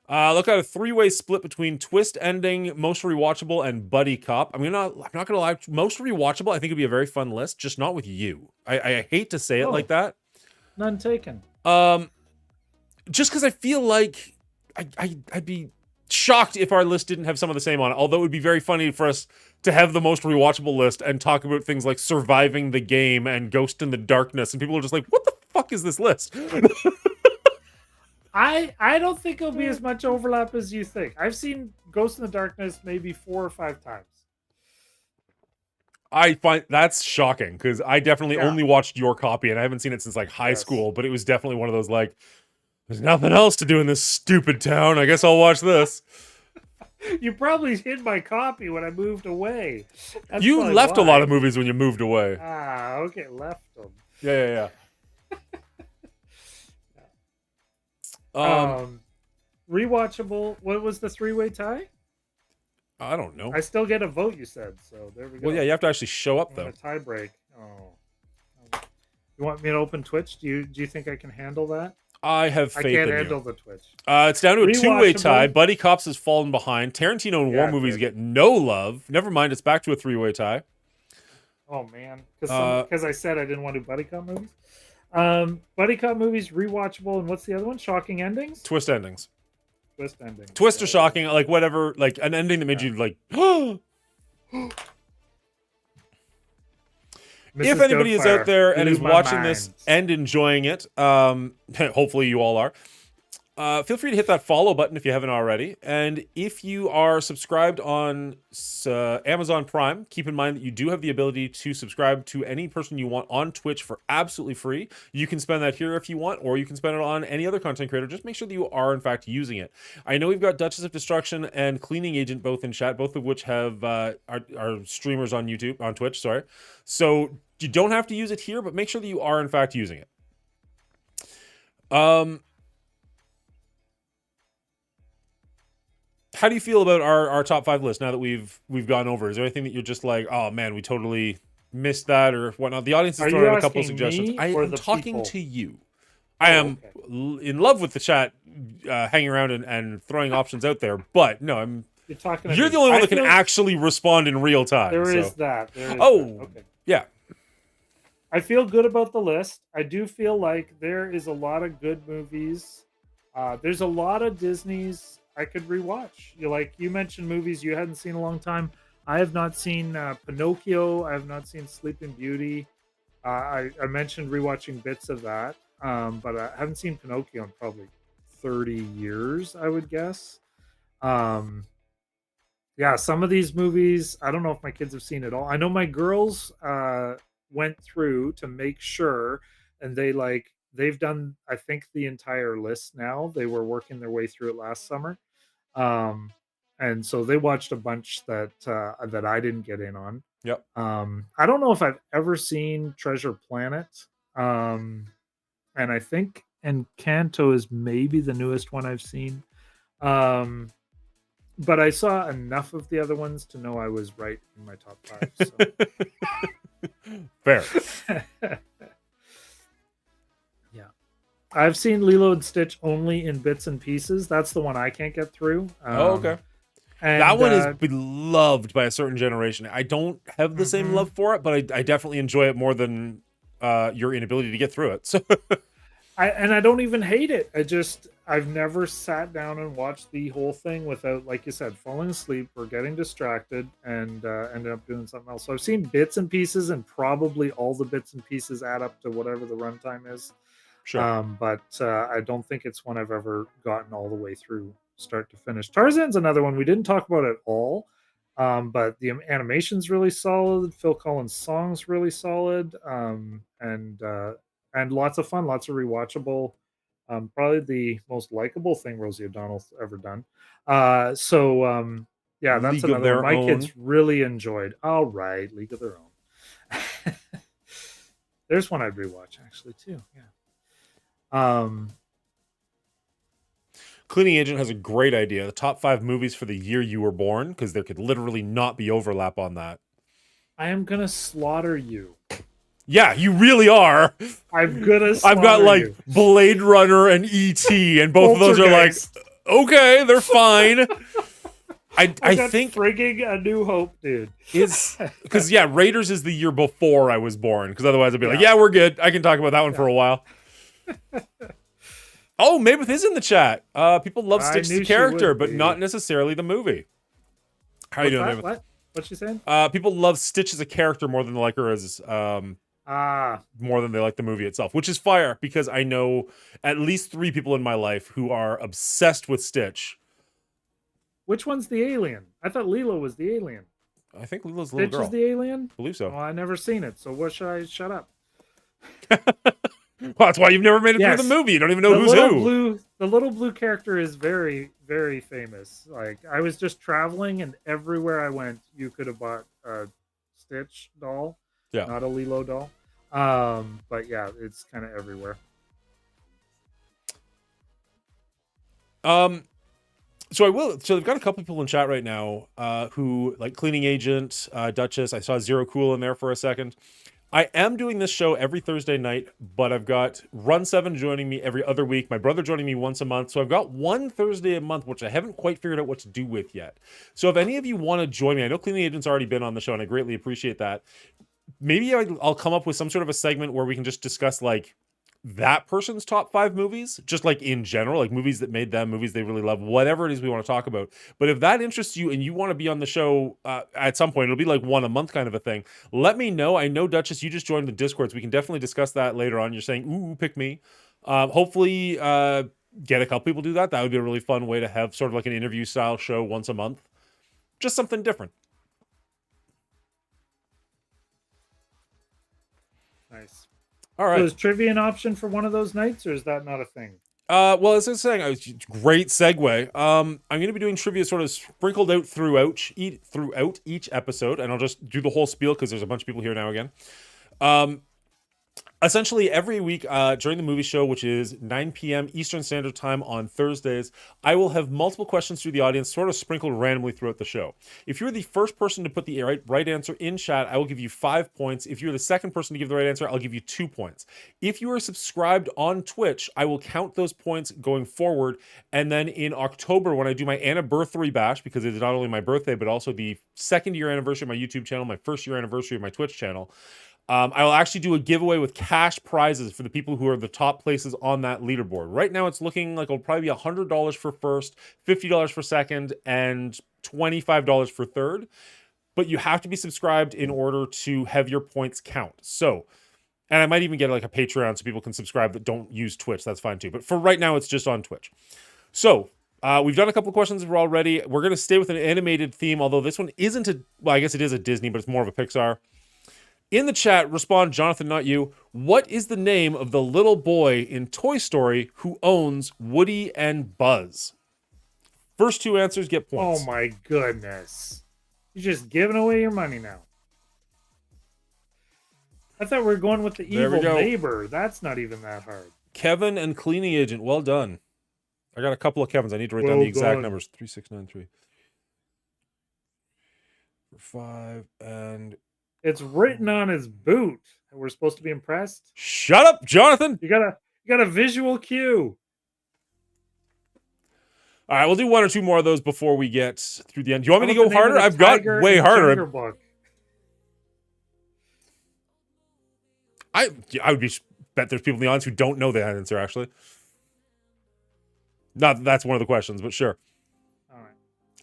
Look at a 3-way split between twist ending, most rewatchable, and Buddy Cop. I'm not gonna lie, most rewatchable I think would be a very fun list, just not with you. I hate to say it like that. None taken. Just because I feel like I'd be shocked if our list didn't have some of the same on it. Although it would be very funny for us to have the most rewatchable list and talk about things like Surviving the Game and Ghost in the Darkness, and people are just like, "What the fuck is this list?" I don't think it'll be as much overlap as you think. I've seen Ghost in the Darkness maybe 4 or 5 times. I find that's shocking because I definitely only watched your copy and I haven't seen it since like high school, but it was definitely one of those like, there's nothing else to do in this stupid town. I guess I'll watch this. You probably hid my copy when I moved away. That's You probably left a why. lot of movies when you moved away. Ah, okay, left them. Yeah. Rewatchable. What was the 3-way tie? I don't know. I still get a vote, you said. So there we go. Well, yeah, you have to actually show up I'm though. gonna tie break. Oh. You want me to open Twitch? Do you think I can handle that? I have faith I can't in handle you. the Twitch. It's down to a 2-way tie. Rewatchable. Buddy Cops has fallen behind. Tarantino and war Yeah, movies dude. get no love. Never mind, it's back to a 3-way tie. Oh man, because I said I didn't want to do buddy cop movies. Buddy cop movies rewatchable, and what's the other one? Shocking endings. Twist endings. Twist endings. Twist or Yeah. shocking, like whatever, like an ending that made you like. If Mrs. anybody is Doubtfire out there and blew is my watching this mind. and enjoying it, hopefully you all are, feel free to hit that follow button if you haven't already. And if you are subscribed on Amazon Prime, keep in mind that you do have the ability to subscribe to any person you want on Twitch for absolutely free. You can spend that here if you want, or you can spend it on any other content creator. Just make sure that you are, in fact, using it. I know we've got Duchess of Destruction and Cleaning Agent both in chat, both of which have are streamers on YouTube, on Twitch, sorry. So you don't have to use it here, but make sure that you are, in fact, using it. How do you feel about our top 5 list now that we've gone over? Is there anything that you're just like, oh man, we totally missed that or whatnot? The audience has thrown out a couple of suggestions. I am talking people? to you. I am in love with the chat, hanging around and throwing options out there. But no, You're talking. you're the only one that can actually respond in real time. There so. is that. There is Oh, that. Okay. yeah. I feel good about the list. I do feel like there is a lot of good movies. There's a lot of Disney's I could rewatch. You mentioned movies you hadn't seen in a long time. I have not seen Pinocchio. I have not seen Sleeping Beauty. I mentioned rewatching bits of that, but I haven't seen Pinocchio in probably 30 years, I would guess. Yeah, some of these movies, I don't know if my kids have seen it all. I know my girls went through to make sure, and they've done, I think, the entire list now. They were working their way through it last summer. And so they watched a bunch that I didn't get in on. Yep. I don't know if I've ever seen Treasure Planet. And I think Encanto is maybe the newest one I've seen. But I saw enough of the other ones to know I was right in my top 5. So. Fair. Yeah. I've seen Lilo and Stitch only in bits and pieces. That's the one I can't get through. Okay. And, that one is beloved by a certain generation. I don't have the same love for it, but I definitely enjoy it more than your inability to get through it. So I don't even hate it. I've never sat down and watched the whole thing without, like you said, falling asleep or getting distracted and ended up doing something else. So I've seen bits and pieces, and probably all the bits and pieces add up to whatever the runtime is. sure. But I don't think it's one I've ever gotten all the way through, start to finish. Tarzan's another one we didn't talk about at all, but the animation's really solid. Phil Collins' songs really solid, and lots of fun, lots of rewatchable. Probably the most likable thing Rosie O'Donnell's ever done. Yeah, that's League of another Their one my Own. kids really enjoyed. All right, League of Their Own. There's one I'd rewatch actually too. Yeah. Cleaning Agent has a great idea. The top 5 movies for the year you were born, because there could literally not be overlap on that. I am gonna slaughter you. Yeah, you really are. I'm gonna. I've got slaughter like you. Blade Runner and E.T., and both of those are like, Poltergeist. okay, they're fine. I got think frigging A New Hope, dude. is because Raiders is the year before I was born. Because otherwise I'd be like, Yeah. yeah, we're good. I can talk about that one for a while. Oh, Maybeth is in the chat. People love I Stitch knew the she character, would but be. not necessarily the movie. How you What's doing, that? Maybeth? What? What's she saying? People love Stitch as a character more than they like her as Ah, more than they like the movie itself, which is fire because I know at least 3 people in my life who are obsessed with Stitch. which one's the alien? I thought Lilo was the alien. I think Lila's a little Stitch girl. is the alien? I believe so. Well, I never seen it, so what should I shut up? Well, that's why you've never made it Yes. through the movie. You don't even know who's who. The little blue character is very, very famous. Like I was just traveling, and everywhere I went, you could have bought a Stitch doll, Yeah. not a Lilo doll. But yeah, it's kind of everywhere. So I will. So they've got a couple people in chat right now who like Cleaning Agent, Duchess. I saw Zero Cool in there for a second. I am doing this show every Thursday night, but I've got Run 7 joining me every other week. My brother joining me once a month. So I've got one Thursday a month, which I haven't quite figured out what to do with yet. So if any of you want to join me, I know Cleaning Agent's already been on the show, and I greatly appreciate that. Maybe I'll come up with some sort of a segment where we can just discuss like that person's top 5 movies, just like in general, like movies that made them, movies they really love, whatever it is we want to talk about. But if that interests you and you want to be on the show at some point, it'll be like one a month kind of a thing. Let me know. I know, Duchess, you just joined the Discord, so we can definitely discuss that later on. You're saying, ooh, pick me. Hopefully, get a couple people do that. That would be a really fun way to have sort of like an interview style show once a month. Just something different. Nice. All right. So is trivia an option for one of those nights, or is that not a thing? Well, as I was saying, great segue. I'm going to be doing trivia sort of sprinkled out throughout each episode, and I'll just do the whole spiel because there's a bunch of people here now again. Essentially, every week during the movie show, which is 9 p.m. Eastern Standard Time on Thursdays, I will have multiple questions through the audience sort of sprinkled randomly throughout the show. If you're the first person to put the right answer in chat, I will give you 5 points. If you're the second person to give the right answer, I'll give you 2 points. If you are subscribed on Twitch, I will count those points going forward. And then in October, when I do my anniversary bash, because it is not only my birthday, but also the 2nd year anniversary of my YouTube channel, my 1st year anniversary of my Twitch channel, I will actually do a giveaway with cash prizes for the people who are the top places on that leaderboard. Right now, it's looking like it'll probably be $100 for first, $50 for second, and $25 for third. But you have to be subscribed in order to have your points count. So, and I might even get like a Patreon so people can subscribe that don't use Twitch. That's fine too. But for right now, it's just on Twitch. So, we've done a couple of questions already. We're going to stay with an animated theme, although this one isn't well, I guess it is a Disney, but it's more of a Pixar. In the chat, respond, Jonathan, not you. What is the name of the little boy in Toy Story who owns Woody and Buzz? First 2 answers get points. Oh my goodness. You're just giving away your money now. I thought we were going with the evil neighbor. That's not even that hard. Kevin and Cleaning Agent, well done. I got a couple of Kevins. I need to write down the exact numbers. 3693. 5 and... It's written on his boot. We're supposed to be impressed. Shut up, Jonathan. You got a visual cue. All right, we'll do 1 or 2 more of those before we get through the end. Do you want me to go harder? I've got way harder. Book? I would bet there's people in the audience who don't know the answer, actually. Not that that's one of the questions, but sure. All right.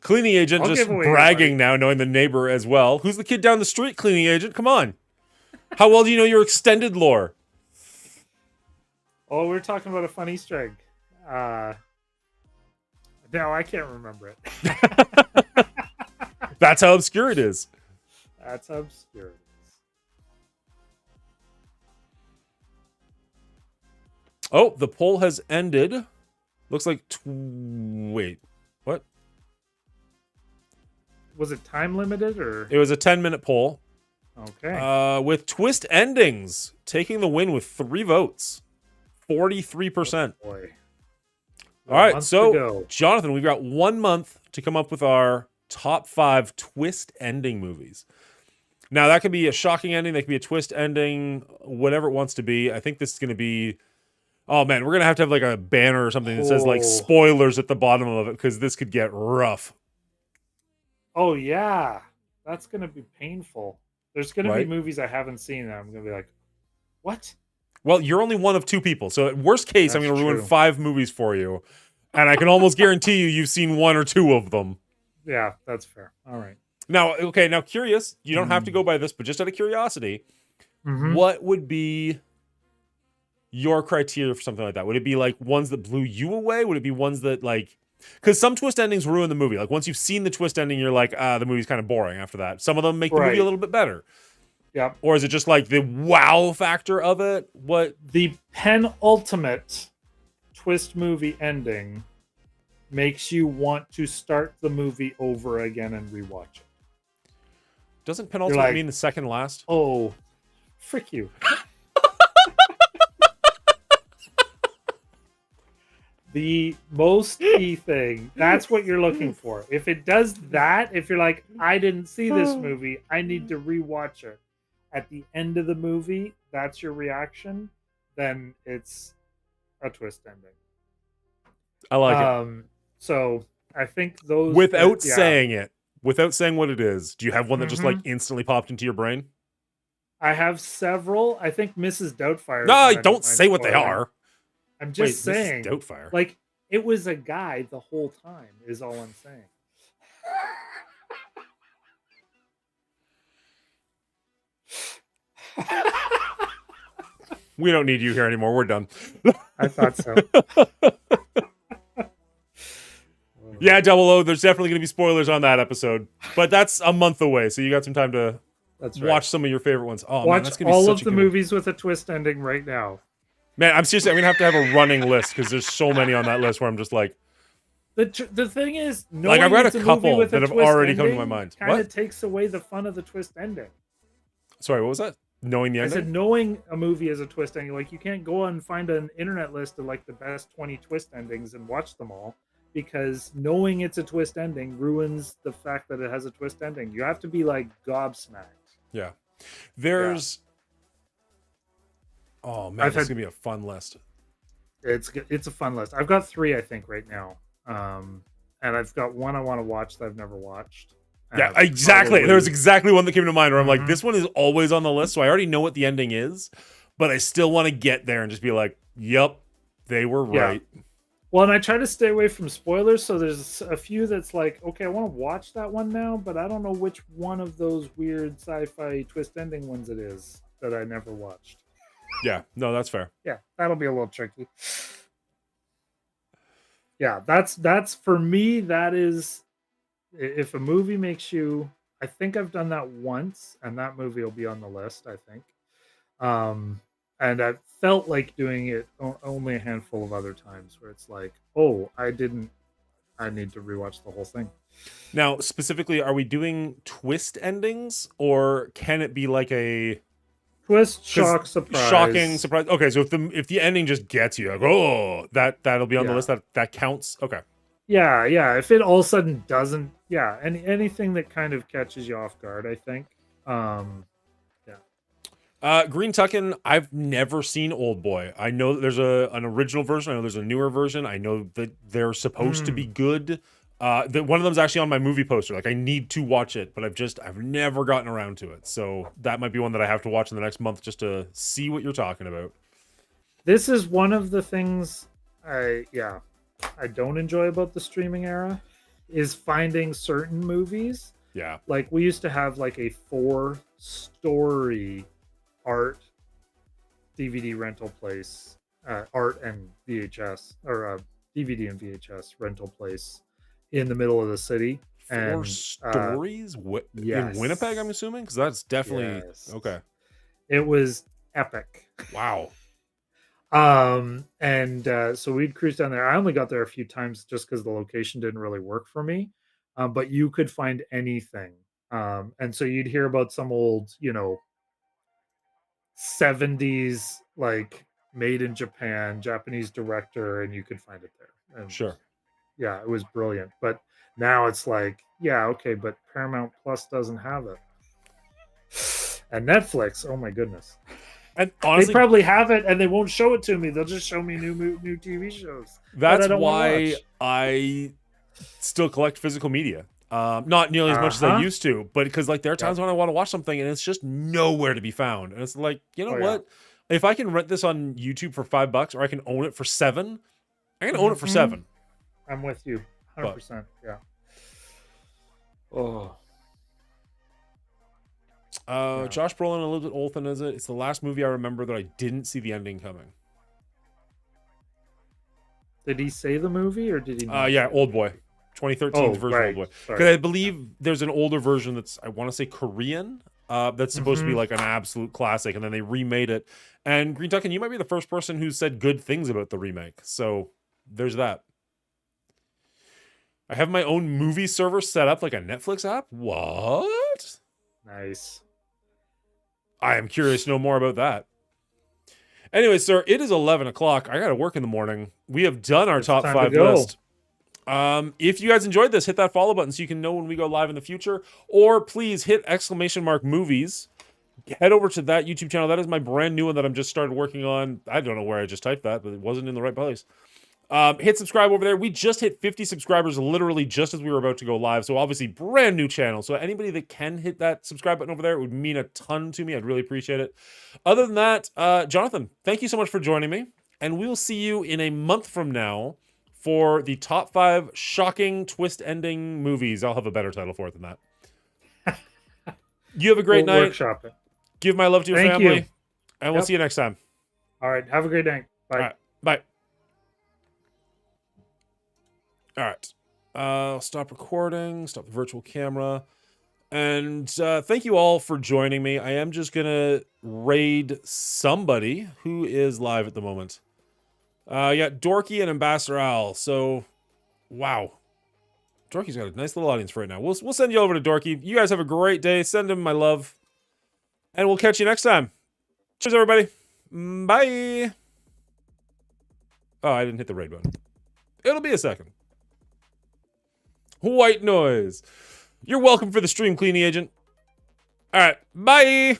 Cleaning Agent just bragging now, knowing the neighbor as well. Who's the kid down the street, Cleaning Agent? Come on. How well do you know your extended lore? Oh, we're talking about a fun Easter egg. No, I can't remember it. That's how obscure it is. That's how obscure it is. Oh, the poll has ended. Looks like... Wait. What? Was it time limited or? It was a 10-minute poll. Okay. With twist endings taking the win with 3 votes. 43%. Oh boy. All right, so Jonathan, we've got 1 month to come up with our top 5 twist ending movies. Now, that could be a shocking ending. That could be a twist ending, whatever it wants to be. I think this is going to be... Oh, man, we're going to have like a banner or something that says like spoilers at the bottom of it because this could get rough. Oh, yeah. That's going to be painful. There's going to be movies I haven't seen that I'm going to be like, what? Well, you're only one of two people. So at worst case, I'm That's going to ruin true. 5 movies for you. And I can almost guarantee you've seen 1 or 2 of them. Yeah, that's fair. All right. Now, okay, now curious, you don't have to Mm. go by this, but just out of curiosity, Mhm. what would be your criteria for something like that? Would it be like ones that blew you away? Would it be ones that like, because some twist endings ruin the movie. Like once you've seen the twist ending, you're like, the movie's kind of boring after that. Some of them make the movie a Right. little bit better. Yep. Or is it just like the wow factor of it? What? The penultimate twist movie ending makes you want to start the movie over again and rewatch it. Doesn't penultimate like- mean the second last? Oh, frick you. The most key thing, that's what you're looking for. If it does that, if you're like, I didn't see this movie, I need to rewatch it. At the end of the movie, that's your reaction, then it's a twist ending. I like it. So I think those Without yeah. saying it, without saying what it is, do you have one that just Mhm. like instantly popped into your brain? I have several. I think Mrs. Doubtfire. is No, one I don't mind say what they spoiling. are. I'm Wait, just this is saying. Doubtfire. Like, it was a guy the whole time, is all I'm saying. We don't need you here anymore. We're done. I thought so. Yeah, Double O, there's definitely going to be spoilers on that episode. But that's a month away, so you got some time to That's right. watch some of your favorite ones. Oh, man, Watch that's going to be all such of a the good one. movies with a twist ending right now. Man, I'm seriously, I'm going to have a running list because there's so many on that list where I'm just like, The thing is, Like, I've read it's a movie couple with a that have twist already come to my ending mind. Kind What? of takes away the fun of the twist ending. sorry, what was that? Knowing the I ending? said knowing a movie is a twist ending. Like, you can't go and find an internet list of like the best 20 twist endings and watch them all, because knowing it's a twist ending ruins the fact that it has a twist ending. You have to be like gobsmacked. Yeah. There's... Oh, man, I've this is had- going to be a fun list. It's a fun list. I've got 3, I think, right now, and I've got one I want to watch that I've never watched. Yeah, exactly. There was exactly one that came to mind where I'm like, Mhm. this one is always on the list, so I already know what the ending is, but I still want to get there and just be like, yep, they were Yeah. right. Well, and I try to stay away from spoilers, so there's a few that's like, okay, I want to watch that one now, but I don't know which one of those weird sci-fi twist ending ones it is that I never watched. Yeah, no, that's fair. Yeah, that'll be a little tricky. Yeah, that's for me, that is, if a movie makes you, I think I've done that once, and that movie will be on the list, I think. And I felt like doing it only a handful of other times where it's like, oh, I need to rewatch the whole thing. Now, specifically, are we doing twist endings, or can it be like a Twist, shock, surprise. shocking surprise? Okay, so if the ending just gets you, like, oh, that'll be on the Yeah. list. That counts. Okay. Yeah, yeah. If it all of a sudden doesn't, yeah, anything that kind of catches you off guard, I think. Green Tuckin, I've never seen Old Boy. I know that there's an original version. I know there's a newer version. I know that they're supposed to be good. That one of them's actually on my movie poster. Like, I need to watch it, but I've never gotten around to it. So that might be one that I have to watch in the next month just to see what you're talking about. This is one of the things I don't enjoy about the streaming era, is finding certain movies. Yeah. Like, we used to have like a 4-story art DVD rental place, art and VHS, or DVD and VHS rental place in the middle of the city. 4 And, stories? yes. In Winnipeg, I'm assuming? Because that's definitely... Yes. Okay. It was epic. Wow. So we'd cruise down there. I only got there a few times just because the location didn't really work for me. But you could find anything. And so you'd hear about some old, 70s, like, made in Japan, Japanese director, and you could find it there. And Sure. yeah, it was brilliant. But now it's like, yeah, okay, but Paramount Plus doesn't have it. And Netflix, oh my goodness. And They honestly, probably have it, and they won't show it to me. They'll just show me new TV shows. that's I don't wanna why watch. I still collect physical media. Not nearly as much as I Uh-huh. used to, but because like there are times when I want to watch something and it's just nowhere to be found, and it's like, you know Oh, yeah. what? If I can rent this on YouTube for $5 or I can own it for $7, I'm gonna own it for $7. I'm with you, 100%. Yeah. Oh. Yeah. Josh Brolin and Elizabeth Olsen is it? It's the last movie I remember that I didn't see the ending coming. Did he say the movie or did he? Not Yeah, say it? Old Boy, 2013 version right. of Old Boy. Sorry. Because I believe there's an older version that's, I want to say Korean. That's supposed to be like an absolute classic, and then they remade it. And Green Tuck, and you might be the first person who said good things about the remake. So there's that. I have my own movie server set up like a Netflix app. What? Nice. I am curious to know more about that. Anyway, sir, it is 11 o'clock. I got to work in the morning. We have done our top time to 5 go. list. If you guys enjoyed this, hit that follow button so you can know when we go live in the future. Or please hit !movies. Head over to that YouTube channel. That is my brand new one that I'm just started working on. I don't know where I just typed that, but it wasn't in the right place. Hit subscribe over there. We just hit 50 subscribers literally just as we were about to go live. So obviously brand new channel. So anybody that can hit that subscribe button over there, it would mean a ton to me. I'd really appreciate it. Other than that, Jonathan, thank you so much for joining me. And we will see you in a month from now for the top 5 shocking twist ending movies. I'll have a better title for it than that. You have a great night. Workshop it. Give my love to your Thank family. you. And we'll see you next time. All right. Have a great night. Bye. All right. Bye. All right. Stop recording. Stop the virtual camera. And thank you all for joining me. I am just going to raid somebody who is live at the moment. Yeah, Dorky and Ambassador Al. So, wow. Dorky's got a nice little audience right now. We'll send you over to Dorky. You guys have a great day. Send him my love. And we'll catch you next time. Cheers, everybody. Bye. Oh, I didn't hit the raid button. It'll be a second. White noise. You're welcome for the stream, Cleanie Agent. All right. Bye.